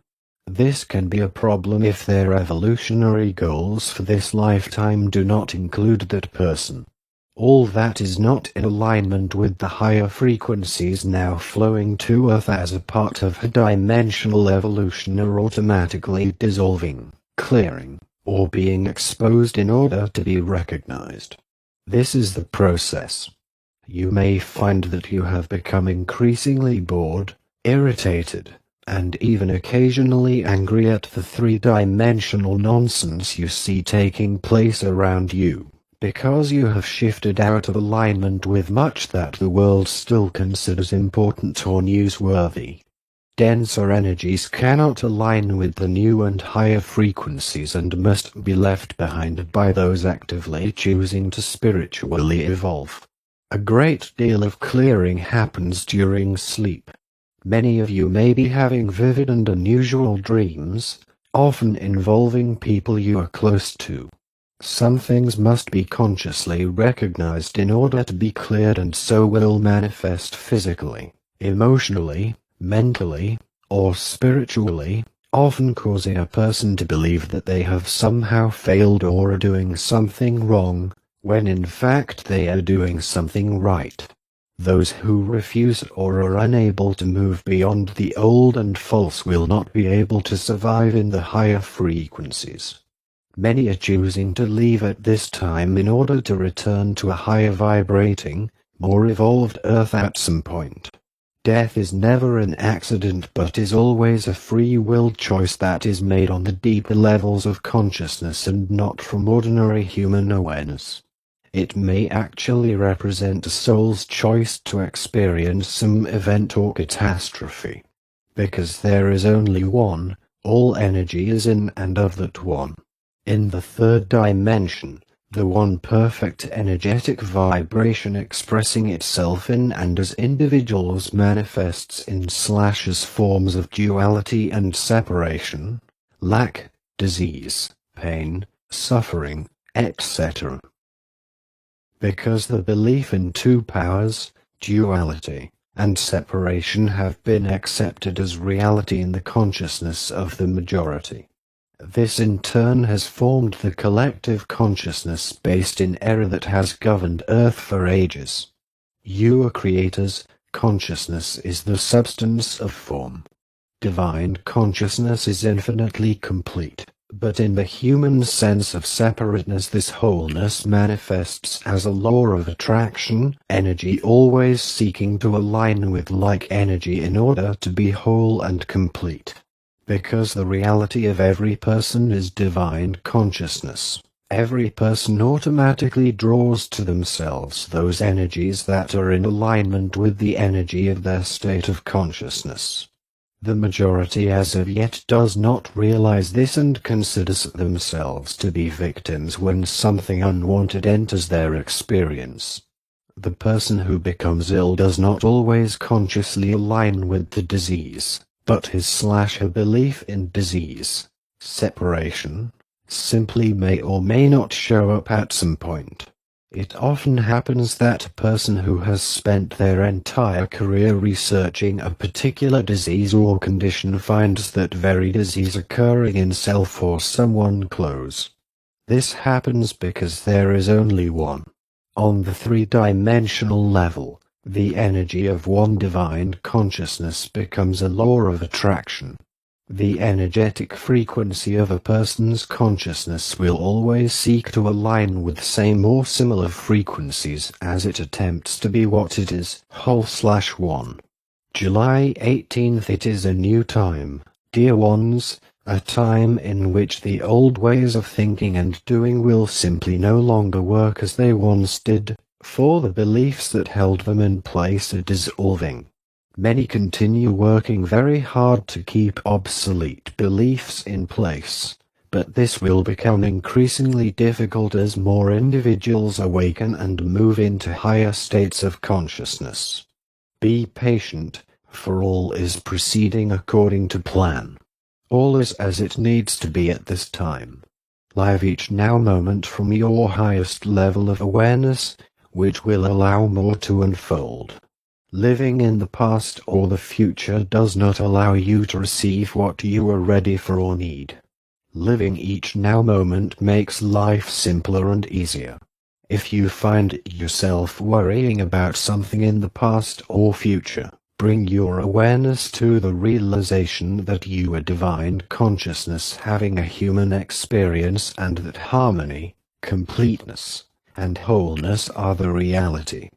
This can be a problem if their evolutionary goals for this lifetime do not include that person. All that is not in alignment with the higher frequencies now flowing to Earth as a part of her dimensional evolution are automatically dissolving, clearing, or being exposed in order to be recognized. This is the process. You may find that you have become increasingly bored, irritated, and even occasionally angry at the three-dimensional nonsense you see taking place around you. because you have shifted out of alignment with much that the world still considers important or newsworthy. Denser energies cannot align with the new and higher frequencies and must be left behind by those actively choosing to spiritually evolve. A great deal of clearing happens during sleep. Many of you may be having vivid and unusual dreams, often involving people you are close to. Some things must be consciously recognized in order to be cleared, and so will manifest physically, emotionally, mentally, or spiritually, often causing a person to believe that they have somehow failed or are doing something wrong, when in fact they are doing something right. Those who refuse or are unable to move beyond the old and false will not be able to survive in the higher frequencies. Many are choosing to leave at this time in order to return to a higher vibrating, more evolved Earth at some point. Death is never an accident, but is always a free will choice that is made on the deeper levels of consciousness and not from ordinary human awareness. It may actually represent a soul's choice to experience some event or catastrophe. Because there is only one, all energy is in and of that one. In the third dimension, the one perfect energetic vibration expressing itself in and as individuals manifests in / forms of duality and separation, lack, disease, pain, suffering, etc. Because the belief in two powers, duality, and separation have been accepted as reality in the consciousness of the majority. This in turn has formed the collective consciousness based in error that has governed Earth for ages. You are creators, consciousness is the substance of form. Divine consciousness is infinitely complete, but in the human sense of separateness this wholeness manifests as a law of attraction, energy always seeking to align with like energy in order to be whole and complete. Because the reality of every person is divine consciousness, every person automatically draws to themselves those energies that are in alignment with the energy of their state of consciousness. The majority as of yet does not realize this and considers themselves to be victims when something unwanted enters their experience. The person who becomes ill does not always consciously align with the disease, but his/her belief in disease, separation, simply may or may not show up at some point. It often happens that a person who has spent their entire career researching a particular disease or condition finds that very disease occurring in self or someone close. This happens because there is only one. On the three-dimensional level, the energy of one divine consciousness becomes a law of attraction. The energetic frequency of a person's consciousness will always seek to align with same or similar frequencies as it attempts to be what it is, whole/one. July 18th. It is a new time, dear ones, a time in which the old ways of thinking and doing will simply no longer work as they once did, for the beliefs that held them in place are dissolving. Many continue working very hard to keep obsolete beliefs in place, but this will become increasingly difficult as more individuals awaken and move into higher states of consciousness. Be patient, for all is proceeding according to plan. All is as it needs to be at this time. Live each now moment from your highest level of awareness, which will allow more to unfold. Living in the past or the future does not allow you to receive what you are ready for or need. Living each now moment makes life simpler and easier. If you find yourself worrying about something in the past or future, bring your awareness to the realization that you are divine consciousness having a human experience and that harmony, completeness, and wholeness are the reality.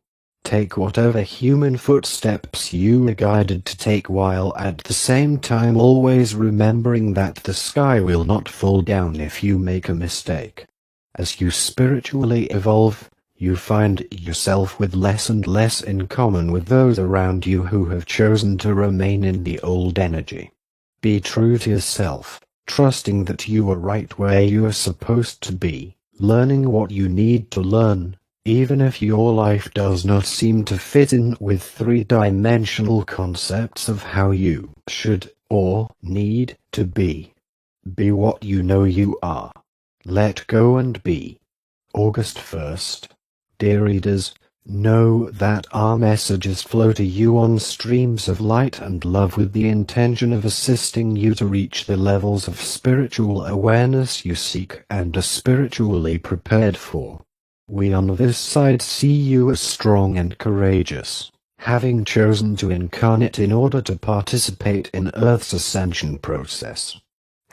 Take whatever human footsteps you are guided to take while at the same time always remembering that the sky will not fall down if you make a mistake. As you spiritually evolve, you find yourself with less and less in common with those around you who have chosen to remain in the old energy. Be true to yourself, trusting that you are right where you are supposed to be, learning what you need to learn, even if your life does not seem to fit in with three-dimensional concepts of how you should or need to be. Be what you know you are. Let go and be. August 1st. Dear readers, know that our messages flow to you on streams of light and love with the intention of assisting you to reach the levels of spiritual awareness you seek and are spiritually prepared for. We on this side see you as strong and courageous, having chosen to incarnate in order to participate in Earth's ascension process.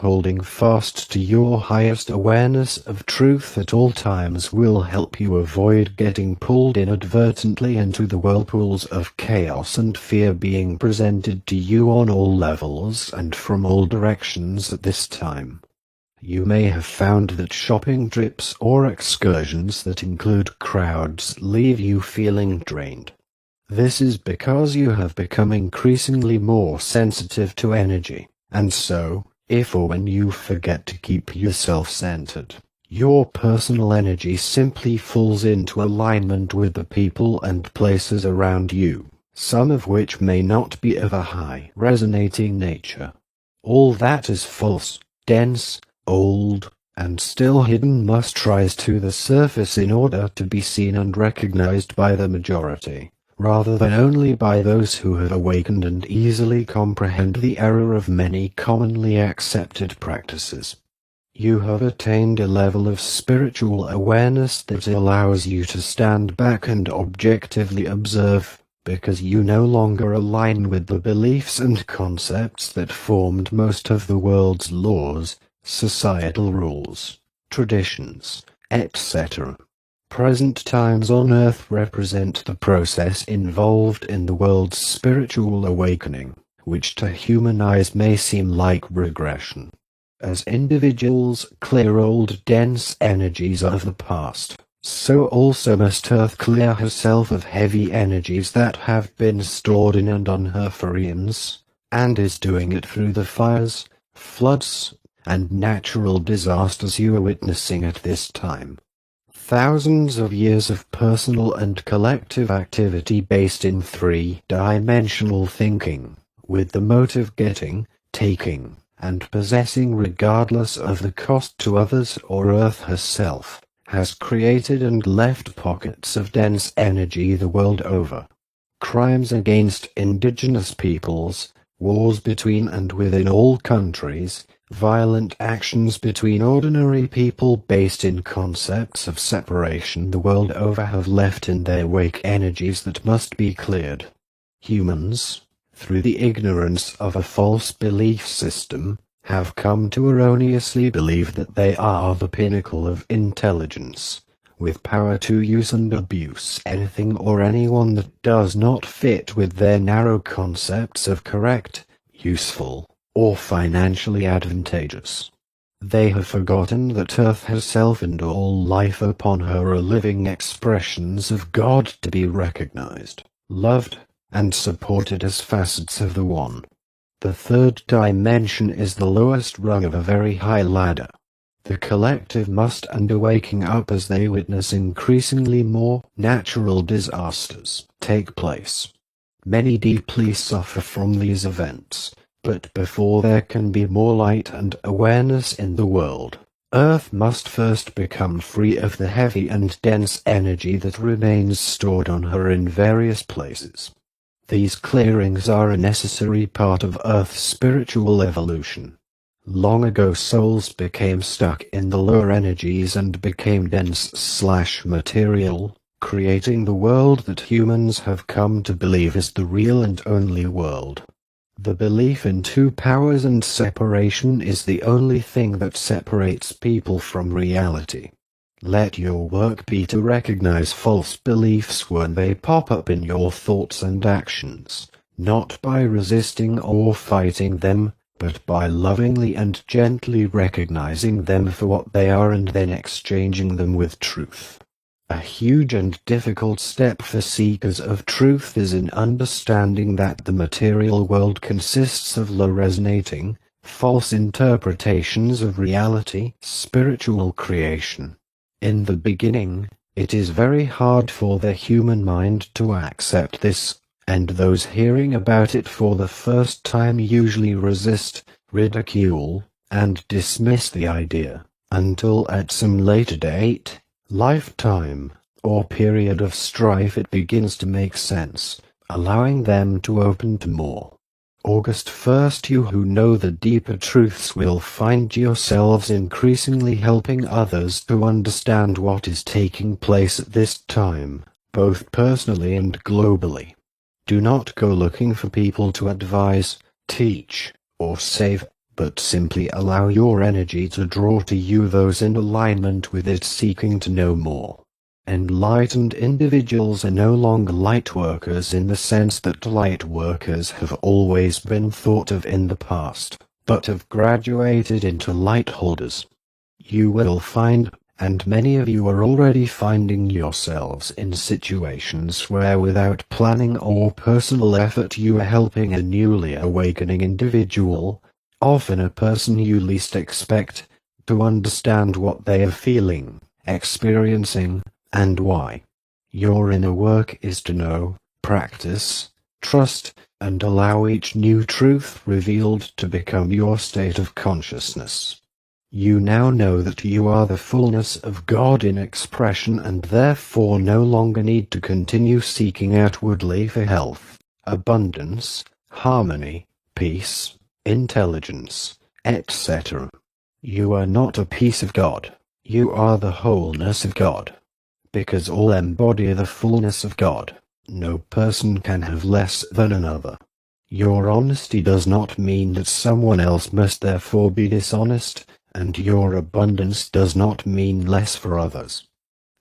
Holding fast to your highest awareness of truth at all times will help you avoid getting pulled inadvertently into the whirlpools of chaos and fear being presented to you on all levels and from all directions at this time. You may have found that shopping trips or excursions that include crowds leave you feeling drained. This is because you have become increasingly more sensitive to energy, and so, if or when you forget to keep yourself centered, your personal energy simply falls into alignment with the people and places around you, some of which may not be of a high resonating nature. All that is false, dense, old, and still hidden must rise to the surface in order to be seen and recognized by the majority, rather than only by those who have awakened and easily comprehend the error of many commonly accepted practices. You have attained a level of spiritual awareness that allows you to stand back and objectively observe, because you no longer align with the beliefs and concepts that formed most of the world's laws, societal rules, traditions, etc. Present times on Earth represent the process involved in the world's spiritual awakening, which to human eyes may seem like regression. As individuals clear old dense energies of the past, so also must Earth clear herself of heavy energies that have been stored in and on her for eons, and is doing it through the fires, floods, and natural disasters you are witnessing at this time. Thousands of years of personal and collective activity based in three-dimensional thinking, with the motive getting, taking, and possessing regardless of the cost to others or Earth herself, has created and left pockets of dense energy the world over. Crimes against indigenous peoples, wars between and within all countries, violent actions between ordinary people based in concepts of separation the world over have left in their wake energies that must be cleared. Humans, through the ignorance of a false belief system, have come to erroneously believe that they are the pinnacle of intelligence, with power to use and abuse anything or anyone that does not fit with their narrow concepts of correct, useful, or financially advantageous. They have forgotten that Earth herself and all life upon her are living expressions of God to be recognized, loved, and supported as facets of the One. The third dimension is the lowest rung of a very high ladder. The collective must under waking up as they witness increasingly more natural disasters take place. Many deeply suffer from these events. But before there can be more light and awareness in the world, Earth must first become free of the heavy and dense energy that remains stored on her in various places. These clearings are a necessary part of Earth's spiritual evolution. Long ago souls became stuck in the lower energies and became dense/material, creating the world that humans have come to believe is the real and only world. The belief in two powers and separation is the only thing that separates people from reality. Let your work be to recognize false beliefs when they pop up in your thoughts and actions, not by resisting or fighting them, but by lovingly and gently recognizing them for what they are and then exchanging them with truth. A huge and difficult step for seekers of truth is in understanding that the material world consists of low resonating, false interpretations of reality, spiritual creation. In the beginning, it is very hard for the human mind to accept this, and those hearing about it for the first time usually resist, ridicule, and dismiss the idea, until at some later date, lifetime, or period of strife it begins to make sense, allowing them to open to more. August 1st, you who know the deeper truths will find yourselves increasingly helping others to understand what is taking place at this time, both personally and globally. Do not go looking for people to advise, teach, or save, but simply allow your energy to draw to you those in alignment with it seeking to know more. Enlightened individuals are no longer light workers in the sense that light workers have always been thought of in the past, but have graduated into light holders. You will find, and many of you are already finding yourselves in situations where without planning or personal effort you are helping a newly awakening individual, often a person you least expect, to understand what they are feeling, experiencing, and why. Your inner work is to know, practice, trust, and allow each new truth revealed to become your state of consciousness. You now know that you are the fullness of God in expression and therefore no longer need to continue seeking outwardly for health, abundance, harmony, peace, intelligence, etc. You are not a piece of God. You are the wholeness of God. Because all embody the fullness of God, no person can have less than another. Your honesty does not mean that someone else must therefore be dishonest, and your abundance does not mean less for others.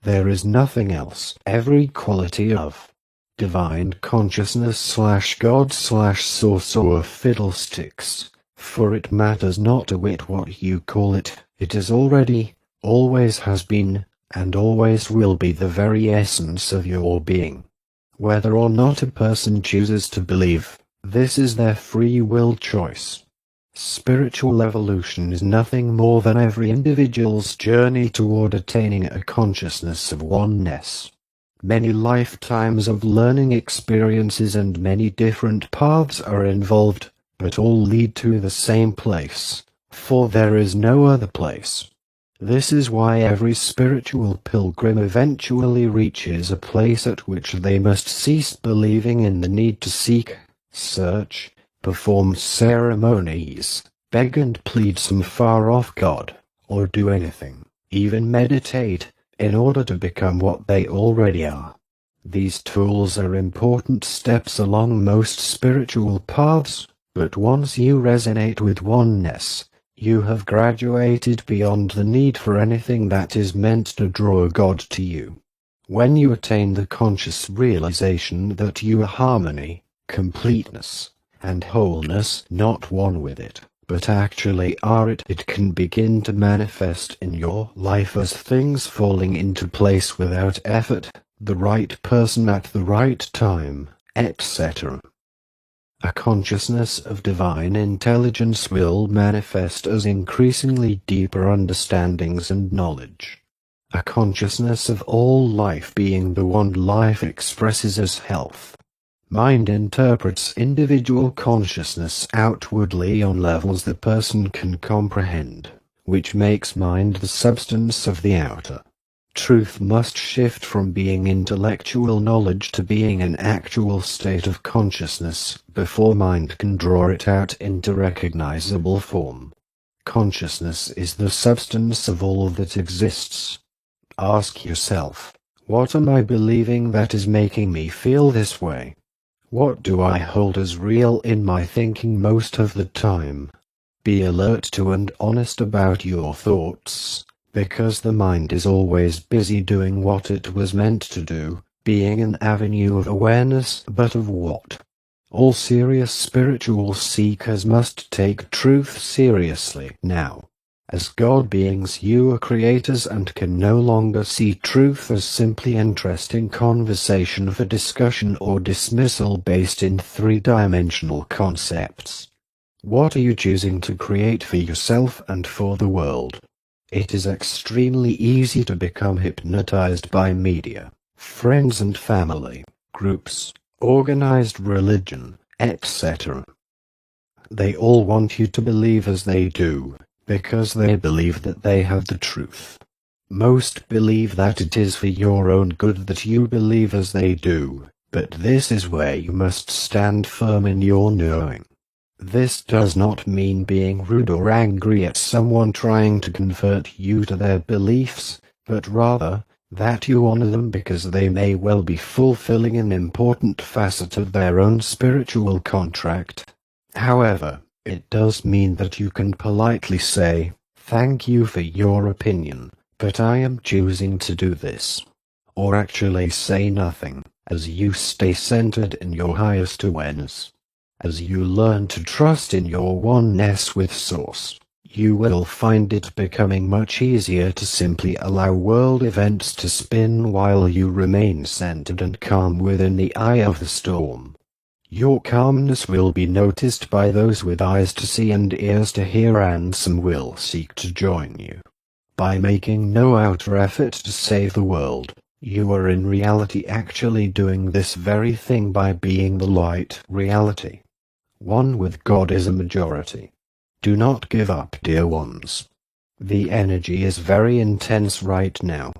There is nothing else. Every quality of divine consciousness / God / source or fiddlesticks, for it matters not a whit what you call it, it is already, always has been, and always will be the very essence of your being. Whether or not a person chooses to believe, this is their free will choice. Spiritual evolution is nothing more than every individual's journey toward attaining a consciousness of oneness. Many lifetimes of learning experiences and many different paths are involved, but all lead to the same place, for there is no other place. This is why every spiritual pilgrim eventually reaches a place at which they must cease believing in the need to seek, search, perform ceremonies, beg and plead some far-off God, or do anything, even meditate, in order to become what they already are. These tools are important steps along most spiritual paths, but once you resonate with oneness, you have graduated beyond the need for anything that is meant to draw God to you. When you attain the conscious realization that you are harmony, completeness, and wholeness, not one with it, but actually are it, it can begin to manifest in your life as things falling into place without effort, the right person at the right time, etc. A consciousness of divine intelligence will manifest as increasingly deeper understandings and knowledge. A consciousness of all life being the one life expresses as health. Mind interprets individual consciousness outwardly on levels the person can comprehend, which makes mind the substance of the outer. Truth must shift from being intellectual knowledge to being an actual state of consciousness before mind can draw it out into recognizable form. Consciousness is the substance of all that exists. Ask yourself, what am I believing that is making me feel this way? What do I hold as real in my thinking most of the time? Be alert to and honest about your thoughts, because the mind is always busy doing what it was meant to do, being an avenue of awareness, but of what? All serious spiritual seekers must take truth seriously now. As God beings, you are creators and can no longer see truth as simply interesting conversation for discussion or dismissal based in three-dimensional concepts. What are you choosing to create for yourself and for the world? It is extremely easy to become hypnotized by media, friends and family, groups, organized religion, etc. They all want you to believe as they do, because they believe that they have the truth. Most believe that it is for your own good that you believe as they do, but this is where you must stand firm in your knowing. This does not mean being rude or angry at someone trying to convert you to their beliefs, but rather that you honor them because they may well be fulfilling an important facet of their own spiritual contract. However, it does mean that you can politely say, "Thank you for your opinion, but I am choosing to do this." Or actually say nothing, as you stay centered in your highest awareness. As you learn to trust in your oneness with Source, you will find it becoming much easier to simply allow world events to spin while you remain centered and calm within the eye of the storm. Your calmness will be noticed by those with eyes to see and ears to hear, and some will seek to join you. By making no outer effort to save the world, you are in reality actually doing this very thing by being the light reality. One with God is a majority. Do not give up, dear ones. The energy is very intense right now.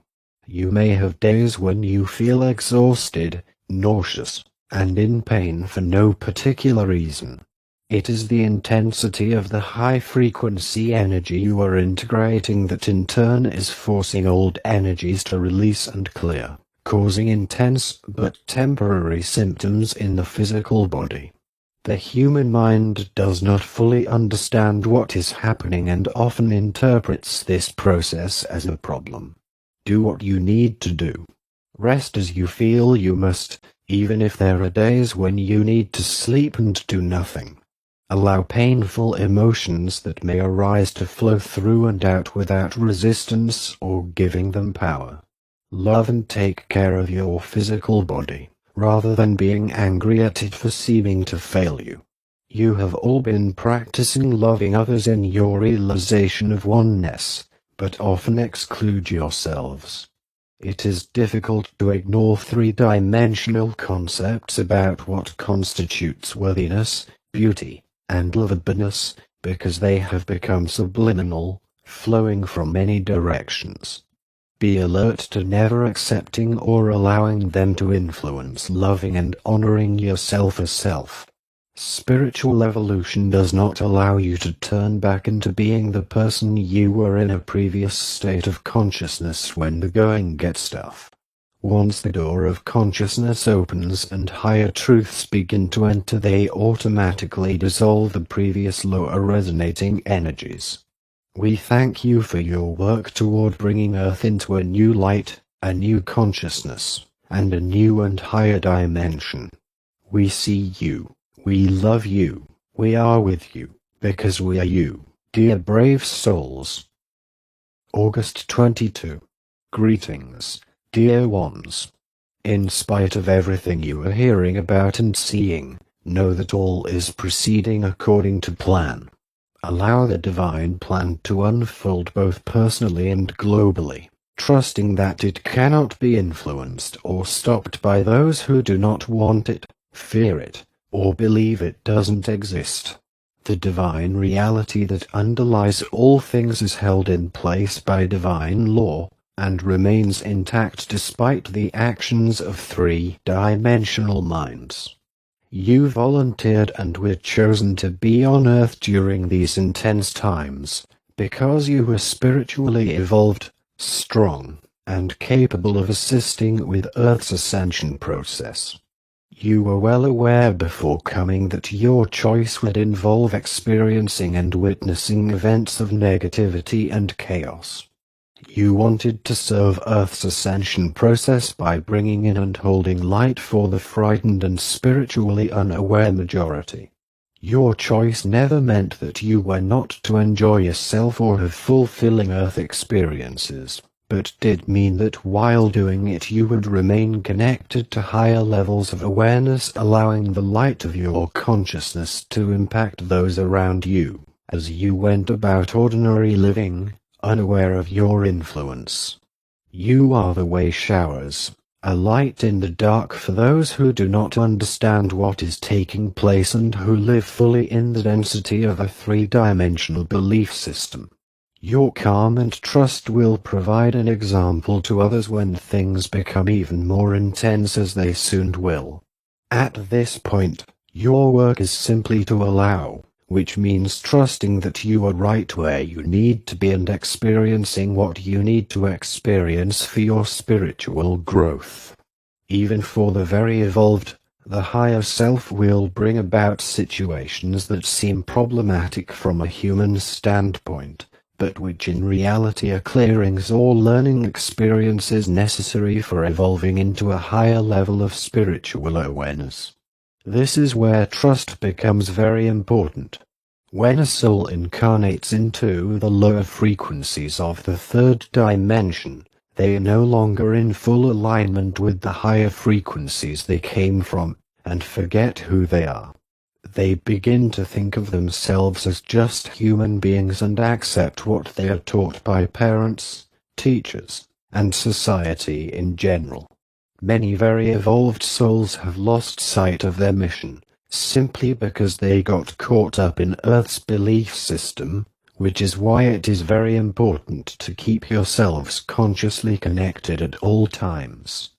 You may have days when you feel exhausted, nauseous, and in pain for no particular reason. It is the intensity of the high-frequency energy you are integrating that in turn is forcing old energies to release and clear, causing intense but temporary symptoms in the physical body. The human mind does not fully understand what is happening and often interprets this process as a problem. Do what you need to do. Rest as you feel you must, even if there are days when you need to sleep and do nothing. Allow painful emotions that may arise to flow through and out without resistance or giving them power. Love and take care of your physical body, rather than being angry at it for seeming to fail you. You have all been practicing loving others in your realization of oneness, but often exclude yourselves. It is difficult to ignore three-dimensional concepts about what constitutes worthiness, beauty, and lovableness, because they have become subliminal, flowing from many directions. Be alert to never accepting or allowing them to influence loving and honoring yourself as self. Spiritual evolution does not allow you to turn back into being the person you were in a previous state of consciousness when the going gets tough. Once the door of consciousness opens and higher truths begin to enter, they automatically dissolve the previous lower resonating energies. We thank you for your work toward bringing Earth into a new light, a new consciousness, and a new and higher dimension. We see you. We love you. We are with you, because we are you, dear brave souls. August 22. Greetings, dear ones. In spite of everything you are hearing about and seeing, know that all is proceeding according to plan. Allow the divine plan to unfold both personally and globally, trusting that it cannot be influenced or stopped by those who do not want it, fear it, or believe it doesn't exist. The divine reality that underlies all things is held in place by divine law, and remains intact despite the actions of three-dimensional minds. You volunteered and were chosen to be on Earth during these intense times, because you were spiritually evolved, strong, and capable of assisting with Earth's ascension process. You were well aware before coming that your choice would involve experiencing and witnessing events of negativity and chaos. You wanted to serve Earth's ascension process by bringing in and holding light for the frightened and spiritually unaware majority. Your choice never meant that you were not to enjoy yourself or have fulfilling Earth experiences, but did mean that while doing it you would remain connected to higher levels of awareness, allowing the light of your consciousness to impact those around you, as you went about ordinary living, unaware of your influence. You are the way showers, a light in the dark for those who do not understand what is taking place and who live fully in the density of a three-dimensional belief system. Your calm and trust will provide an example to others when things become even more intense, as they soon will. At this point, your work is simply to allow, which means trusting that you are right where you need to be and experiencing what you need to experience for your spiritual growth. Even for the very evolved, the higher self will bring about situations that seem problematic from a human standpoint, but which in reality are clearings or learning experiences necessary for evolving into a higher level of spiritual awareness. This is where trust becomes very important. When a soul incarnates into the lower frequencies of the third dimension, they are no longer in full alignment with the higher frequencies they came from, and forget who they are. They begin to think of themselves as just human beings and accept what they are taught by parents, teachers, and society in general. Many very evolved souls have lost sight of their mission, simply because they got caught up in Earth's belief system, which is why it is very important to keep yourselves consciously connected at all times.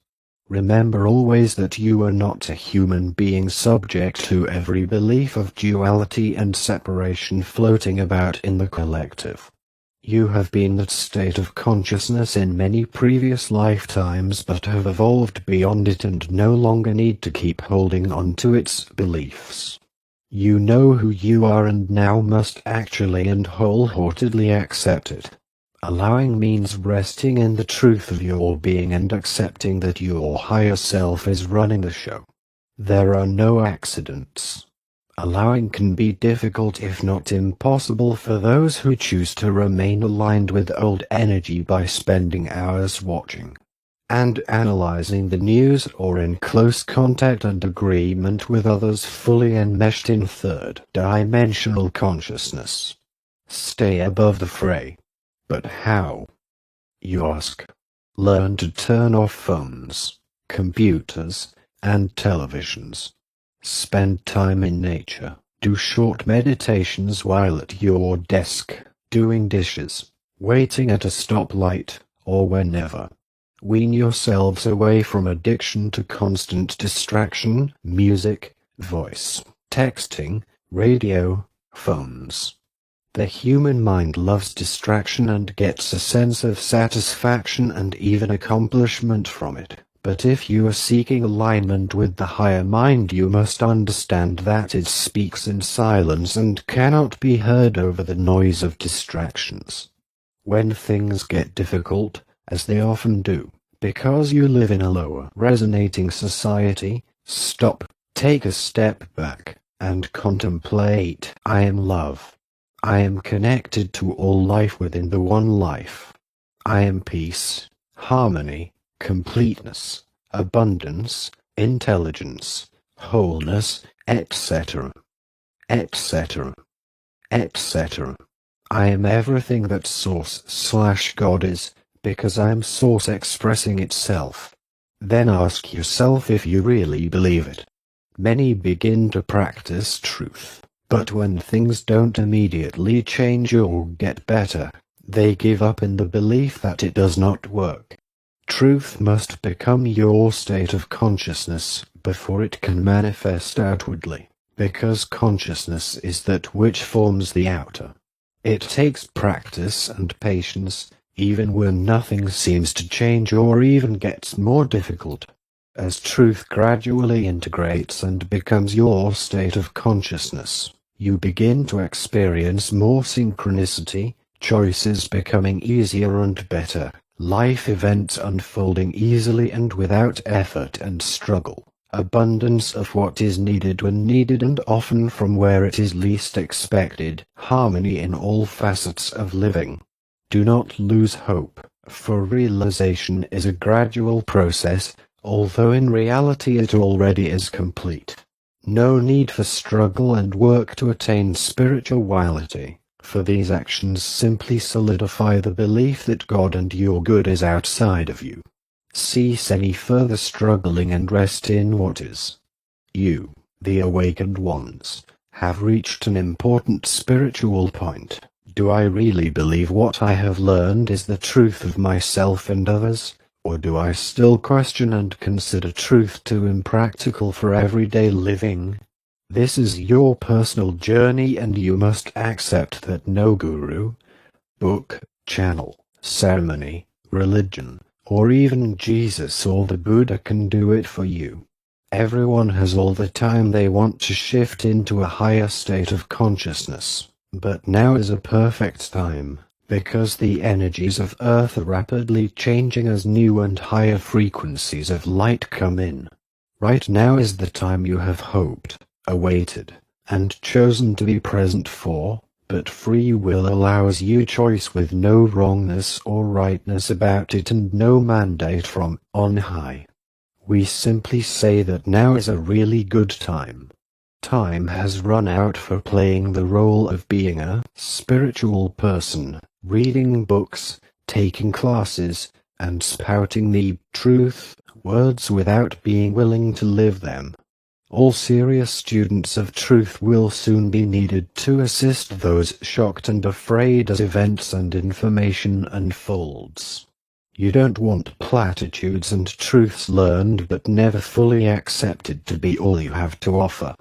Remember always that you are not a human being subject to every belief of duality and separation floating about in the collective. You have been that state of consciousness in many previous lifetimes but have evolved beyond it and no longer need to keep holding on to its beliefs. You know who you are and now must actually and wholeheartedly accept it. Allowing means resting in the truth of your being and accepting that your higher self is running the show. There are no accidents. Allowing can be difficult if not impossible for those who choose to remain aligned with old energy by spending hours watching and analyzing the news or in close contact and agreement with others fully enmeshed in third-dimensional consciousness. Stay above the fray. But how? You ask. Learn to turn off phones, computers, and televisions. Spend time in nature. Do short meditations while at your desk, doing dishes, waiting at a stoplight, or whenever. Wean yourselves away from addiction to constant distraction, music, voice, texting, radio, phones. The human mind loves distraction and gets a sense of satisfaction and even accomplishment from it. But if you are seeking alignment with the higher mind, you must understand that it speaks in silence and cannot be heard over the noise of distractions. When things get difficult, as they often do, because you live in a lower resonating society, stop, take a step back, and contemplate. I am love. I am connected to all life within the one life. I am peace, harmony, completeness, abundance, intelligence, wholeness, etc., etc., etc. I am everything that Source/God is, because I am Source expressing itself. Then ask yourself if you really believe it. Many begin to practice truth, but when things don't immediately change or get better, they give up in the belief that it does not work. Truth must become your state of consciousness before it can manifest outwardly, because consciousness is that which forms the outer. It takes practice and patience, even when nothing seems to change or even gets more difficult. As truth gradually integrates and becomes your state of consciousness, you begin to experience more synchronicity, choices becoming easier and better, life events unfolding easily and without effort and struggle, abundance of what is needed when needed and often from where it is least expected, harmony in all facets of living. Do not lose hope, for realization is a gradual process, although in reality it already is complete. No need for struggle and work to attain spirituality, for these actions simply solidify the belief that God and your good is outside of you. Cease any further struggling and rest in what is. You, the awakened ones, have reached an important spiritual point. Do I really believe what I have learned is the truth of myself and others? Or do I still question and consider truth too impractical for everyday living? This is your personal journey, and you must accept that no guru, book, channel, ceremony, religion, or even Jesus or the Buddha can do it for you. Everyone has all the time they want to shift into a higher state of consciousness, but now is a perfect time. Because the energies of Earth are rapidly changing as new and higher frequencies of light come in. Right now is the time you have hoped, awaited, and chosen to be present for, but free will allows you choice with no wrongness or rightness about it and no mandate from on high. We simply say that now is a really good time. Time has run out for playing the role of being a spiritual person, reading books, taking classes, and spouting the truth words without being willing to live them. All serious students of truth will soon be needed to assist those shocked and afraid as events and information unfolds. You don't want platitudes and truths learned but never fully accepted to be all you have to offer.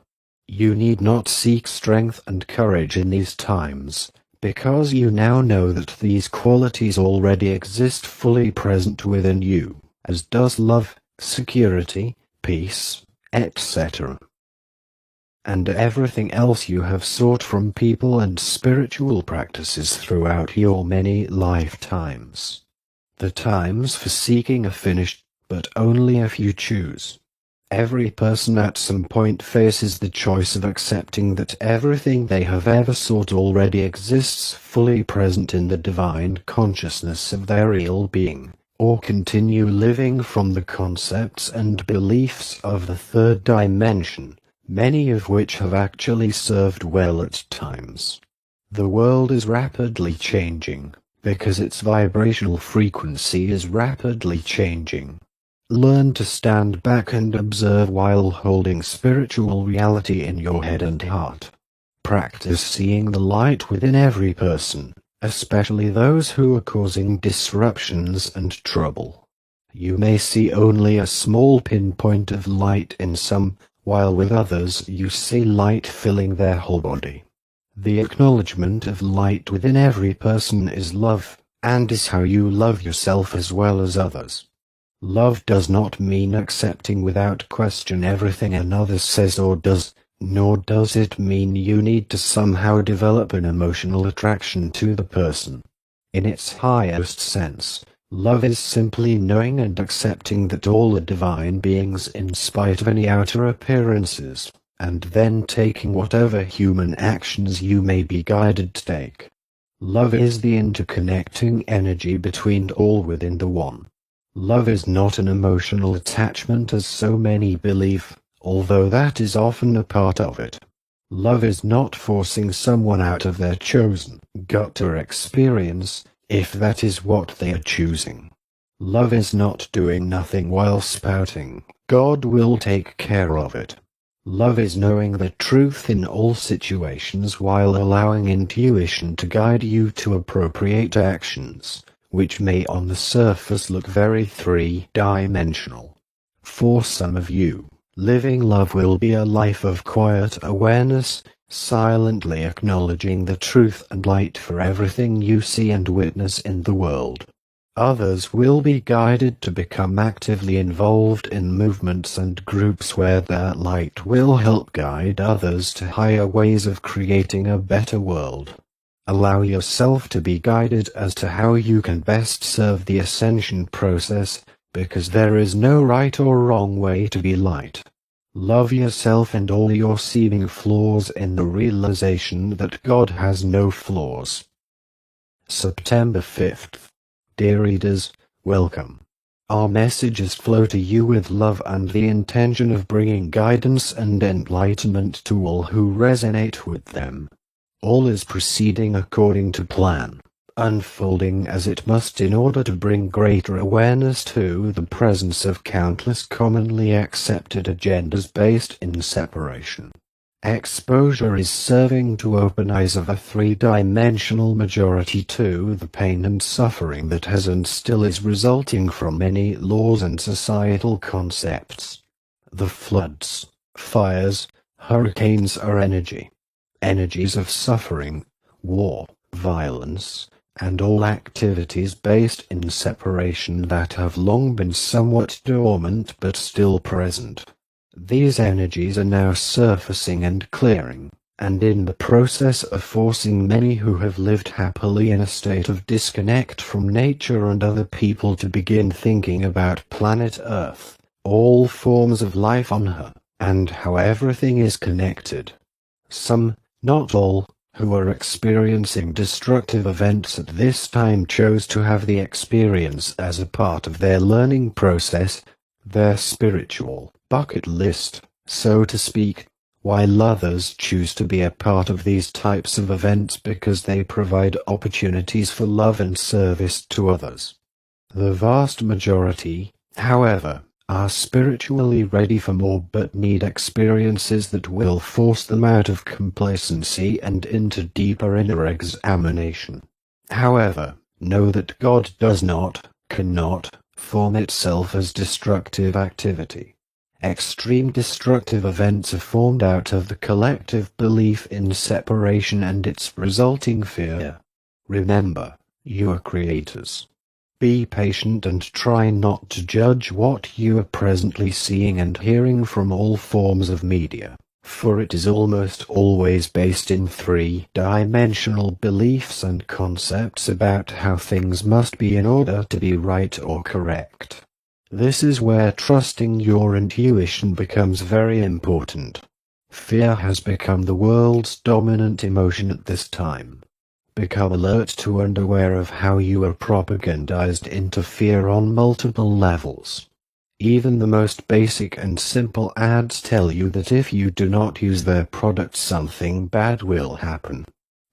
You need not seek strength and courage in these times, because you now know that these qualities already exist fully present within you, as does love, security, peace, etc. And everything else you have sought from people and spiritual practices throughout your many lifetimes. The times for seeking are finished, but only if you choose. Every person at some point faces the choice of accepting that everything they have ever sought already exists fully present in the divine consciousness of their real being, or continue living from the concepts and beliefs of the third dimension, many of which have actually served well at times. The world is rapidly changing, because its vibrational frequency is rapidly changing. Learn to stand back and observe while holding spiritual reality in your head and heart. Practice seeing the light within every person, especially those who are causing disruptions and trouble. You may see only a small pinpoint of light in some, while with others you see light filling their whole body. The acknowledgement of light within every person is love, and is how you love yourself as well as others. Love does not mean accepting without question everything another says or does, nor does it mean you need to somehow develop an emotional attraction to the person. In its highest sense, love is simply knowing and accepting that all are divine beings in spite of any outer appearances, and then taking whatever human actions you may be guided to take. Love is the interconnecting energy between all within the one. Love is not an emotional attachment as so many believe, although that is often a part of it. Love is not forcing someone out of their chosen gut or experience, if that is what they are choosing. Love is not doing nothing while spouting, God will take care of it. Love is knowing the truth in all situations while allowing intuition to guide you to appropriate actions, which may on the surface look very three-dimensional. For some of you, living love will be a life of quiet awareness, silently acknowledging the truth and light for everything you see and witness in the world. Others will be guided to become actively involved in movements and groups where that light will help guide others to higher ways of creating a better world. Allow yourself to be guided as to how you can best serve the ascension process, because there is no right or wrong way to be light. Love yourself and all your seeming flaws in the realization that God has no flaws. September 5th. Dear readers, welcome. Our messages flow to you with love and the intention of bringing guidance and enlightenment to all who resonate with them. All is proceeding according to plan, unfolding as it must in order to bring greater awareness to the presence of countless commonly accepted agendas based in separation. Exposure is serving to open eyes of a three-dimensional majority to the pain and suffering that has and still is resulting from many laws and societal concepts. The floods, fires, hurricanes are energies of suffering, war, violence, and all activities based in separation that have long been somewhat dormant but still present. These energies are now surfacing and clearing, and in the process of forcing many who have lived happily in a state of disconnect from nature and other people to begin thinking about planet Earth, all forms of life on her, and how everything is connected. Some, not all, who are experiencing destructive events at this time chose to have the experience as a part of their learning process, their spiritual bucket list, so to speak, while others choose to be a part of these types of events because they provide opportunities for love and service to others. The vast majority, however, are spiritually ready for more but need experiences that will force them out of complacency and into deeper inner examination. However, know that God does not, cannot, form itself as destructive activity. Extreme destructive events are formed out of the collective belief in separation and its resulting fear. Remember, you are creators. Be patient and try not to judge what you are presently seeing and hearing from all forms of media, for it is almost always based in three-dimensional beliefs and concepts about how things must be in order to be right or correct. This is where trusting your intuition becomes very important. Fear has become the world's dominant emotion at this time. Become alert to and aware of how you are propagandized into fear on multiple levels. Even the most basic and simple ads tell you that if you do not use their product, something bad will happen.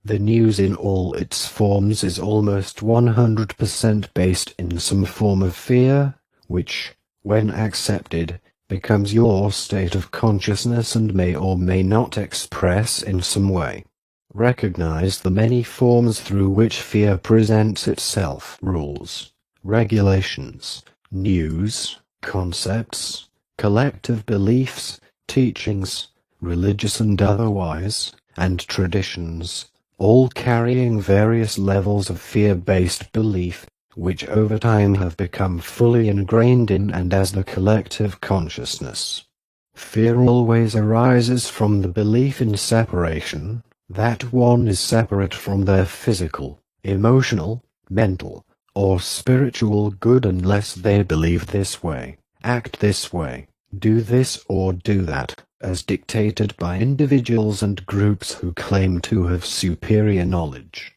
The news in all its forms is almost 100% based in some form of fear, which, when accepted, becomes your state of consciousness and may or may not express in some way. Recognize the many forms through which fear presents itself: rules, regulations, news, concepts, collective beliefs, teachings, religious and otherwise, and traditions, all carrying various levels of fear-based belief, which over time have become fully ingrained in and as the collective consciousness. Fear always arises from the belief in separation, that one is separate from their physical, emotional, mental, or spiritual good unless they believe this way, act this way, do this or do that, as dictated by individuals and groups who claim to have superior knowledge.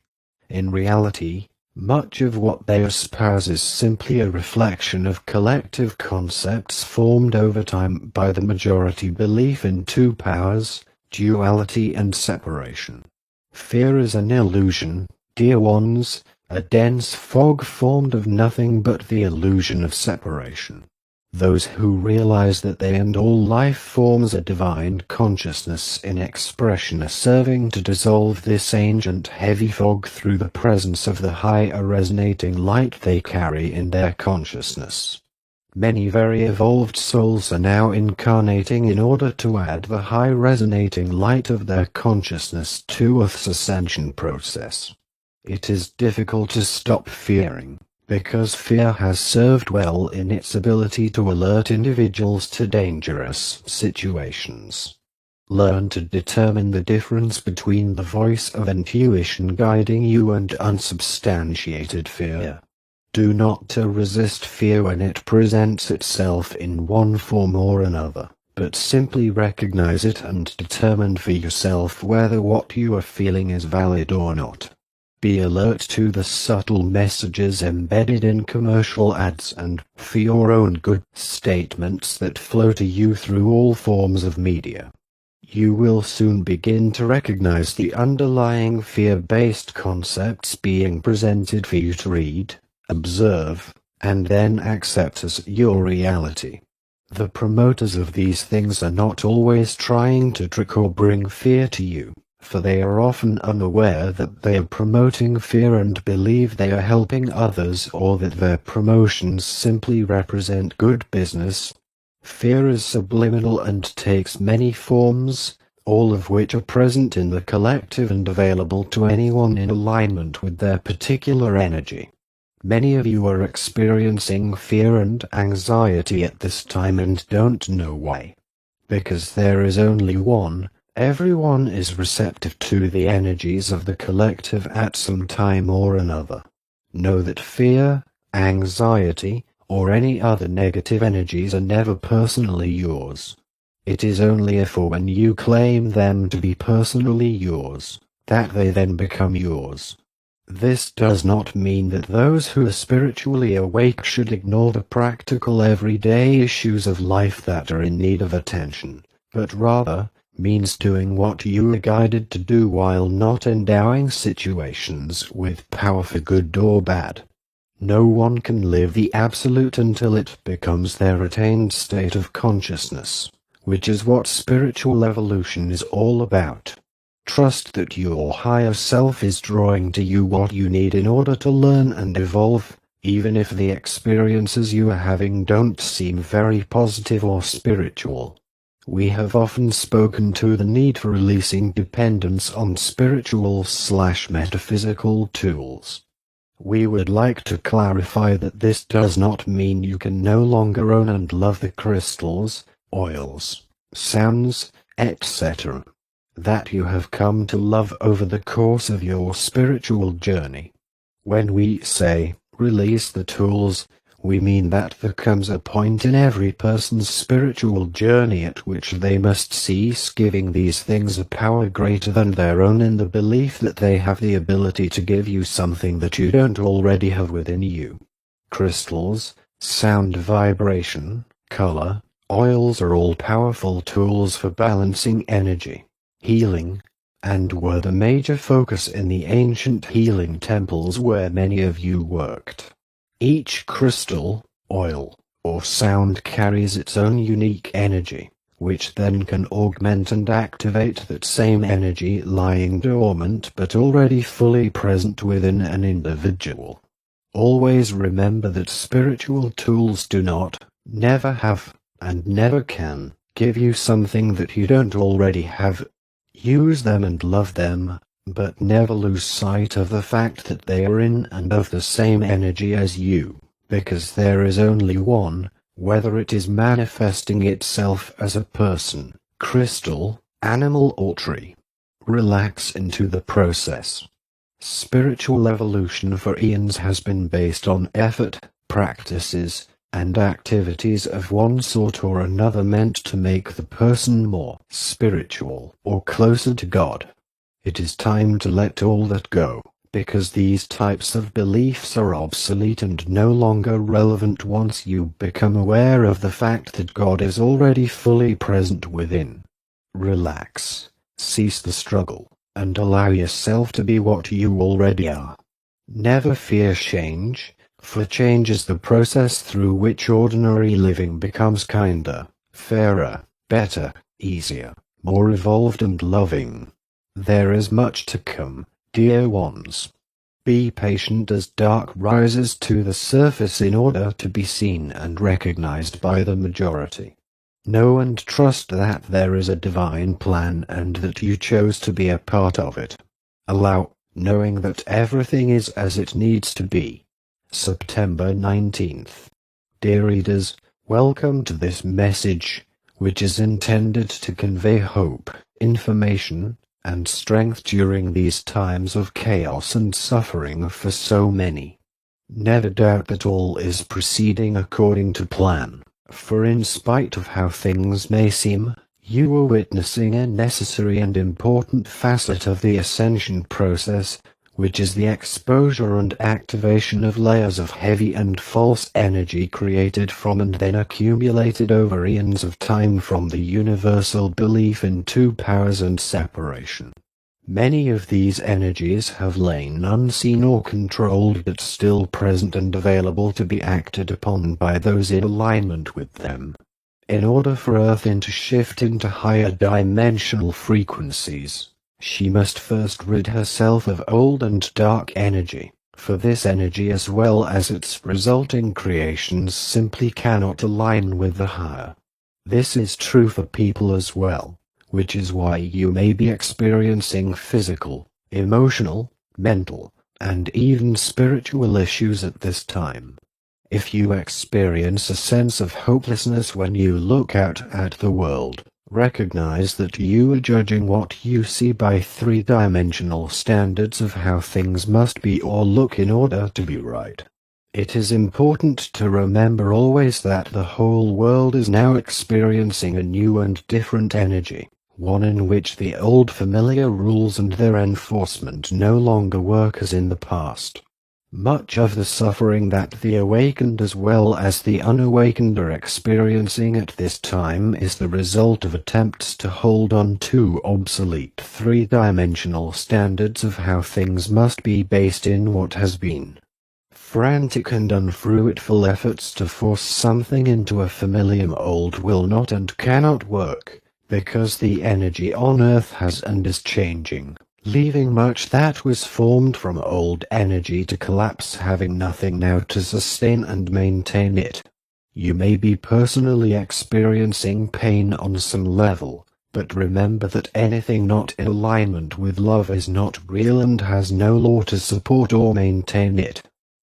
In reality, much of what they espouse is simply a reflection of collective concepts formed over time by the majority belief in two powers, duality and separation. Fear is an illusion, dear ones, a dense fog formed of nothing but the illusion of separation. Those who realize that they and all life forms are divine consciousness in expression are serving to dissolve this ancient heavy fog through the presence of the higher resonating light they carry in their consciousness. Many very evolved souls are now incarnating in order to add the high resonating light of their consciousness to Earth's ascension process. It is difficult to stop fearing, because fear has served well in its ability to alert individuals to dangerous situations. Learn to determine the difference between the voice of intuition guiding you and unsubstantiated fear. Do not to resist fear when it presents itself in one form or another, but simply recognize it and determine for yourself whether what you are feeling is valid or not. Be alert to the subtle messages embedded in commercial ads and, for your own good, statements that flow to you through all forms of media. You will soon begin to recognize the underlying fear-based concepts being presented for you to read, observe, and then accept as your reality. The promoters of these things are not always trying to trick or bring fear to you, for they are often unaware that they are promoting fear and believe they are helping others, or that their promotions simply represent good business. Fear is subliminal and takes many forms, all of which are present in the collective and available to anyone in alignment with their particular energy. Many of you are experiencing fear and anxiety at this time and don't know why. Because there is only one. Everyone is receptive to the energies of the collective at some time or another. Know that fear, anxiety, or any other negative energies are never personally yours. It is only if or when you claim them to be personally yours, that they then become yours. This does not mean that those who are spiritually awake should ignore the practical everyday issues of life that are in need of attention, but rather means doing what you are guided to do while not endowing situations with power for good or bad. No one can live the absolute until it becomes their attained state of consciousness, which is what spiritual evolution is all about. Trust that your higher self is drawing to you what you need in order to learn and evolve, even if the experiences you are having don't seem very positive or spiritual. We have often spoken to the need for releasing dependence on spiritual/metaphysical tools. We would like to clarify that this does not mean you can no longer own and love the crystals, oils, sounds, etc. that you have come to love over the course of your spiritual journey. When we say, release the tools, we mean that there comes a point in every person's spiritual journey at which they must cease giving these things a power greater than their own in the belief that they have the ability to give you something that you don't already have within you. Crystals, sound, vibration, color, oils are all powerful tools for balancing energy, healing, and were the major focus in the ancient healing temples where many of you worked. Each crystal, oil, or sound carries its own unique energy, which then can augment and activate that same energy lying dormant but already fully present within an individual. Always remember that spiritual tools do not, never have, and never can, give you something that you don't already have. Use them and love them, but never lose sight of the fact that they are in and of the same energy as you, because there is only one, whether it is manifesting itself as a person, crystal, animal or tree. Relax into the process. Spiritual evolution for eons has been based on effort, practices, and activities of one sort or another meant to make the person more spiritual or closer to God. It is time to let all that go, because these types of beliefs are obsolete and no longer relevant once you become aware of the fact that God is already fully present within. Relax, cease the struggle, and allow yourself to be what you already are. Never fear change, for change is the process through which ordinary living becomes kinder, fairer, better, easier, more evolved and loving. There is much to come, dear ones. Be patient as dark rises to the surface in order to be seen and recognized by the majority. Know and trust that there is a divine plan and that you chose to be a part of it. Allow, knowing that everything is as it needs to be. September 19th. Dear readers, welcome to this message, which is intended to convey hope, information, and strength during these times of chaos and suffering for so many. Never doubt that all is proceeding according to plan, for in spite of how things may seem, you are witnessing a necessary and important facet of the ascension process, which is the exposure and activation of layers of heavy and false energy created from and then accumulated over eons of time from the universal belief in two powers and separation. Many of these energies have lain unseen or controlled but still present and available to be acted upon by those in alignment with them. In order for Earth to shift into higher dimensional frequencies, she must first rid herself of old and dark energy, for this energy as well as its resulting creations simply cannot align with the higher. This is true for people as well, which is why you may be experiencing physical, emotional, mental, and even spiritual issues at this time. If you experience a sense of hopelessness when you look out at the world, recognize that you are judging what you see by three-dimensional standards of how things must be or look in order to be right. It is important to remember always that the whole world is now experiencing a new and different energy, one in which the old familiar rules and their enforcement no longer work as in the past. Much of the suffering that the awakened as well as the unawakened are experiencing at this time is the result of attempts to hold on to obsolete three-dimensional standards of how things must be based in what has been. Frantic and unfruitful efforts to force something into a familiar mold will not and cannot work, because the energy on Earth has and is changing, leaving much that was formed from old energy to collapse, having nothing now to sustain and maintain it. You may be personally experiencing pain on some level, but remember that anything not in alignment with love is not real and has no law to support or maintain it.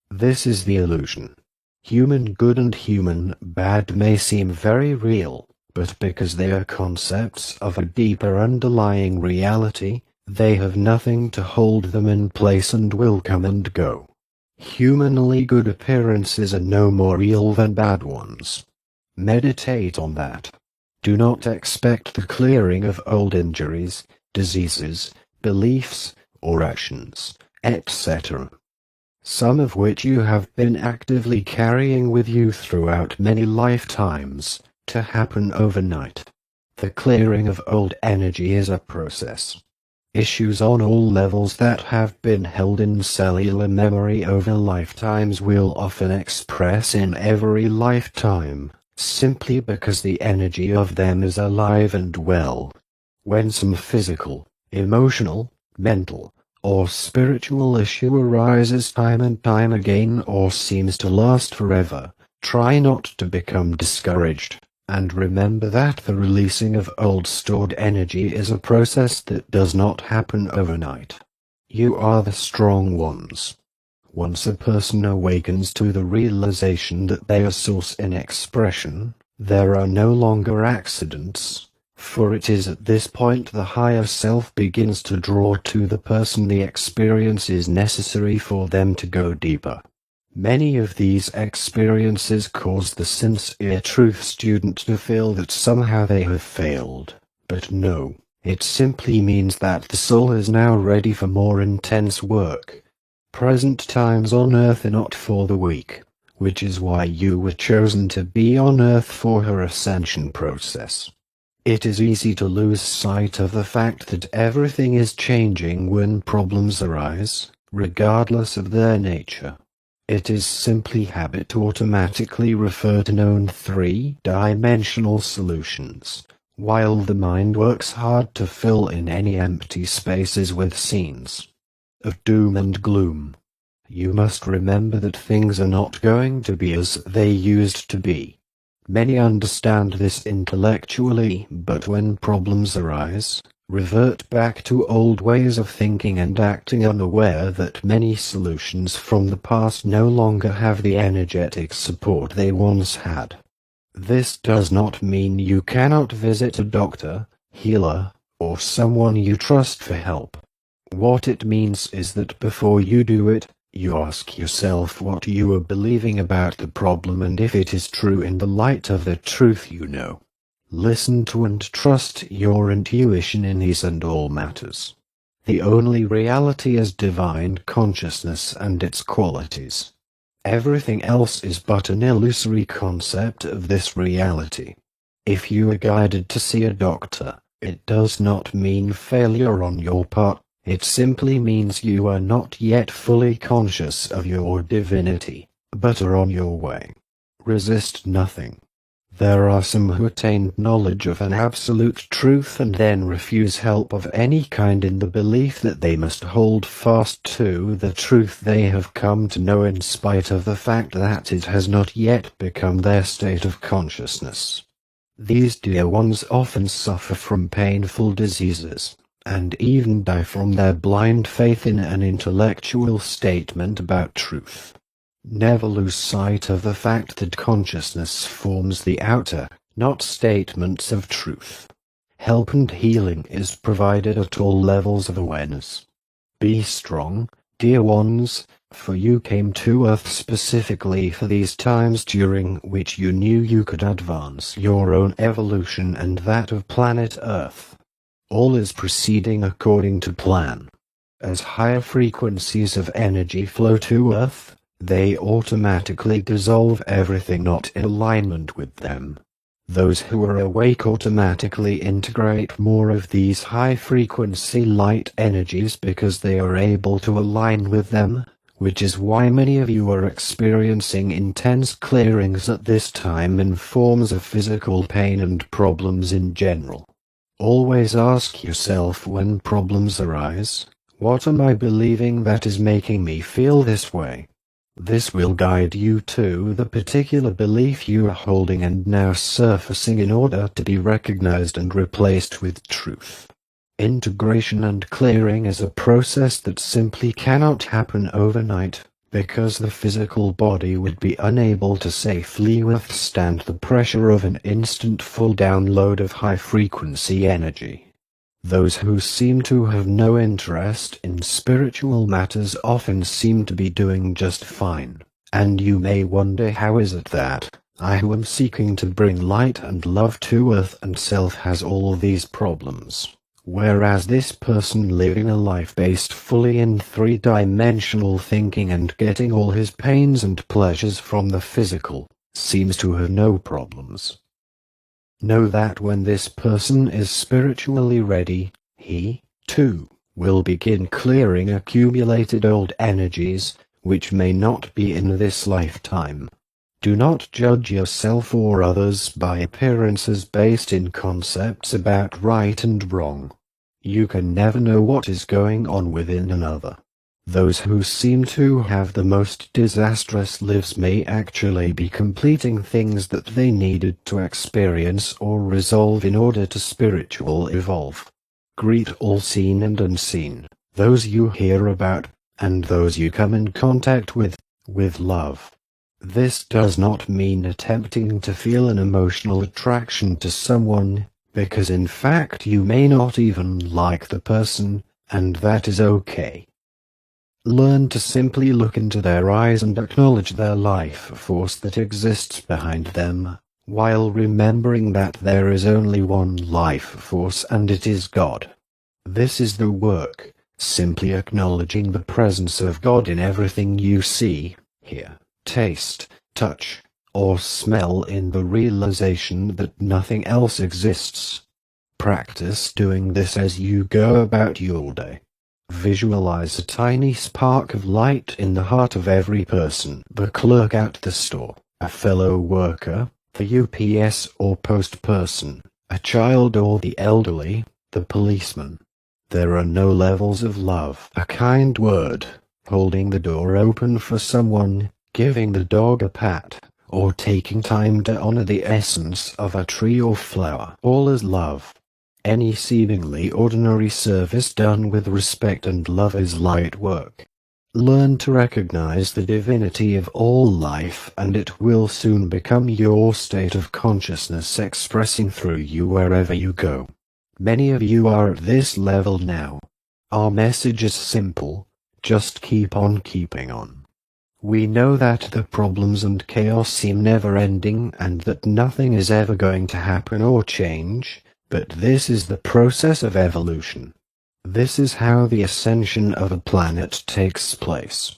This is the illusion. Human good and human bad may seem very real, but because they are concepts of a deeper underlying reality, they have nothing to hold them in place and will come and go. Humanly good appearances are no more real than bad ones. Meditate on that. Do not expect the clearing of old injuries, diseases, beliefs, or actions, etc., some of which you have been actively carrying with you throughout many lifetimes, to happen overnight. The clearing of old energy is a process. Issues on all levels that have been held in cellular memory over lifetimes will often express in every lifetime, simply because the energy of them is alive and well. When some physical, emotional, mental, or spiritual issue arises time and time again or seems to last forever, try not to become discouraged, and remember that the releasing of old stored energy is a process that does not happen overnight. You are the strong ones. Once a person awakens to the realization that they are source in expression, there are no longer accidents, for it is at this point the higher self begins to draw to the person the experience is necessary for them to go deeper. Many of these experiences cause the sincere truth student to feel that somehow they have failed, but no, it simply means that the soul is now ready for more intense work. Present times on Earth are not for the weak, which is why you were chosen to be on Earth for her ascension process. It is easy to lose sight of the fact that everything is changing when problems arise, regardless of their nature. It is simply habit to automatically refer to known three-dimensional solutions, while the mind works hard to fill in any empty spaces with scenes of doom and gloom. You must remember that things are not going to be as they used to be. Many understand this intellectually, but when problems arise, revert back to old ways of thinking and acting, unaware that many solutions from the past no longer have the energetic support they once had. This does not mean you cannot visit a doctor, healer, or someone you trust for help. What it means is that before you do it, you ask yourself what you are believing about the problem and if it is true in the light of the truth you know. Listen to and trust your intuition in these and all matters. The only reality is divine consciousness and its qualities. Everything else is but an illusory concept of this reality. If you are guided to see a doctor, it does not mean failure on your part, it simply means you are not yet fully conscious of your divinity, but are on your way. Resist nothing. There are some who attain knowledge of an absolute truth and then refuse help of any kind in the belief that they must hold fast to the truth they have come to know in spite of the fact that it has not yet become their state of consciousness. These dear ones often suffer from painful diseases, and even die from their blind faith in an intellectual statement about truth. Never lose sight of the fact that consciousness forms the outer, not statements of truth. Help and healing is provided at all levels of awareness. Be strong, dear ones, for you came to Earth specifically for these times during which you knew you could advance your own evolution and that of planet Earth. All is proceeding according to plan. As higher frequencies of energy flow to Earth, they automatically dissolve everything not in alignment with them. Those who are awake automatically integrate more of these high-frequency light energies because they are able to align with them, which is why many of you are experiencing intense clearings at this time in forms of physical pain and problems in general. Always ask yourself when problems arise, what am I believing that is making me feel this way? This will guide you to the particular belief you are holding and now surfacing in order to be recognized and replaced with truth. Integration and clearing is a process that simply cannot happen overnight, because the physical body would be unable to safely withstand the pressure of an instant full download of high-frequency energy. Those who seem to have no interest in spiritual matters often seem to be doing just fine, and you may wonder, how is it that I who am seeking to bring light and love to Earth and self has all these problems, whereas this person living a life based fully in three-dimensional thinking and getting all his pains and pleasures from the physical, seems to have no problems. Know that when this person is spiritually ready, he, too, will begin clearing accumulated old energies, which may not be in this lifetime. Do not judge yourself or others by appearances based in concepts about right and wrong. You can never know what is going on within another. Those who seem to have the most disastrous lives may actually be completing things that they needed to experience or resolve in order to spiritual evolve. Greet all seen and unseen, those you hear about, and those you come in contact with love. This does not mean attempting to feel an emotional attraction to someone, because in fact you may not even like the person, and that is okay. Learn to simply look into their eyes and acknowledge their life force that exists behind them, while remembering that there is only one life force and it is God. This is the work, simply acknowledging the presence of God in everything you see, hear, taste, touch, or smell, in the realization that nothing else exists. Practice doing this as you go about your day. Visualize a tiny spark of light in the heart of every person: the clerk at the store, a fellow worker, the UPS or post person, a child or the elderly, the policeman. There are no levels of love. A kind word, holding the door open for someone, giving the dog a pat, or taking time to honor the essence of a tree or flower, all is love. Any seemingly ordinary service done with respect and love is light work. Learn to recognize the divinity of all life, and it will soon become your state of consciousness expressing through you wherever you go. Many of you are at this level now. Our message is simple: just keep on keeping on. We know that the problems and chaos seem never-ending and that nothing is ever going to happen or change, but this is the process of evolution. This is how the ascension of a planet takes place.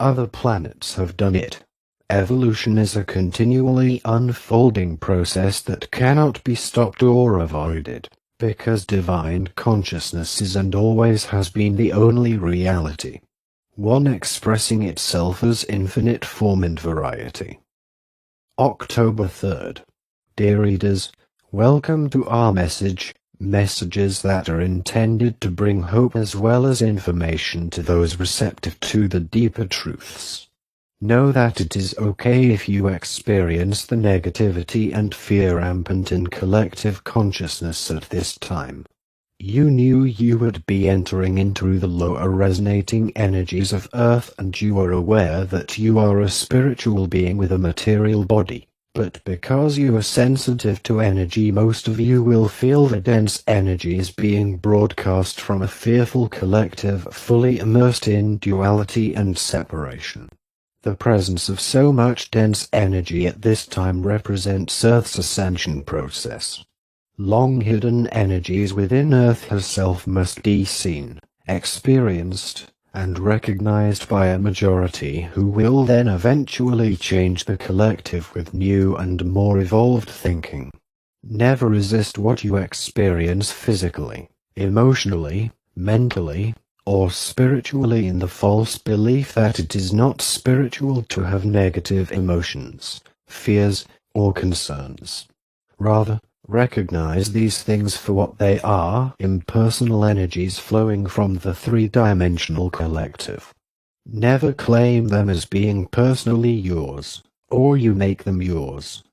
Other planets have done it. Evolution is a continually unfolding process that cannot be stopped or avoided, because divine consciousness is and always has been the only reality, one expressing itself as infinite form and variety. October 3rd. Dear readers, welcome to our messages that are intended to bring hope as well as information to those receptive to the deeper truths. Know that it is okay if you experience the negativity and fear rampant in collective consciousness at this time. You knew you would be entering into the lower resonating energies of Earth, and you are aware that you are a spiritual being with a material body. But because you are sensitive to energy, most of you will feel the dense energies being broadcast from a fearful collective fully immersed in duality and separation. The presence of so much dense energy at this time represents Earth's ascension process. Long-hidden energies within Earth herself must be seen, experienced, and recognized by a majority who will then eventually change the collective with new and more evolved thinking. Never resist what you experience physically, emotionally, mentally, or spiritually in the false belief that it is not spiritual to have negative emotions, fears, or concerns. Rather, recognize these things for what they are: impersonal energies flowing from the three-dimensional collective. Never claim them as being personally yours, or you make them yours.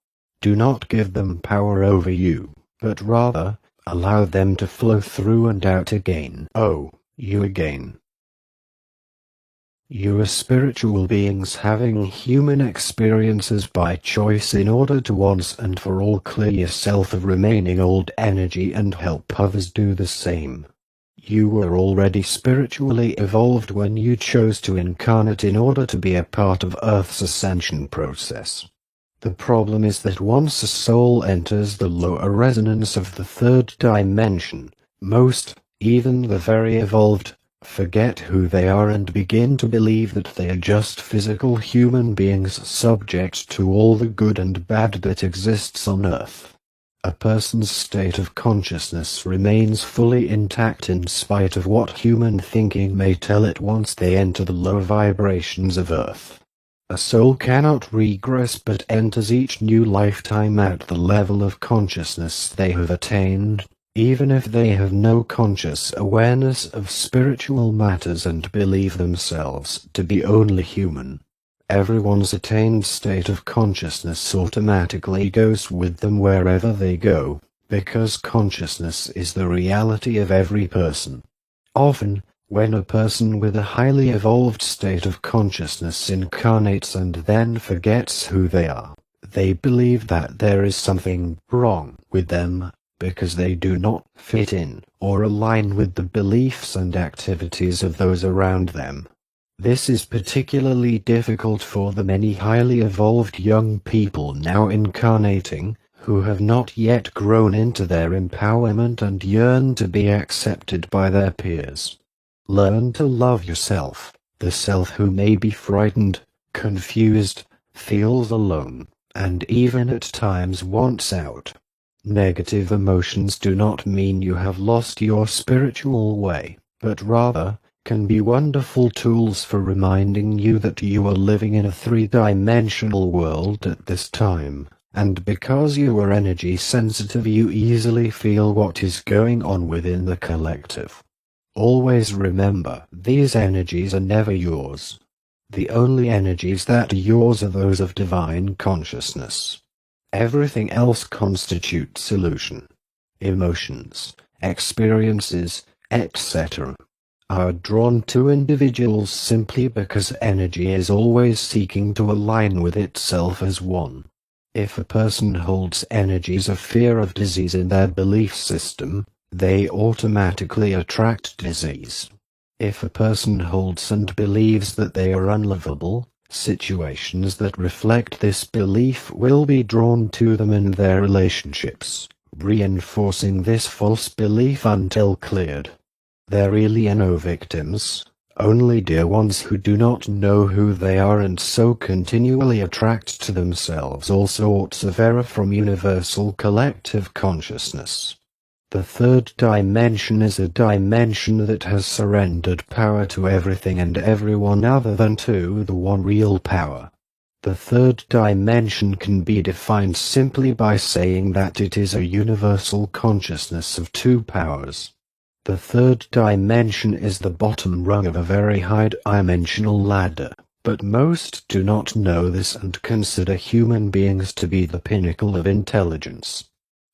Do not give them power over you, but rather, allow them to flow through and out again. Oh, you again. You are spiritual beings having human experiences by choice in order to once and for all clear yourself of remaining old energy and help others do the same. You were already spiritually evolved when you chose to incarnate in order to be a part of Earth's ascension process. The problem is that once a soul enters the lower resonance of the third dimension, most, even the very evolved, forget who they are and begin to believe that they are just physical human beings subject to all the good and bad that exists on Earth. A person's state of consciousness remains fully intact in spite of what human thinking may tell it once they enter the low vibrations of Earth. A soul cannot regress but enters each new lifetime at the level of consciousness they have attained, even if they have no conscious awareness of spiritual matters and believe themselves to be only human. Everyone's attained state of consciousness automatically goes with them wherever they go, because consciousness is the reality of every person. Often, when a person with a highly evolved state of consciousness incarnates and then forgets who they are, they believe that there is something wrong with them, because they do not fit in or align with the beliefs and activities of those around them. This is particularly difficult for the many highly evolved young people now incarnating, who have not yet grown into their empowerment and yearn to be accepted by their peers. Learn to love yourself, the self who may be frightened, confused, feels alone, and even at times wants out. Negative emotions do not mean you have lost your spiritual way, but rather can be wonderful tools for reminding you that you are living in a three-dimensional world at this time, and because you are energy sensitive you easily feel what is going on within the collective. Always remember, these energies are never yours. The only energies that are yours are those of divine consciousness. Everything else constitutes illusion. Emotions, experiences, etc. are drawn to individuals simply because energy is always seeking to align with itself as one. If a person holds energies of fear of disease in their belief system, they automatically attract disease. If a person holds and believes that they are unlovable, situations that reflect this belief will be drawn to them in their relationships, reinforcing this false belief until cleared. There really are no victims, only dear ones who do not know who they are and so continually attract to themselves all sorts of error from universal collective consciousness. The third dimension is a dimension that has surrendered power to everything and everyone other than to the one real power. The third dimension can be defined simply by saying that it is a universal consciousness of two powers. The third dimension is the bottom rung of a very high-dimensional ladder, but most do not know this and consider human beings to be the pinnacle of intelligence.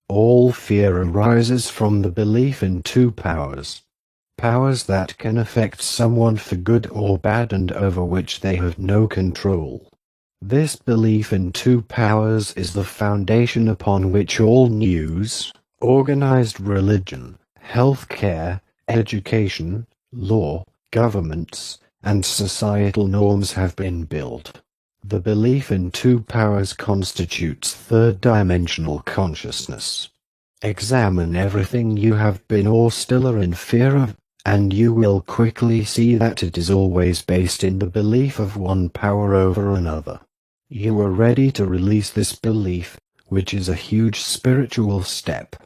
All fear arises from the belief in two powers. Powers that can affect someone for good or bad and over which they have no control. This belief in two powers is the foundation upon which all news, organized religion, healthcare, education, law, governments, and societal norms have been built. The belief in two powers constitutes third-dimensional consciousness. Examine everything you have been or still are in fear of, and you will quickly see that it is always based in the belief of one power over another. You are ready to release this belief, which is a huge spiritual step.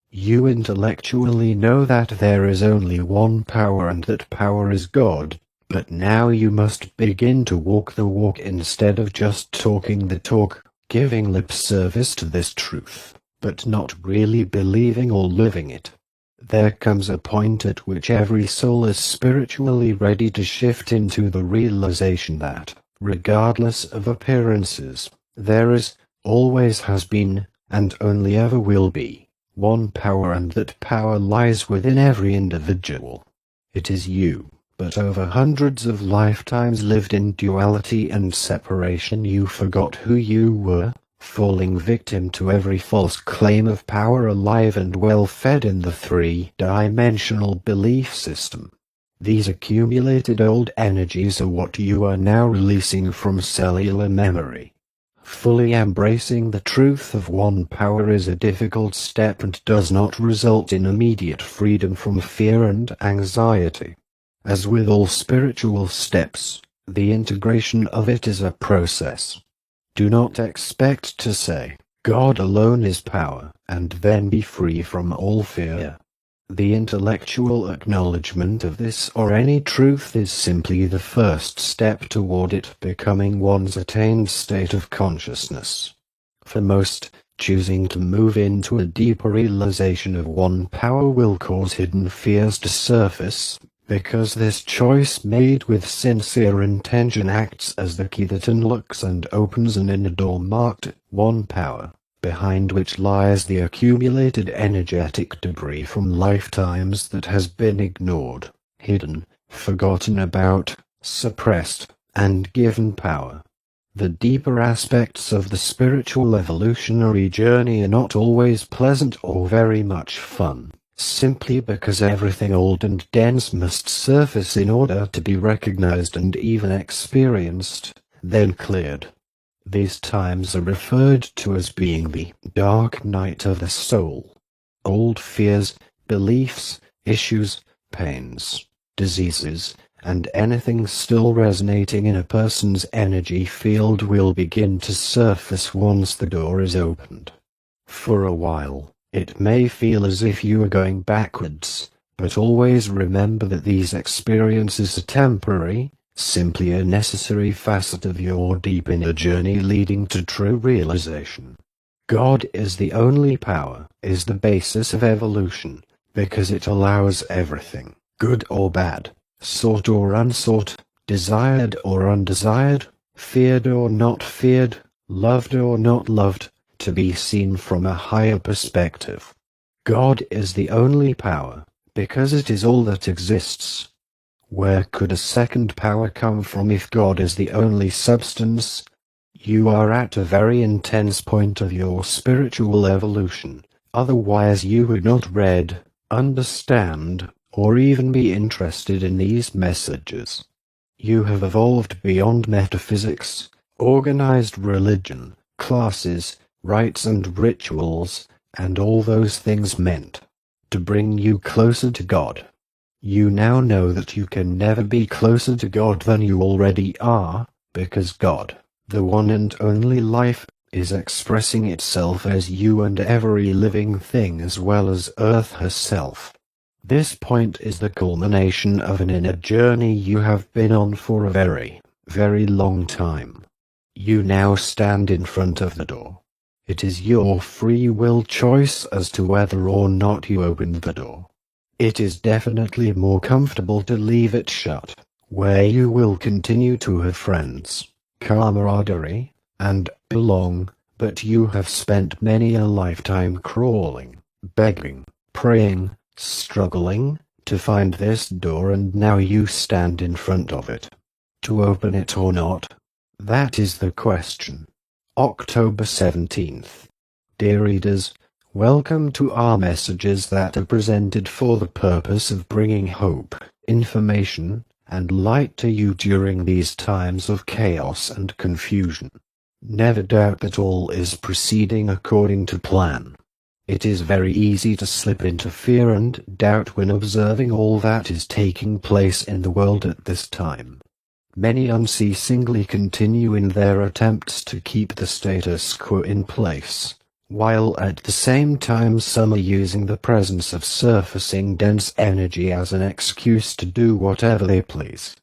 You intellectually know that there is only one power and that power is God, but now you must begin to walk the walk instead of just talking the talk, giving lip service to this truth, but not really believing or living it. There comes a point at which every soul is spiritually ready to shift into the realization that, regardless of appearances, there is, always has been, and only ever will be, one power and that power lies within every individual. It is you, but over hundreds of lifetimes lived in duality and separation you forgot who you were, falling victim to every false claim of power alive and well fed in the three-dimensional belief system. These accumulated old energies are what you are now releasing from cellular memory. Fully embracing the truth of one power is a difficult step and does not result in immediate freedom from fear and anxiety. As with all spiritual steps, the integration of it is a process. Do not expect to say, God alone is power, and then be free from all fear. The intellectual acknowledgement of this or any truth is simply the first step toward it becoming one's attained state of consciousness. For most, choosing to move into a deeper realization of one power will cause hidden fears to surface, because this choice made with sincere intention acts as the key that unlocks and opens an inner door marked one power, behind which lies the accumulated energetic debris from lifetimes that has been ignored, hidden, forgotten about, suppressed, and given power. The deeper aspects of the spiritual evolutionary journey are not always pleasant or very much fun, simply because everything old and dense must surface in order to be recognized and even experienced, then cleared. These times are referred to as being the dark night of the soul. Old fears, beliefs, issues, pains, diseases, and anything still resonating in a person's energy field will begin to surface once the door is opened. For a while, it may feel as if you are going backwards, but always remember that these experiences are temporary, simply a necessary facet of your deep inner journey leading to true realization. God is the only power, is the basis of evolution, because it allows everything, good or bad, sought or unsought, desired or undesired, feared or not feared, loved or not loved, to be seen from a higher perspective. God is the only power, because it is all that exists. Where could a second power come from if God is the only substance? You are at a very intense point of your spiritual evolution, otherwise you would not read, understand, or even be interested in these messages. You have evolved beyond metaphysics, organized religion, classes, rites and rituals, and all those things meant to bring you closer to God. You now know that you can never be closer to God than you already are, because God, the one and only life, is expressing itself as you and every living thing as well as Earth herself. This point is the culmination of an inner journey you have been on for a very, very long time. You now stand in front of the door. It is your free will choice as to whether or not you open the door. It is definitely more comfortable to leave it shut, where you will continue to have friends, camaraderie, and belong, but you have spent many a lifetime crawling, begging, praying, struggling to find this door, and now you stand in front of it. To open it or not? That is the question. October 17th. Dear readers, welcome to our messages that are presented for the purpose of bringing hope, information, and light to you during these times of chaos and confusion. Never doubt that all is proceeding according to plan. It is very easy to slip into fear and doubt when observing all that is taking place in the world at this time. Many unceasingly continue in their attempts to keep the status quo in place, while at the same time some are using the presence of surfacing dense energy as an excuse to do whatever they please.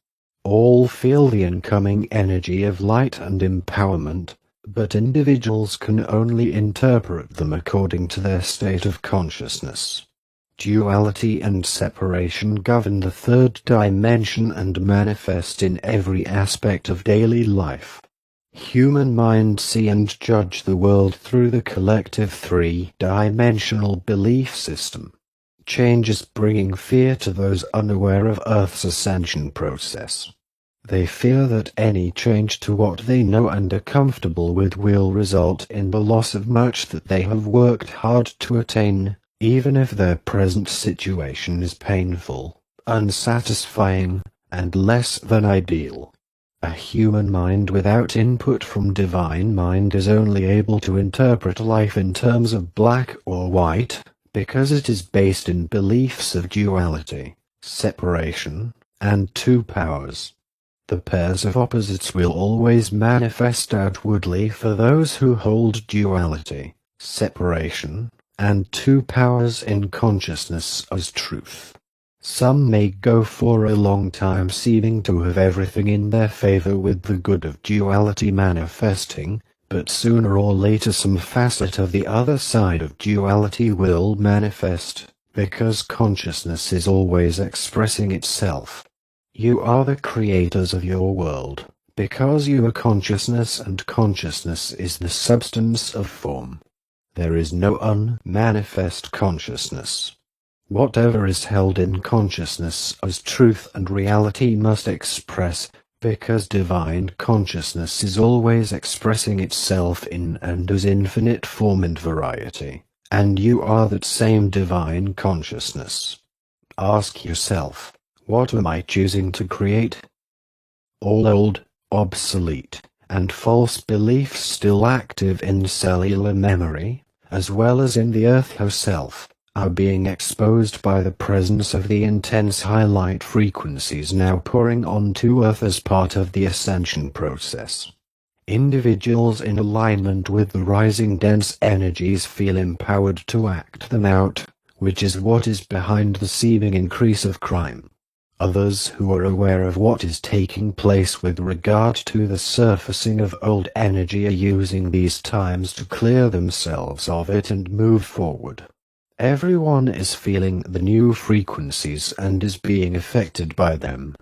All feel the incoming energy of light and empowerment, but individuals can only interpret them according to their state of consciousness. Duality and separation govern the third dimension and manifest in every aspect of daily life. Human minds see and judge the world through the collective three-dimensional belief system. Change is bringing fear to those unaware of Earth's ascension process. They fear that any change to what they know and are comfortable with will result in the loss of much that they have worked hard to attain, even if their present situation is painful, unsatisfying, and less than ideal. A human mind without input from divine mind is only able to interpret life in terms of black or white, because it is based in beliefs of duality, separation, and two powers. The pairs of opposites will always manifest outwardly for those who hold duality, separation, and two powers in consciousness as truth. Some may go for a long time seeming to have everything in their favor with the good of duality manifesting, but sooner or later some facet of the other side of duality will manifest, because consciousness is always expressing itself. You are the creators of your world, because you are consciousness, and consciousness is the substance of form. There is no unmanifest consciousness. Whatever is held in consciousness as truth and reality must express, because divine consciousness is always expressing itself in and as infinite form and variety, and you are that same divine consciousness. Ask yourself, what am I choosing to create? All old, obsolete, and false beliefs still active in cellular memory, as well as in the Earth herself, are being exposed by the presence of the intense highlight frequencies now pouring onto Earth as part of the ascension process. Individuals in alignment with the rising dense energies feel empowered to act them out, which is what is behind the seeming increase of crime. Others who are aware of what is taking place with regard to the surfacing of old energy are using these times to clear themselves of it and move forward. Everyone is feeling the new frequencies and is being affected by them.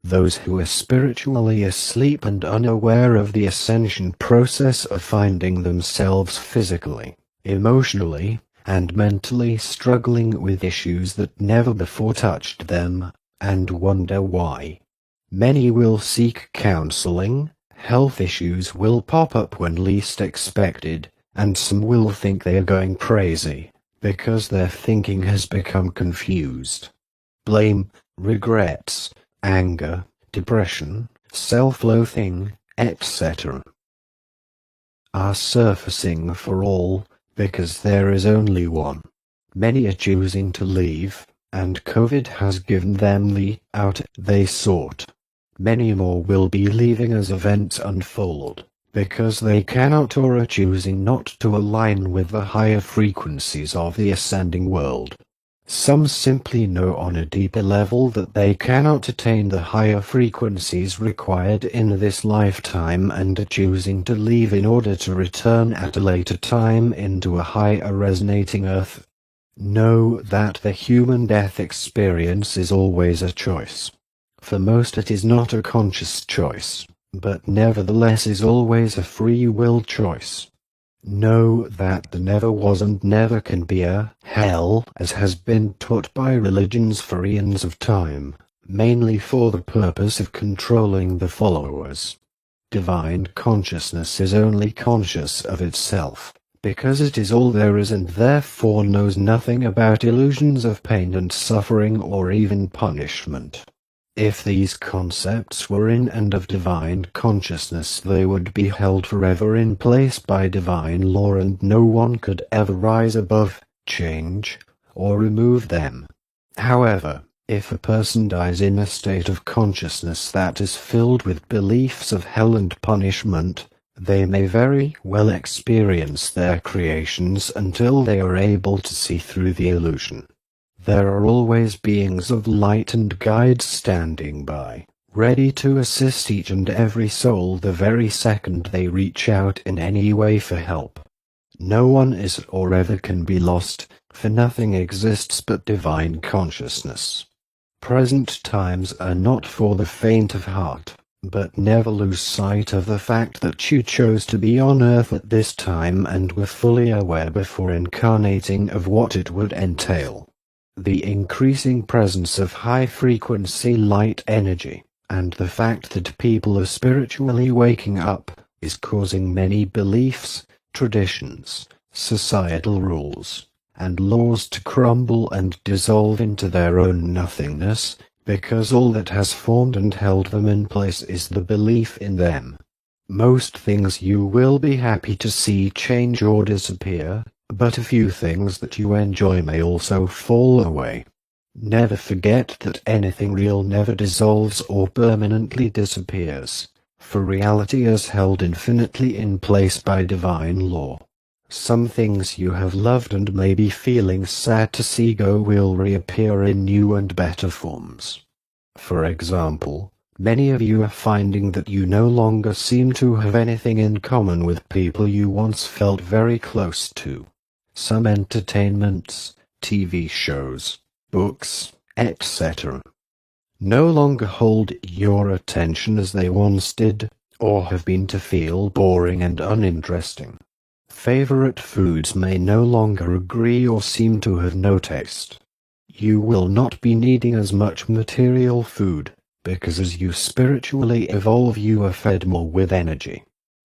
Those who are spiritually asleep and unaware of the ascension process are finding themselves physically, emotionally, and mentally struggling with issues that never before touched them, and wonder why. Many will seek counseling, health issues will pop up when least expected, and some will think they are going crazy, because their thinking has become confused. Blame, regrets, anger, depression, self-loathing, etc. are surfacing for all, because there is only one. Many are choosing to leave, and COVID has given them the out they sought. Many more will be leaving as events unfold, because they cannot or are choosing not to align with the higher frequencies of the ascending world. Some simply know on a deeper level that they cannot attain the higher frequencies required in this lifetime and are choosing to leave in order to return at a later time into a higher resonating earth. Know that the human death experience is always a choice. For most it is not a conscious choice, but nevertheless is always a free will choice. Know that there never was and never can be a hell, as has been taught by religions for eons of time, mainly for the purpose of controlling the followers. Divine consciousness is only conscious of itself, because it is all there is and therefore knows nothing about illusions of pain and suffering or even punishment. If these concepts were in and of divine consciousness, they would be held forever in place by divine law, and no one could ever rise above, change, or remove them. However, if a person dies in a state of consciousness that is filled with beliefs of hell and punishment, they may very well experience their creations until they are able to see through the illusion. There are always beings of light and guides standing by, ready to assist each and every soul the very second they reach out in any way for help. No one is or ever can be lost, for nothing exists but divine consciousness. Present times are not for the faint of heart, but never lose sight of the fact that you chose to be on earth at this time and were fully aware before incarnating of what it would entail. The increasing presence of high-frequency light energy, and the fact that people are spiritually waking up, is causing many beliefs, traditions, societal rules, and laws to crumble and dissolve into their own nothingness, because all that has formed and held them in place is the belief in them. Most things you will be happy to see change or disappear, but a few things that you enjoy may also fall away. Never forget that anything real never dissolves or permanently disappears, for reality is held infinitely in place by divine law. Some things you have loved and may be feeling sad to see go will reappear in new and better forms. For example, many of you are finding that you no longer seem to have anything in common with people you once felt very close to. Some entertainments, TV shows, books, etc. no longer hold your attention as they once did, or have been to feel boring and uninteresting. Favorite foods may no longer agree or seem to have no taste. You will not be needing as much material food, because as you spiritually evolve you are fed more with energy.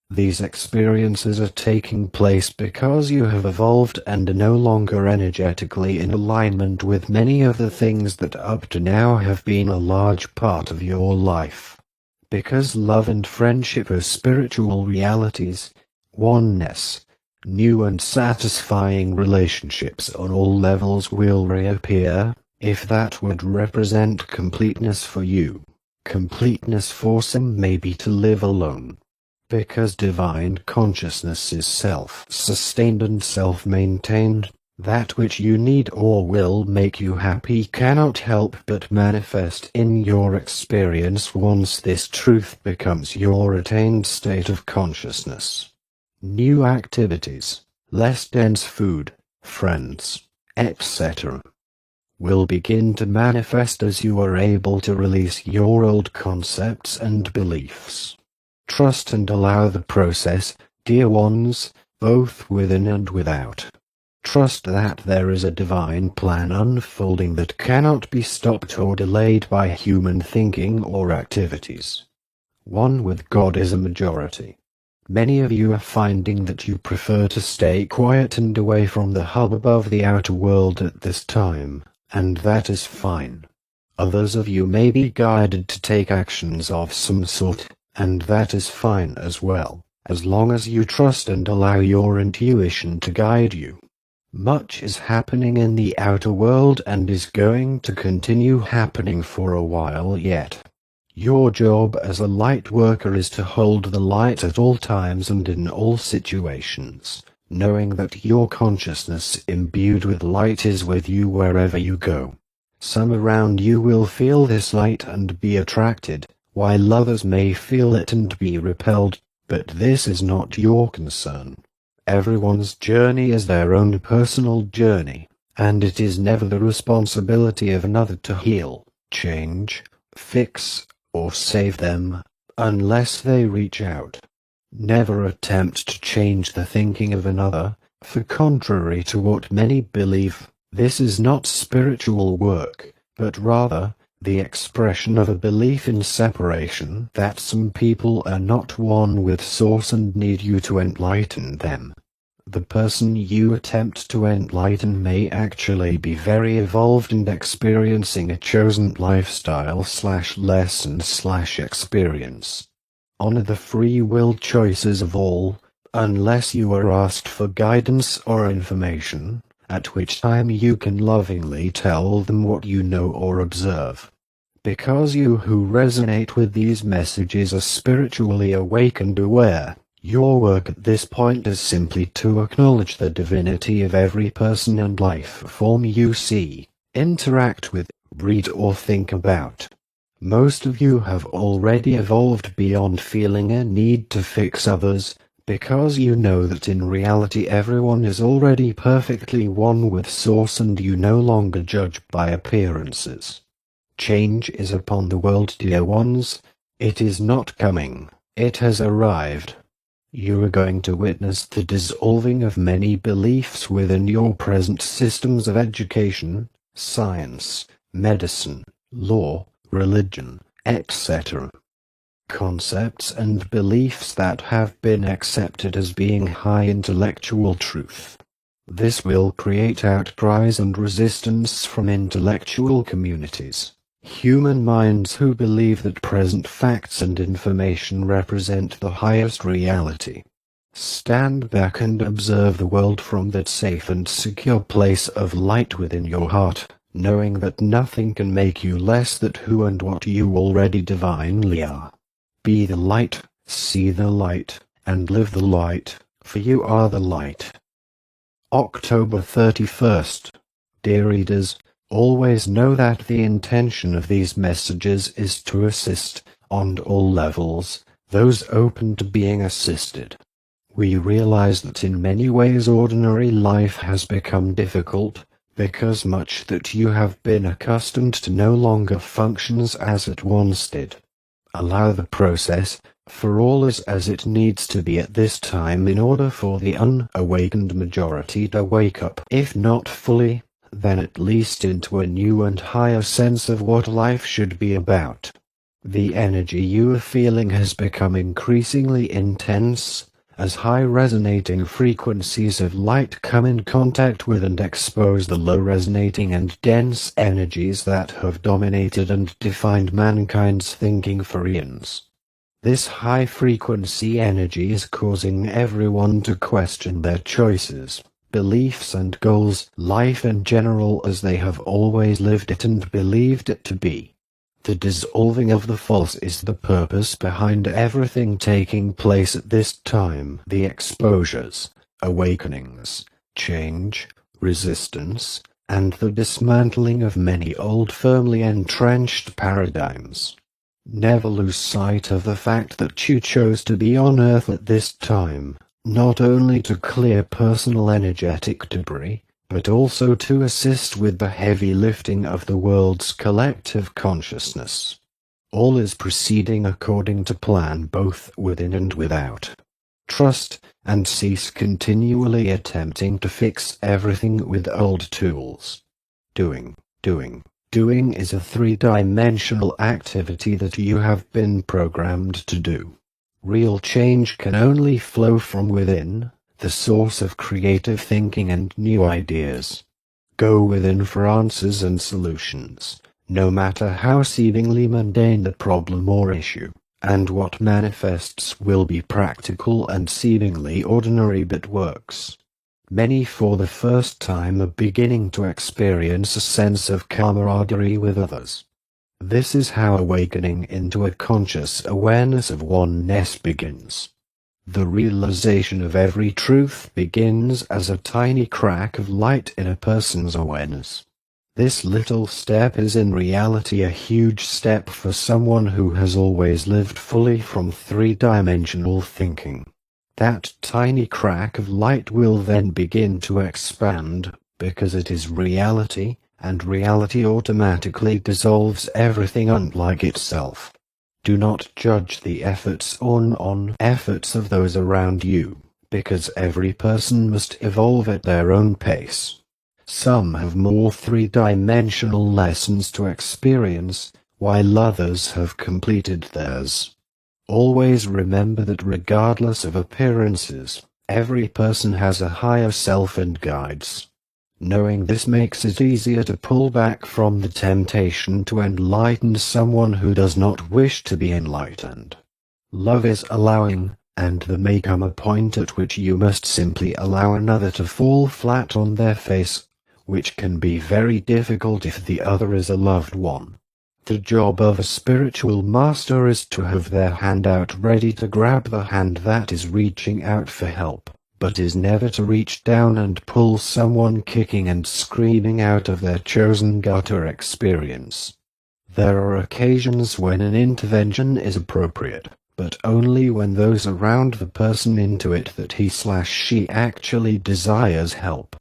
These experiences are taking place because you have evolved and are no longer energetically in alignment with many of the things that up to now have been a large part of your life. Because love and friendship are spiritual realities, oneness, new and satisfying relationships on all levels will reappear, if that would represent completeness for you. Completeness for some may be to live alone. Because divine consciousness is self-sustained and self-maintained, that which you need or will make you happy cannot help but manifest in your experience once this truth becomes your attained state of consciousness. New activities, less dense food, friends, etc. will begin to manifest as you are able to release your old concepts and beliefs. Trust and allow the process, dear ones, both within and without. Trust that there is a divine plan unfolding that cannot be stopped or delayed by human thinking or activities. One with God is a majority. Many of you are finding that you prefer to stay quiet and away from the hubbub of the outer world at this time, and that is fine. Others of you may be guided to take actions of some sort, and that is fine as well, as long as you trust and allow your intuition to guide you. Much is happening in the outer world and is going to continue happening for a while yet. Your job as a light worker is to hold the light at all times and in all situations, knowing that your consciousness imbued with light is with you wherever you go. Some around you will feel this light and be attracted, while others may feel it and be repelled, but this is not your concern. Everyone's journey is their own personal journey, and it is never the responsibility of another to heal, change, fix, or save them, unless they reach out. Never attempt to change the thinking of another, for contrary to what many believe, this is not spiritual work, but rather the expression of a belief in separation that some people are not one with Source and need you to enlighten them. The person you attempt to enlighten may actually be very evolved and experiencing a chosen lifestyle/lesson/experience. Honor the free will choices of all, unless you are asked for guidance or information, at which time you can lovingly tell them what you know or observe. Because you who resonate with these messages are spiritually awake and aware, your work at this point is simply to acknowledge the divinity of every person and life form you see, interact with, read or think about. Most of you have already evolved beyond feeling a need to fix others, because you know that in reality everyone is already perfectly one with Source and you no longer judge by appearances. Change is upon the world, dear ones. It is not coming. It has arrived. You are going to witness the dissolving of many beliefs within your present systems of education, science, medicine, law, religion, etc. Concepts and beliefs that have been accepted as being high intellectual truth. This will create outcries and resistance from intellectual communities. Human minds who believe that present facts and information represent the highest reality. Stand back and observe the world from that safe and secure place of light within your heart, knowing that nothing can make you less than who and what you already divinely are. Be the light, see the light, and live the light, for you are the light. October 31st. Dear readers, always know that the intention of these messages is to assist, on all levels, those open to being assisted. We realize that in many ways ordinary life has become difficult, because much that you have been accustomed to no longer functions as it once did. Allow the process, for all is as it needs to be at this time in order for the unawakened majority to wake up, if not fully, then at least into a new and higher sense of what life should be about. The energy you are feeling has become increasingly intense, as high resonating frequencies of light come in contact with and expose the low resonating and dense energies that have dominated and defined mankind's thinking for eons. This high-frequency energy is causing everyone to question their choices, beliefs and goals, life in general as they have always lived it and believed it to be. The dissolving of the false is the purpose behind everything taking place at this time. The exposures, awakenings, change, resistance, and the dismantling of many old firmly entrenched paradigms. Never lose sight of the fact that you chose to be on Earth at this time, not only to clear personal energetic debris, but also to assist with the heavy lifting of the world's collective consciousness. All is proceeding according to plan both within and without. trust, and cease continually attempting to fix everything with old tools. Doing is a three-dimensional activity that you have been programmed to do. Real change can only flow from within, the source of creative thinking and new ideas. Go within for answers and solutions, no matter how seemingly mundane the problem or issue, and what manifests will be practical and seemingly ordinary but works. Many for the first time are beginning to experience a sense of camaraderie with others. This is how awakening into a conscious awareness of oneness begins. The realization of every truth begins as a tiny crack of light in a person's awareness. This little step is in reality a huge step for someone who has always lived fully from three-dimensional thinking. That tiny crack of light will then begin to expand, because it is reality, and reality automatically dissolves everything unlike itself. Do not judge the efforts or non-efforts of those around you, because every person must evolve at their own pace. Some have more three-dimensional lessons to experience, while others have completed theirs. Always remember that regardless of appearances, every person has a higher self and guides. Knowing this makes it easier to pull back from the temptation to enlighten someone who does not wish to be enlightened. Love is allowing, and there may come a point at which you must simply allow another to fall flat on their face, which can be very difficult if the other is a loved one. The job of a spiritual master is to have their hand out ready to grab the hand that is reaching out for help, but is never to reach down and pull someone kicking and screaming out of their chosen gutter experience. There are occasions when an intervention is appropriate, but only when those around the person intuit that he/she actually desires help.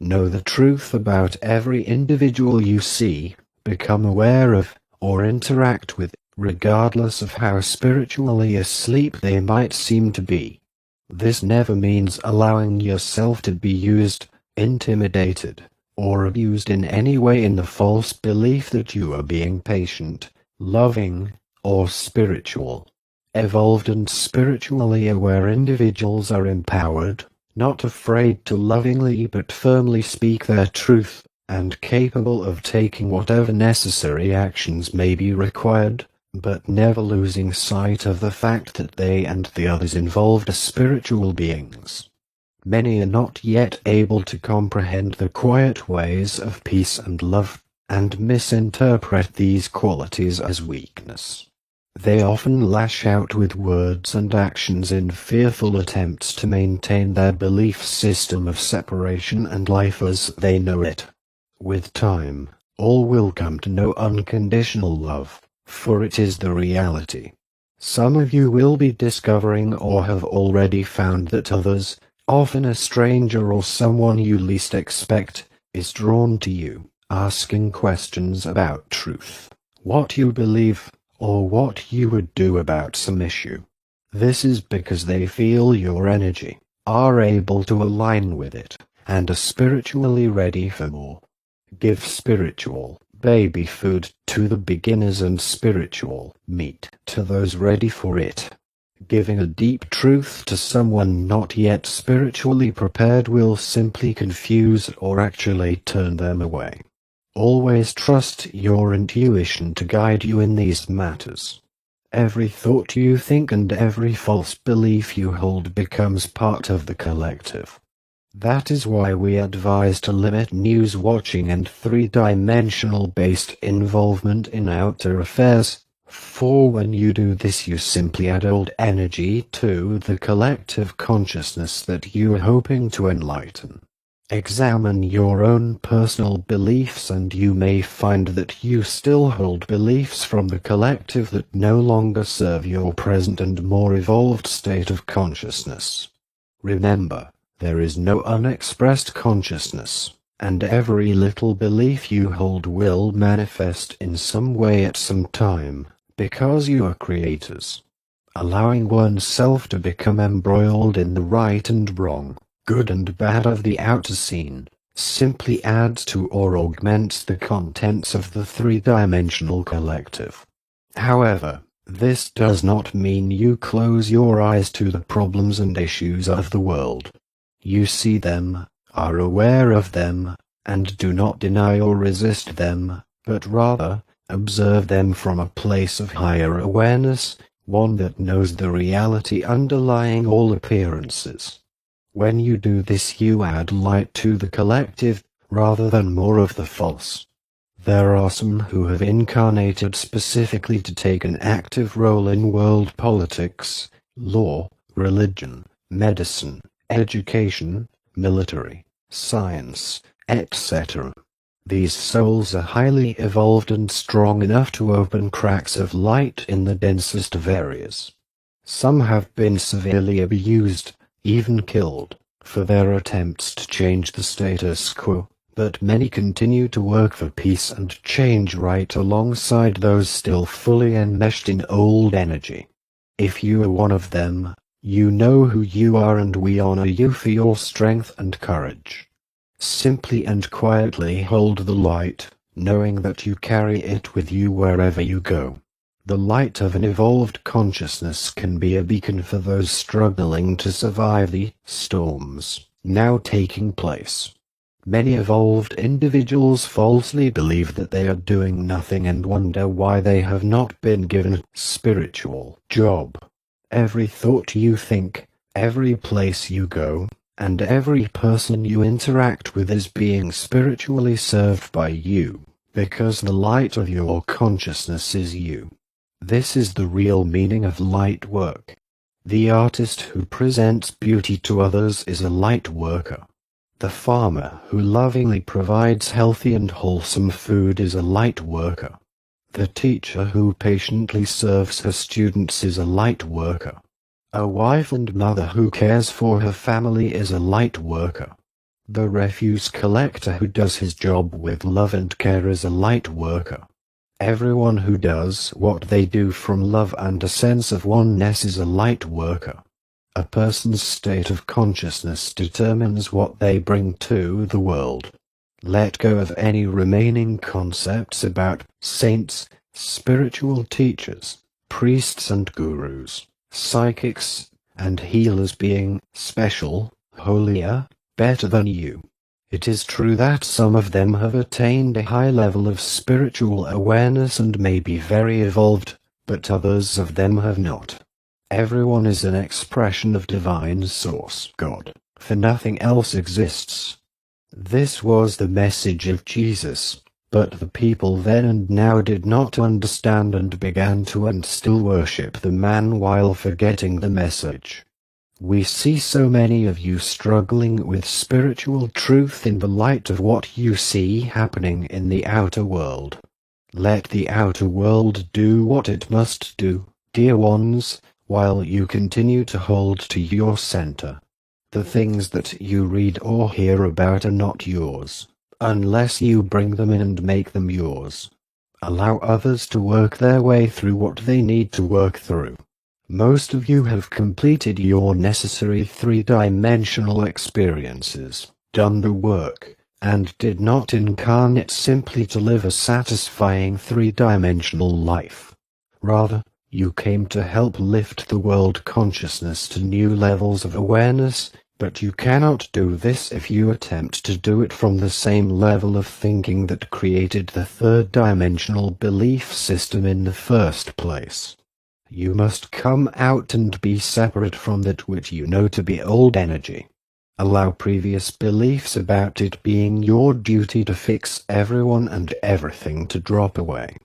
Know the truth about every individual you see, become aware of, or interact with, regardless of how spiritually asleep they might seem to be. This never means allowing yourself to be used, intimidated, or abused in any way in the false belief that you are being patient, loving, or spiritual. Evolved and spiritually aware individuals are empowered, not afraid to lovingly but firmly speak their truth, and capable of taking whatever necessary actions may be required, but never losing sight of the fact that they and the others involved are spiritual beings. Many are not yet able to comprehend the quiet ways of peace and love, and misinterpret these qualities as weakness. They often lash out with words and actions in fearful attempts to maintain their belief system of separation and life as they know it. With time, all will come to know unconditional love, for it is the reality. Some of you will be discovering or have already found that others, often a stranger or someone you least expect, is drawn to you, asking questions about truth, what you believe, or what you would do about some issue. This is because they feel your energy, are able to align with it, and are spiritually ready for more. Give spiritual baby food to the beginners and spiritual meat to those ready for it. Giving a deep truth to someone not yet spiritually prepared will simply confuse or actually turn them away. Always trust your intuition to guide you in these matters. Every thought you think and every false belief you hold becomes part of the collective. That is why we advise to limit news watching and three-dimensional based involvement in outer affairs, for when you do this you simply add old energy to the collective consciousness that you are hoping to enlighten. Examine your own personal beliefs and you may find that you still hold beliefs from the collective that no longer serve your present and more evolved state of consciousness. Remember, there is no unexpressed consciousness, and every little belief you hold will manifest in some way at some time, because you are creators. allowing oneself to become embroiled in the right and wrong, good and bad of the outer scene, simply adds to or augments the contents of the three-dimensional collective. However, this does not mean you close your eyes to the problems and issues of the world. You see them, are aware of them, and do not deny or resist them, but rather, observe them from a place of higher awareness, one that knows the reality underlying all appearances. When you do this, you add light to the collective, rather than more of the false. There are some who have incarnated specifically to take an active role in world politics, law, religion, medicine, education, military, science, etc. These souls are highly evolved and strong enough to open cracks of light in the densest of areas. Some have been severely abused, even killed, for their attempts to change the status quo, but many continue to work for peace and change right alongside those still fully enmeshed in old energy. If you are one of them, you know who you are, and we honor you for your strength and courage. Simply and quietly hold the light, knowing that you carry it with you wherever you go. The light of an evolved consciousness can be a beacon for those struggling to survive the storms now taking place. Many evolved individuals falsely believe that they are doing nothing and wonder why they have not been given a spiritual job. Every thought you think, every place you go, and every person you interact with is being spiritually served by you, because the light of your consciousness is you. This is the real meaning of light work. The artist who presents beauty to others is a light worker. The farmer who lovingly provides healthy and wholesome food is a light worker. The teacher who patiently serves her students is a light worker. A wife and mother who cares for her family is a light worker. The refuse collector who does his job with love and care is a light worker. Everyone who does what they do from love and a sense of oneness is a light worker. A person's state of consciousness determines what they bring to the world. Let go of any remaining concepts about saints, spiritual teachers, priests and gurus, psychics, and healers being special, holier, better than you. It is true that some of them have attained a high level of spiritual awareness and may be very evolved, but others of them have not. Everyone is an expression of divine source, God, for nothing else exists. This was the message of Jesus, but the people then and now did not understand and began to and still worship the man while forgetting the message. We see so many of you struggling with spiritual truth in the light of what you see happening in the outer world. Let the outer world do what it must do, dear ones, while you continue to hold to your center. The things that you read or hear about are not yours, unless you bring them in and make them yours. Allow others to work their way through what they need to work through. Most of you have completed your necessary three-dimensional experiences, done the work, and did not incarnate simply to live a satisfying three-dimensional life. Rather, you came to help lift the world consciousness to new levels of awareness, but you cannot do this if you attempt to do it from the same level of thinking that created the third-dimensional belief system in the first place. You must come out and be separate from that which you know to be old energy. Allow previous beliefs about it being your duty to fix everyone and everything to drop away.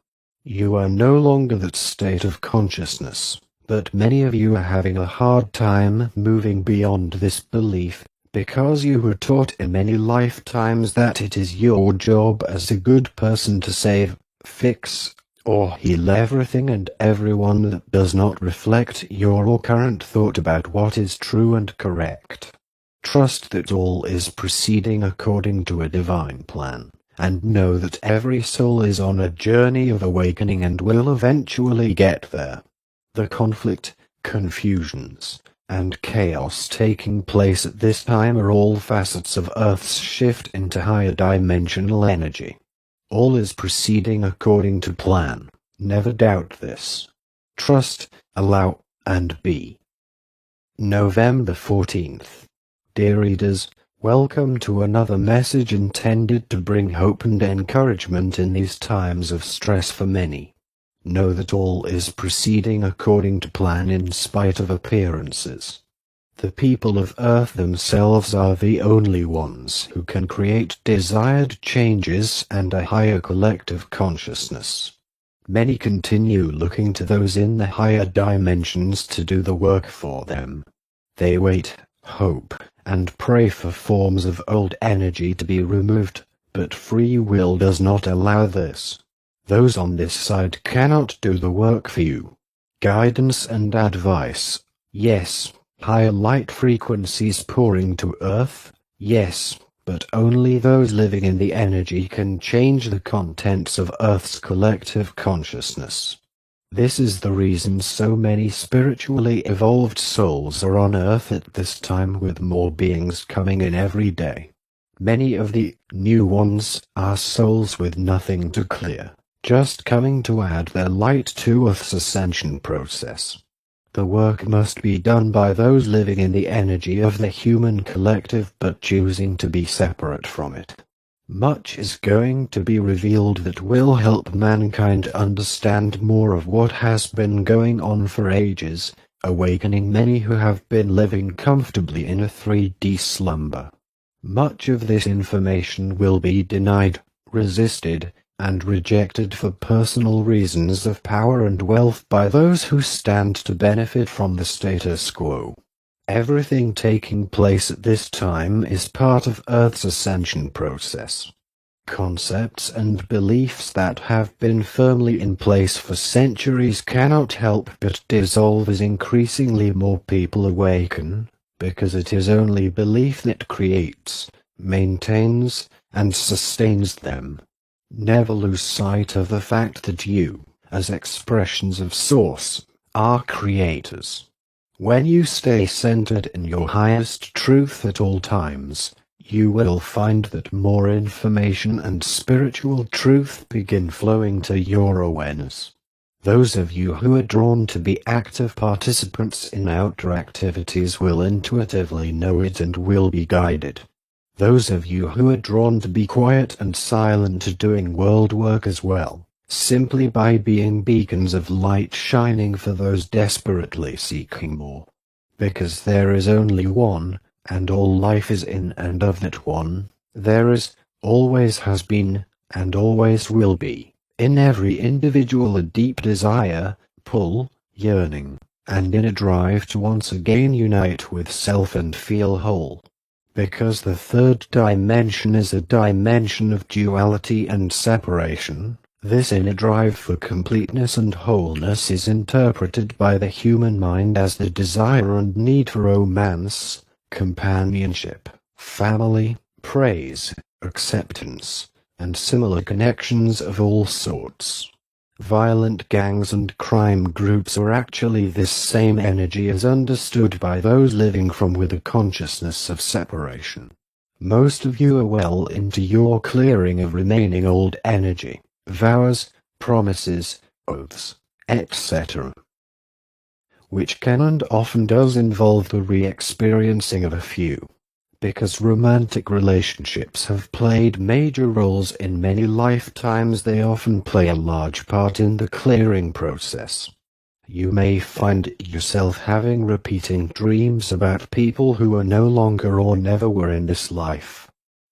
You are no longer that state of consciousness, but many of you are having a hard time moving beyond this belief, because you were taught in many lifetimes that it is your job as a good person to save, fix, or heal everything and everyone that does not reflect your current thought about what is true and correct. Trust that all is proceeding according to a divine plan, and know that every soul is on a journey of awakening and will eventually get there. The conflict, confusions, and chaos taking place at this time are all facets of Earth's shift into higher dimensional energy. All is proceeding according to plan. Never doubt this. Trust, allow, and be. November 14th. Dear readers, welcome to another message intended to bring hope and encouragement in these times of stress for many. Know that all is proceeding according to plan in spite of appearances. The people of Earth themselves are the only ones who can create desired changes and a higher collective consciousness. Many continue looking to those in the higher dimensions to do the work for them. They wait, hope, and pray for forms of old energy to be removed, but free will does not allow this. Those on this side cannot do the work for you. Guidance and advice, yes. Higher light frequencies pouring to Earth, yes, but only those living in the energy can change the contents of Earth's collective consciousness. This is the reason so many spiritually evolved souls are on Earth at this time, with more beings coming in every day. Many of the new ones are souls with nothing to clear, just coming to add their light to Earth's ascension process. The work must be done by those living in the energy of the human collective but choosing to be separate from it. Much is going to be revealed that will help mankind understand more of what has been going on for ages, awakening many who have been living comfortably in a 3D slumber. Much of this information will be denied, resisted, and rejected for personal reasons of power and wealth by those who stand to benefit from the status quo. Everything taking place at this time is part of Earth's ascension process. Concepts and beliefs that have been firmly in place for centuries cannot help but dissolve as increasingly more people awaken, because it is only belief that creates, maintains, and sustains them. Never lose sight of the fact that you, as expressions of Source, are creators. When you stay centered in your highest truth at all times, you will find that more information and spiritual truth begin flowing to your awareness. Those of you who are drawn to be active participants in outdoor activities will intuitively know it and will be guided. Those of you who are drawn to be quiet and silent are doing world work as well, simply by being beacons of light shining for those desperately seeking more. Because there is only one, and all life is in and of that one, there is, always has been, and always will be, in every individual a deep desire, pull, yearning, and inner drive to once again unite with self and feel whole. Because the third dimension is a dimension of duality and separation, this inner drive for completeness and wholeness is interpreted by the human mind as the desire and need for romance, companionship, family, praise, acceptance, and similar connections of all sorts. Violent gangs and crime groups are actually this same energy as understood by those living from with a consciousness of separation. Most of you are well into your clearing of remaining old energy, vows, promises, oaths, etc., which can and often does involve the re-experiencing of a few. Because romantic relationships have played major roles in many lifetimes, they often play a large part in the clearing process. You may find yourself having repeating dreams about people who are no longer or never were in this life.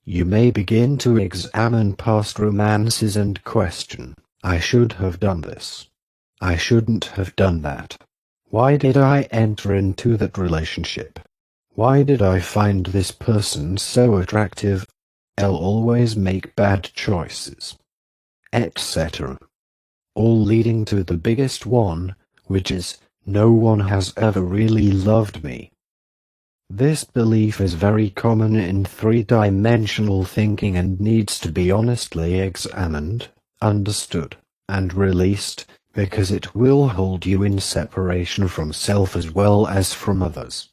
You may begin to examine past romances and question, I should have done this. I shouldn't have done that. Why did I enter into that relationship? Why did I find this person so attractive? I'll always make bad choices, etc. All leading to the biggest one, which is, no one has ever really loved me. This belief is very common in three-dimensional thinking and needs to be honestly examined, understood, and released, because it will hold you in separation from self as well as from others.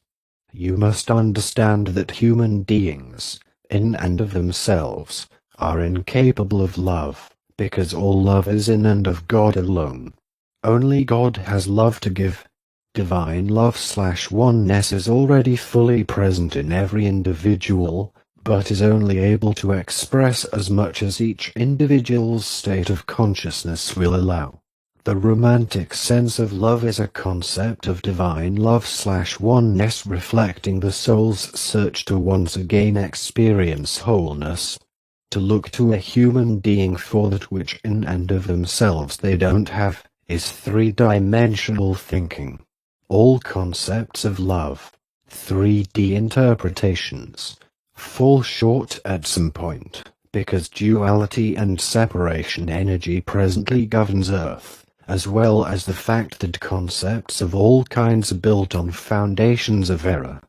You must understand that human beings, in and of themselves, are incapable of love, because all love is in and of God alone. Only God has love to give. Divine love/oneness is already fully present in every individual, but is only able to express as much as each individual's state of consciousness will allow. The romantic sense of love is a concept of divine love/oneness, reflecting the soul's search to once again experience wholeness, to look to a human being for that which in and of themselves they don't have, is three-dimensional thinking. All concepts of love, 3D interpretations, fall short at some point, because duality and separation energy presently governs Earth, as well as the fact that concepts of all kinds are built on foundations of error.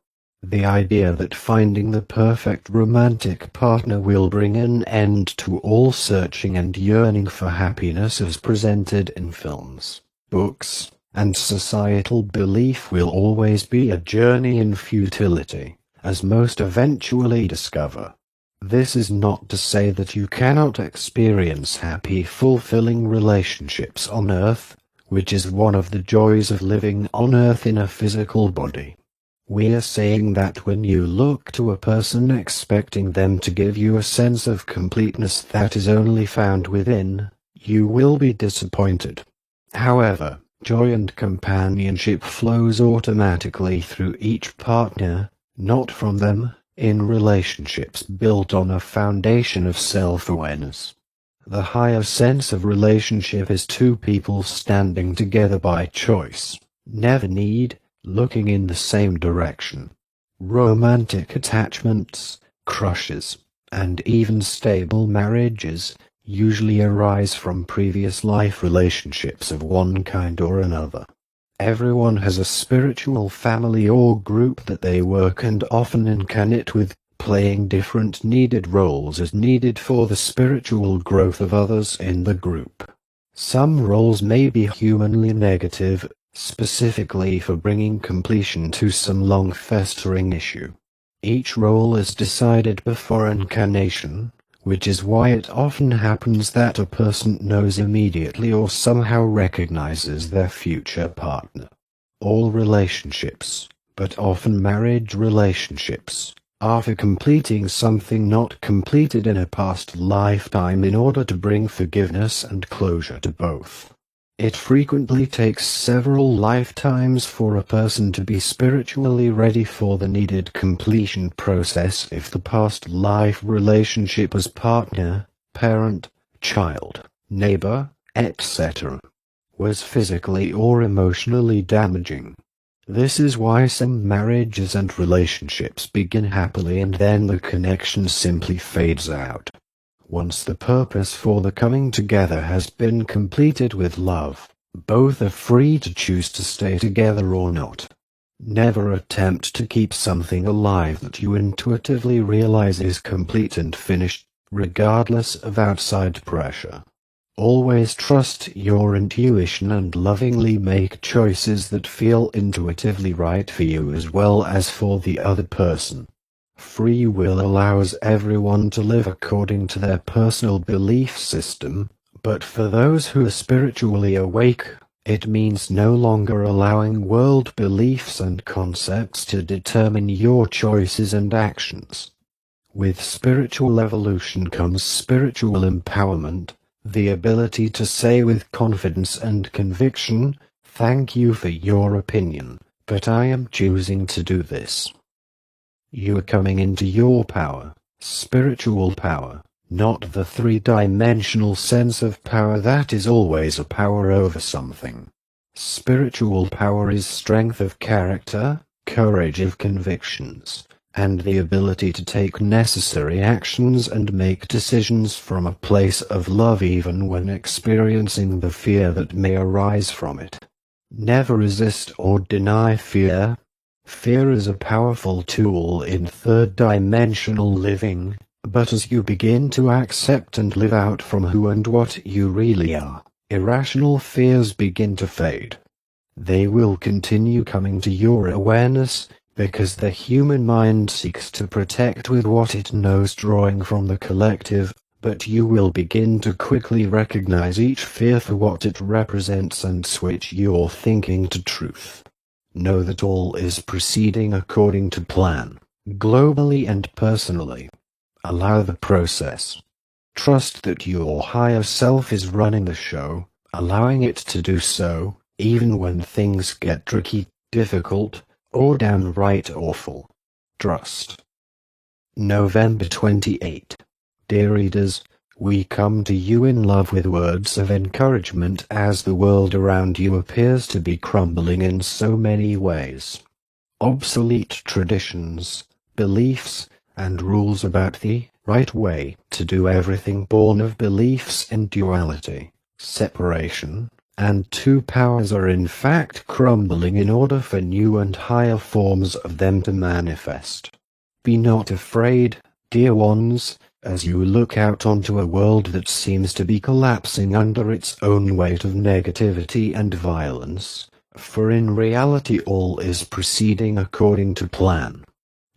The idea that finding the perfect romantic partner will bring an end to all searching and yearning for happiness as presented in films, books, and societal belief will always be a journey in futility, as most eventually discover. This is not to say that you cannot experience happy, fulfilling relationships on Earth, which is one of the joys of living on Earth in a physical body. We are saying that when you look to a person expecting them to give you a sense of completeness that is only found within, you will be disappointed. However, joy and companionship flows automatically through each partner, not from them, in relationships built on a foundation of self-awareness. The higher sense of relationship is two people standing together by choice, never need, looking in the same direction. Romantic attachments, crushes, and even stable marriages usually arise from previous life relationships of one kind or another. Everyone has a spiritual family or group that they work and often incarnate with, playing different needed roles as needed for the spiritual growth of others in the group. Some roles may be humanly negative, specifically for bringing completion to some long-festering issue. Each role is decided before incarnation, which is why it often happens that a person knows immediately or somehow recognizes their future partner. All relationships, but often marriage relationships, are for completing something not completed in a past lifetime in order to bring forgiveness and closure to both. It frequently takes several lifetimes for a person to be spiritually ready for the needed completion process if the past life relationship as partner, parent, child, neighbor, etc. was physically or emotionally damaging. This is why some marriages and relationships begin happily and then the connection simply fades out. Once the purpose for the coming together has been completed with love, both are free to choose to stay together or not. Never attempt to keep something alive that you intuitively realize is complete and finished, regardless of outside pressure. Always trust your intuition and lovingly make choices that feel intuitively right for you as well as for the other person. Free will allows everyone to live according to their personal belief system, but for those who are spiritually awake, it means no longer allowing world beliefs and concepts to determine your choices and actions. With spiritual evolution comes spiritual empowerment, the ability to say with confidence and conviction, "Thank you for your opinion, but I am choosing to do this." You are coming into your power, spiritual power, not the three-dimensional sense of power that is always a power over something. Spiritual power is strength of character, courage of convictions, and the ability to take necessary actions and make decisions from a place of love even when experiencing the fear that may arise from it. Never resist or deny fear. Fear is a powerful tool in third-dimensional living, but as you begin to accept and live out from who and what you really are, Irrational fears begin to fade. They will continue coming to your awareness, because the human mind seeks to protect with what it knows, drawing from the collective, but you will begin to quickly recognize each fear for what it represents and switch your thinking to truth. Know that all is proceeding according to plan, globally and personally. Allow the process. Trust that your higher self is running the show, allowing it to do so, even when things get tricky, difficult, or downright awful. Trust. November 28. Dear readers, we come to you in love with words of encouragement as the world around you appears to be crumbling in so many ways. Obsolete traditions, beliefs, and rules about the right way to do everything, born of beliefs in duality, separation, and two powers, are in fact crumbling in order for new and higher forms of them to manifest. Be not afraid, dear ones, as you look out onto a world that seems to be collapsing under its own weight of negativity and violence, for in reality all is proceeding according to plan.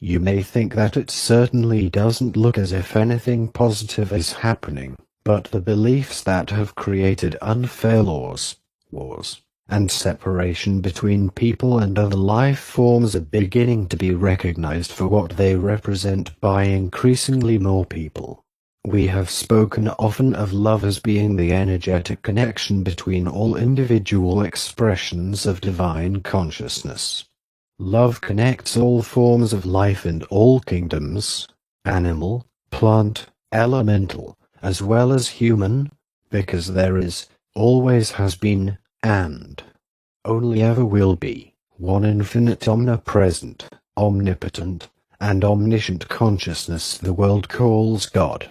You may think that it certainly doesn't look as if anything positive is happening, but the beliefs that have created unfair laws, wars, and separation between people and other life forms are beginning to be recognized for what they represent by increasingly more people. We have spoken often of love as being the energetic connection between all individual expressions of divine consciousness. Love connects all forms of life and all kingdoms, animal, plant, elemental, as well as human, because there is, always has been, and only ever will be, one infinite, omnipresent, omnipotent, and omniscient consciousness the world calls God.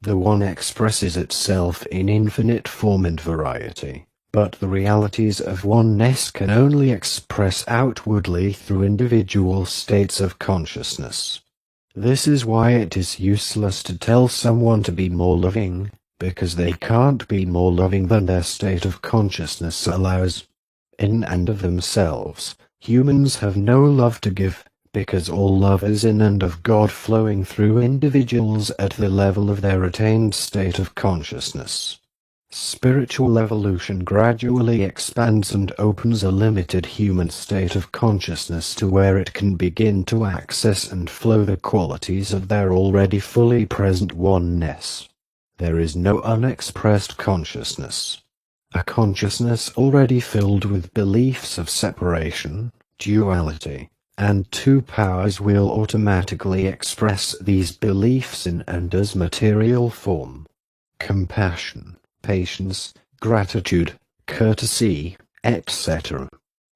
The one expresses itself in infinite form and variety, but the realities of oneness can only express outwardly through individual states of consciousness. This is why it is useless to tell someone to be more loving, because they can't be more loving than their state of consciousness allows. In and of themselves, humans have no love to give, because all love is in and of God flowing through individuals at the level of their attained state of consciousness. Spiritual evolution gradually expands and opens a limited human state of consciousness to where it can begin to access and flow the qualities of their already fully present oneness. There is no unexpressed consciousness. A consciousness already filled with beliefs of separation, duality, and two powers will automatically express these beliefs in and as material form. Compassion, patience, gratitude, courtesy, etc.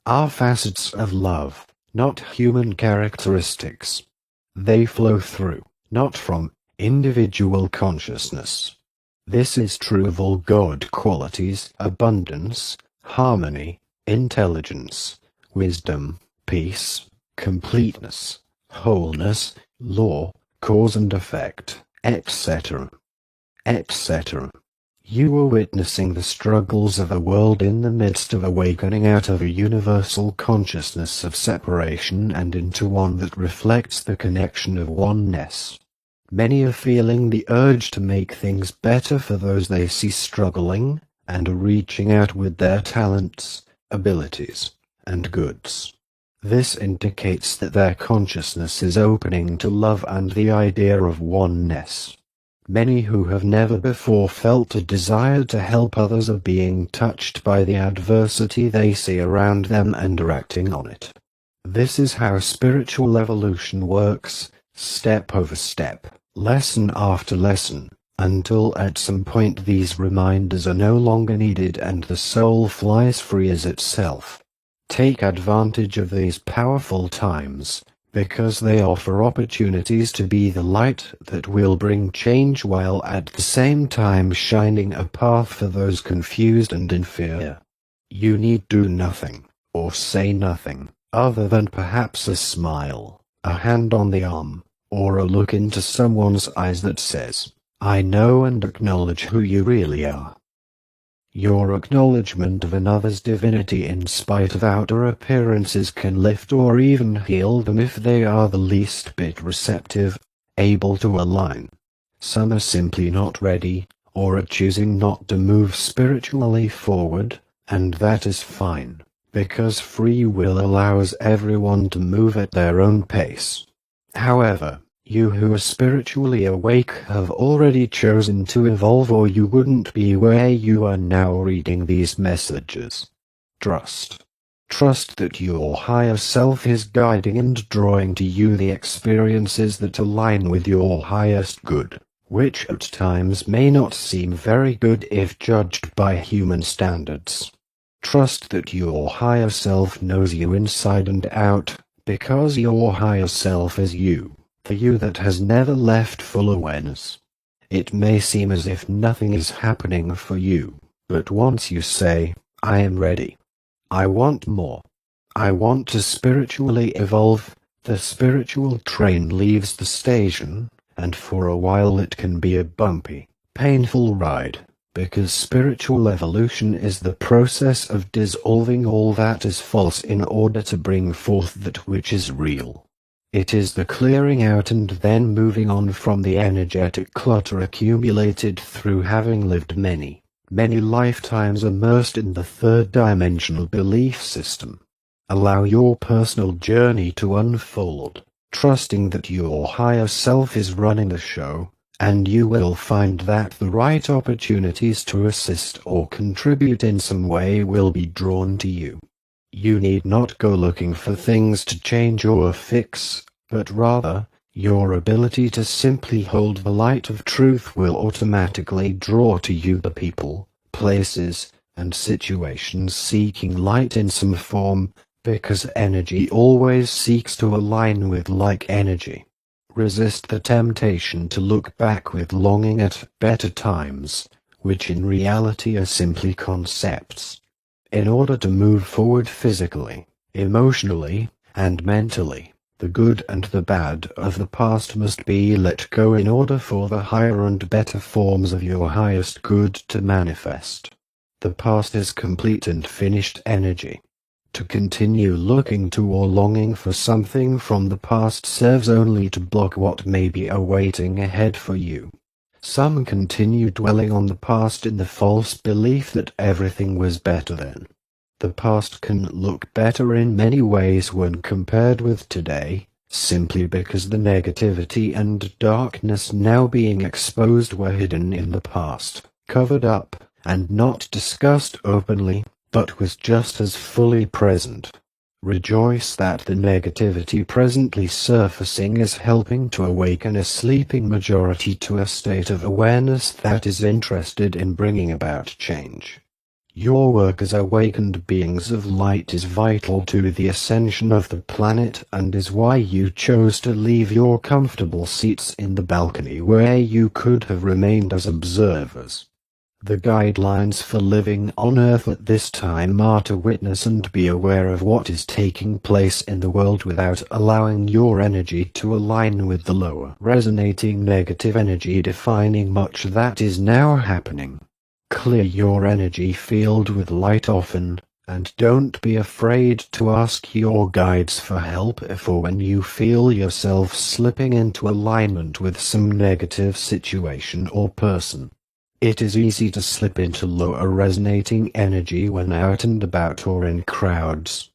are facets of love, not human characteristics. They flow through, not from, individual consciousness. This is true of all God qualities: abundance, harmony, intelligence, wisdom, peace, completeness, wholeness, law, cause and effect, etc. etc. You are witnessing the struggles of a world in the midst of awakening out of a universal consciousness of separation and into one that reflects the connection of oneness. Many are feeling the urge to make things better for those they see struggling, and are reaching out with their talents, abilities, and goods. This indicates that their consciousness is opening to love and the idea of oneness. Many who have never before felt a desire to help others are being touched by the adversity they see around them and are acting on it. This is how spiritual evolution works, step over step, lesson after lesson, until at some point these reminders are no longer needed and the soul flies free as itself. Take advantage of these powerful times, because they offer opportunities to be the light that will bring change while at the same time shining a path for those confused and in fear. You need do nothing, or say nothing, other than perhaps a smile, a hand on the arm, or a look into someone's eyes that says, "I know and acknowledge who you really are." Your acknowledgement of another's divinity in spite of outer appearances can lift or even heal them if they are the least bit receptive, able to align. Some are simply not ready, or are choosing not to move spiritually forward, and that is fine, because free will allows everyone to move at their own pace. However, you who are spiritually awake have already chosen to evolve, or you wouldn't be where you are now reading these messages. Trust. Trust that your higher self is guiding and drawing to you the experiences that align with your highest good, which at times may not seem very good if judged by human standards. Trust that your higher self knows you inside and out, because your higher self is you. The you that has never left full awareness. It may seem as if nothing is happening for you, but once you say, I am ready. I want more. I want to spiritually evolve, the spiritual train leaves the station, and for a while it can be a bumpy, painful ride, because spiritual evolution is the process of dissolving all that is false in order to bring forth that which is real. It is the clearing out and then moving on from the energetic clutter accumulated through having lived many, many lifetimes immersed in the third-dimensional belief system. Allow your personal journey to unfold, trusting that your higher self is running the show, and you will find that the right opportunities to assist or contribute in some way will be drawn to you. You need not go looking for things to change or fix, but rather, your ability to simply hold the light of truth will automatically draw to you the people, places, and situations seeking light in some form, because energy always seeks to align with like energy. Resist the temptation to look back with longing at better times, which in reality are simply concepts. In order to move forward physically, emotionally, and mentally, the good and the bad of the past must be let go in order for the higher and better forms of your highest good to manifest. The past is complete and finished energy. To continue looking to or longing for something from the past serves only to block what may be awaiting ahead for you. Some continue dwelling on the past in the false belief that everything was better then. The past can look better in many ways when compared with today, simply because the negativity and darkness now being exposed were hidden in the past, covered up, and not discussed openly, but was just as fully present. Rejoice that the negativity presently surfacing is helping to awaken a sleeping majority to a state of awareness that is interested in bringing about change. Your work as awakened beings of light is vital to the ascension of the planet and is why you chose to leave your comfortable seats in the balcony where you could have remained as observers. The guidelines for living on Earth at this time are to witness and be aware of what is taking place in the world without allowing your energy to align with the lower resonating negative energy defining much that is now happening. Clear your energy field with light often, and don't be afraid to ask your guides for help if or when you feel yourself slipping into alignment with some negative situation or person. It is easy to slip into lower resonating energy when out and about or in crowds.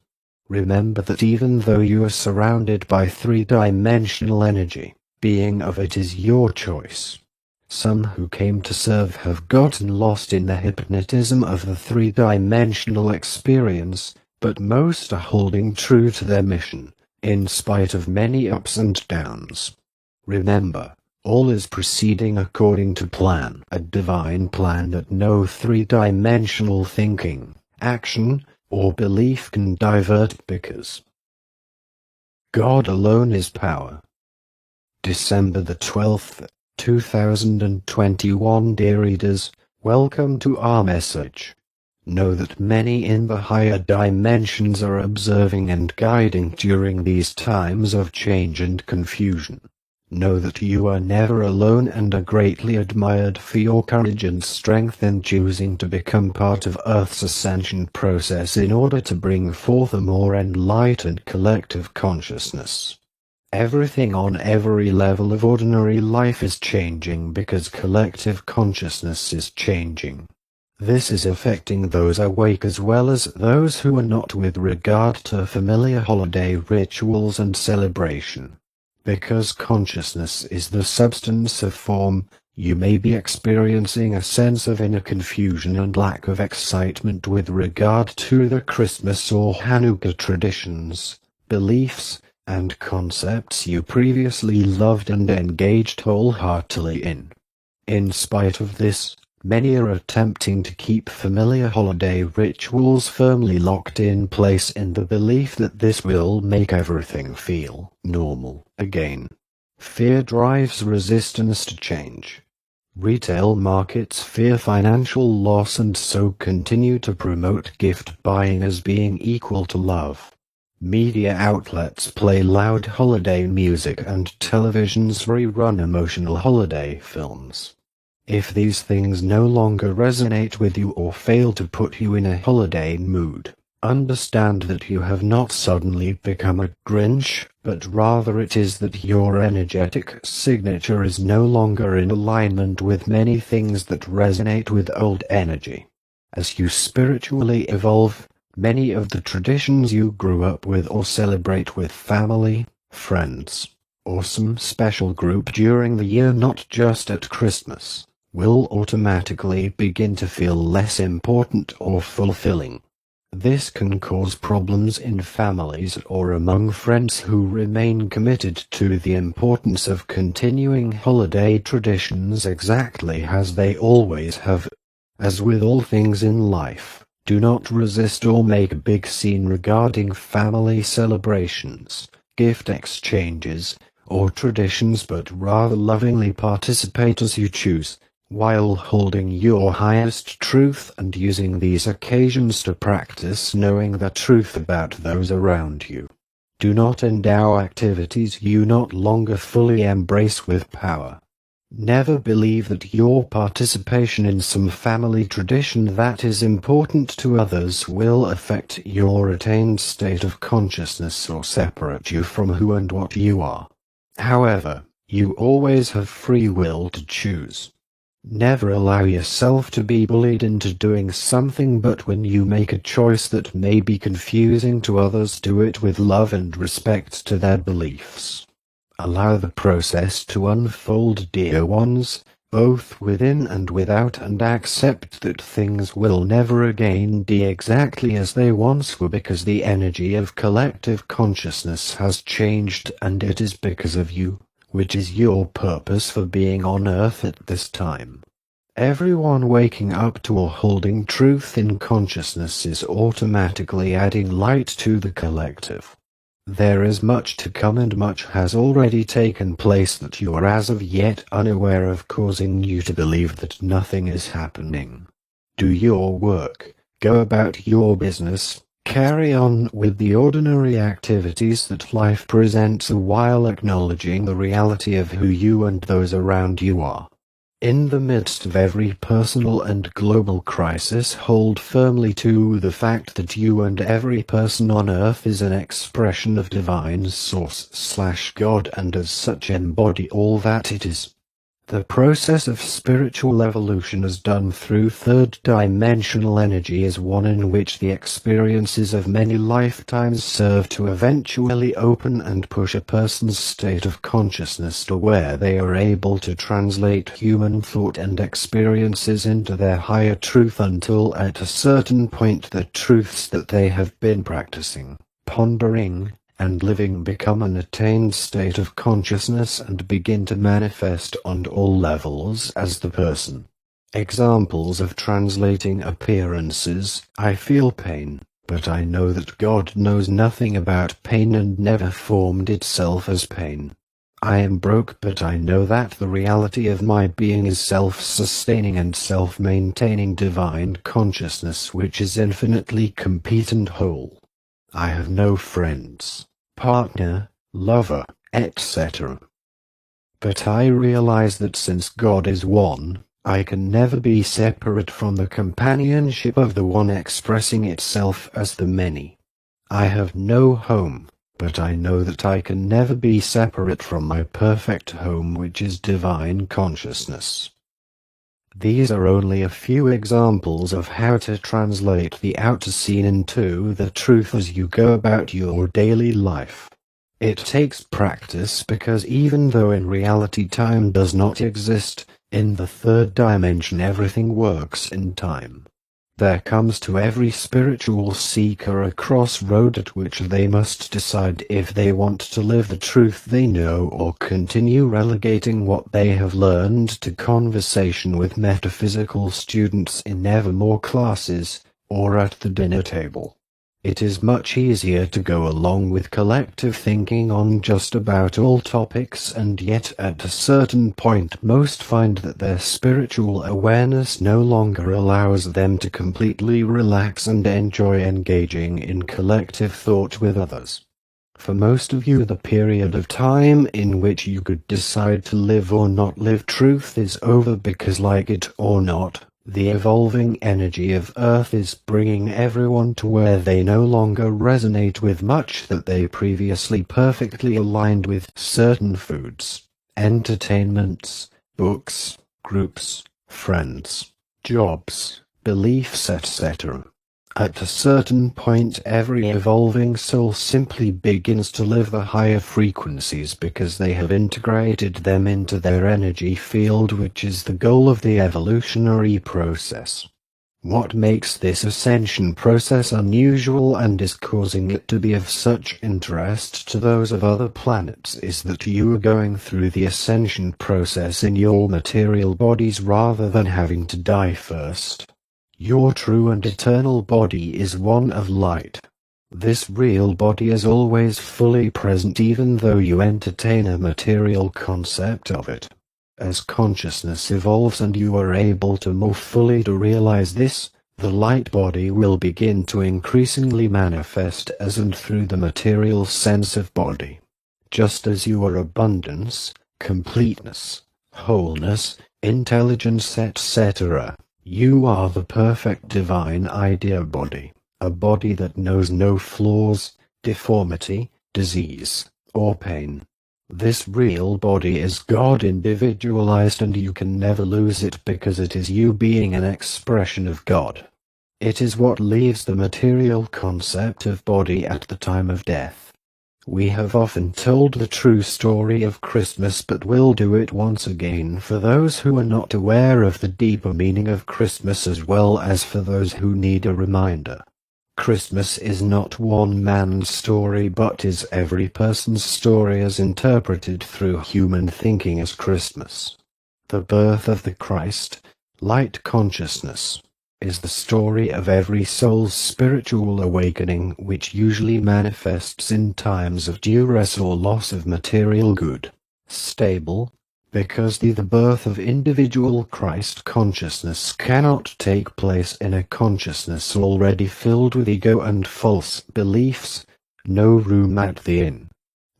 Remember that even though you are surrounded by three-dimensional energy, being of it is your choice. Some who came to serve have gotten lost in the hypnotism of the three-dimensional experience, but most are holding true to their mission, in spite of many ups and downs. Remember, all is proceeding according to plan, a divine plan that no three-dimensional thinking, action, or belief can divert because God alone is power. December the 12th, 2021. Dear readers, welcome to our message. Know that many in the higher dimensions are observing and guiding during these times of change and confusion. Know that you are never alone and are greatly admired for your courage and strength in choosing to become part of Earth's ascension process in order to bring forth a more enlightened collective consciousness. Everything on every level of ordinary life is changing because collective consciousness is changing. This is affecting those awake as well as those who are not with regard to familiar holiday rituals and celebration. Because consciousness is the substance of form, you may be experiencing a sense of inner confusion and lack of excitement with regard to the Christmas or Hanukkah traditions, beliefs, and concepts you previously loved and engaged wholeheartedly in. In spite of this, many are attempting to keep familiar holiday rituals firmly locked in place in the belief that this will make everything feel normal again. Fear drives resistance to change. Retail markets fear financial loss and so continue to promote gift buying as being equal to love. Media outlets play loud holiday music and televisions rerun emotional holiday films. If these things no longer resonate with you or fail to put you in a holiday mood, understand that you have not suddenly become a Grinch, but rather it is that your energetic signature is no longer in alignment with many things that resonate with old energy. As you spiritually evolve, many of the traditions you grew up with or celebrate with family, friends, or some special group during the year, not just at Christmas, will automatically begin to feel less important or fulfilling. This can cause problems in families or among friends who remain committed to the importance of continuing holiday traditions exactly as they always have. As with all things in life, do not resist or make a big scene regarding family celebrations, gift exchanges, or traditions, but rather lovingly participate as you choose, while holding your highest truth and using these occasions to practice knowing the truth about those around you. Do not endow activities you no longer fully embrace with power. Never believe that your participation in some family tradition that is important to others will affect your attained state of consciousness or separate you from who and what you are. However, you always have free will to choose. Never allow yourself to be bullied into doing something, but when you make a choice that may be confusing to others, do it with love and respect to their beliefs. Allow the process to unfold, dear ones, both within and without, and accept that things will never again be exactly as they once were because the energy of collective consciousness has changed, and it is because of you, which is your purpose for being on Earth at this time. Everyone waking up to or holding truth in consciousness is automatically adding light to the collective. There is much to come and much has already taken place that you are as of yet unaware of, causing you to believe that nothing is happening. Do your work, go about your business, carry on with the ordinary activities that life presents while acknowledging the reality of who you and those around you are. In the midst of every personal and global crisis, hold firmly to the fact that you and every person on Earth is an expression of Divine Source/God, and as such embody all that it is. The process of spiritual evolution as done through third-dimensional energy is one in which the experiences of many lifetimes serve to eventually open and push a person's state of consciousness to where they are able to translate human thought and experiences into their higher truth until at a certain point the truths that they have been practicing, pondering, and living become an attained state of consciousness and begin to manifest on all levels as the person. Examples of translating appearances: I feel pain, but I know that God knows nothing about pain and never formed itself as pain. I am broke, but I know that the reality of my being is self-sustaining and self-maintaining divine consciousness which is infinitely complete and whole. I have no friends, partner, lover, etc. But I realize that since God is one, I can never be separate from the companionship of the one expressing itself as the many. I have no home, but I know that I can never be separate from my perfect home, which is divine consciousness. These are only a few examples of how to translate the outer scene into the truth as you go about your daily life. It takes practice because even though in reality time does not exist, in the third dimension everything works in time. There comes to every spiritual seeker a crossroad at which they must decide if they want to live the truth they know or continue relegating what they have learned to conversation with metaphysical students in ever more classes, or at the dinner table. It is much easier to go along with collective thinking on just about all topics, and yet at a certain point most find that their spiritual awareness no longer allows them to completely relax and enjoy engaging in collective thought with others. For most of you, the period of time in which you could decide to live or not live truth is over because, like it or not, the evolving energy of Earth is bringing everyone to where they no longer resonate with much that they previously perfectly aligned with: certain foods, entertainments, books, groups, friends, jobs, beliefs, etc. At a certain point, every evolving soul simply begins to live the higher frequencies because they have integrated them into their energy field, which is the goal of the evolutionary process. What makes this ascension process unusual and is causing it to be of such interest to those of other planets is that you are going through the ascension process in your material bodies rather than having to die first. Your true and eternal body is one of light. This real body is always fully present even though you entertain a material concept of it. As consciousness evolves and you are able to more fully to realize this, the light body will begin to increasingly manifest as and through the material sense of body. Just as you are abundance, completeness, wholeness, intelligence, etc., you are the perfect divine idea body, a body that knows no flaws, deformity, disease, or pain. This real body is God individualized, and you can never lose it because it is you being an expression of God. It is what leaves the material concept of body at the time of death. We have often told the true story of Christmas, but we'll do it once again for those who are not aware of the deeper meaning of Christmas, as well as for those who need a reminder. Christmas is not one man's story, but is every person's story as interpreted through human thinking as Christmas. The birth of the Christ, light consciousness, is the story of every soul's spiritual awakening, which usually manifests in times of duress or loss of material good. Stable, because the birth of individual Christ consciousness cannot take place in a consciousness already filled with ego and false beliefs, no room at the inn.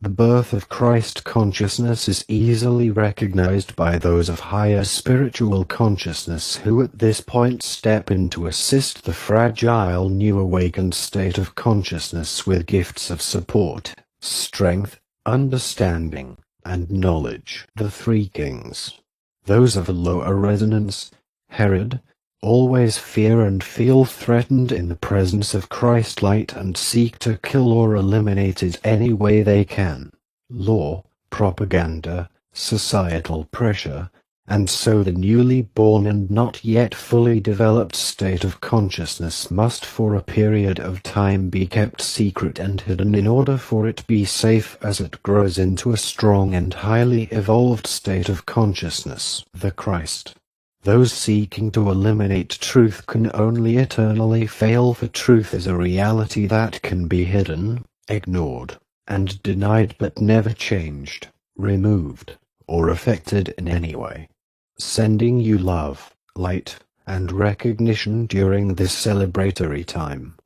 The birth of Christ consciousness is easily recognized by those of higher spiritual consciousness who at this point step in to assist the fragile new awakened state of consciousness with gifts of support, strength, understanding, and knowledge. The three kings. Those of a lower resonance, Herod, always fear and feel threatened in the presence of Christ light and seek to kill or eliminate it any way they can. Law, propaganda, societal pressure, and so the newly born and not yet fully developed state of consciousness must for a period of time be kept secret and hidden in order for it be safe as it grows into a strong and highly evolved state of consciousness, the Christ. Those seeking to eliminate truth can only eternally fail, for truth is a reality that can be hidden, ignored, and denied but never changed, removed, or affected in any way. Sending you love, light, and recognition during this celebratory time.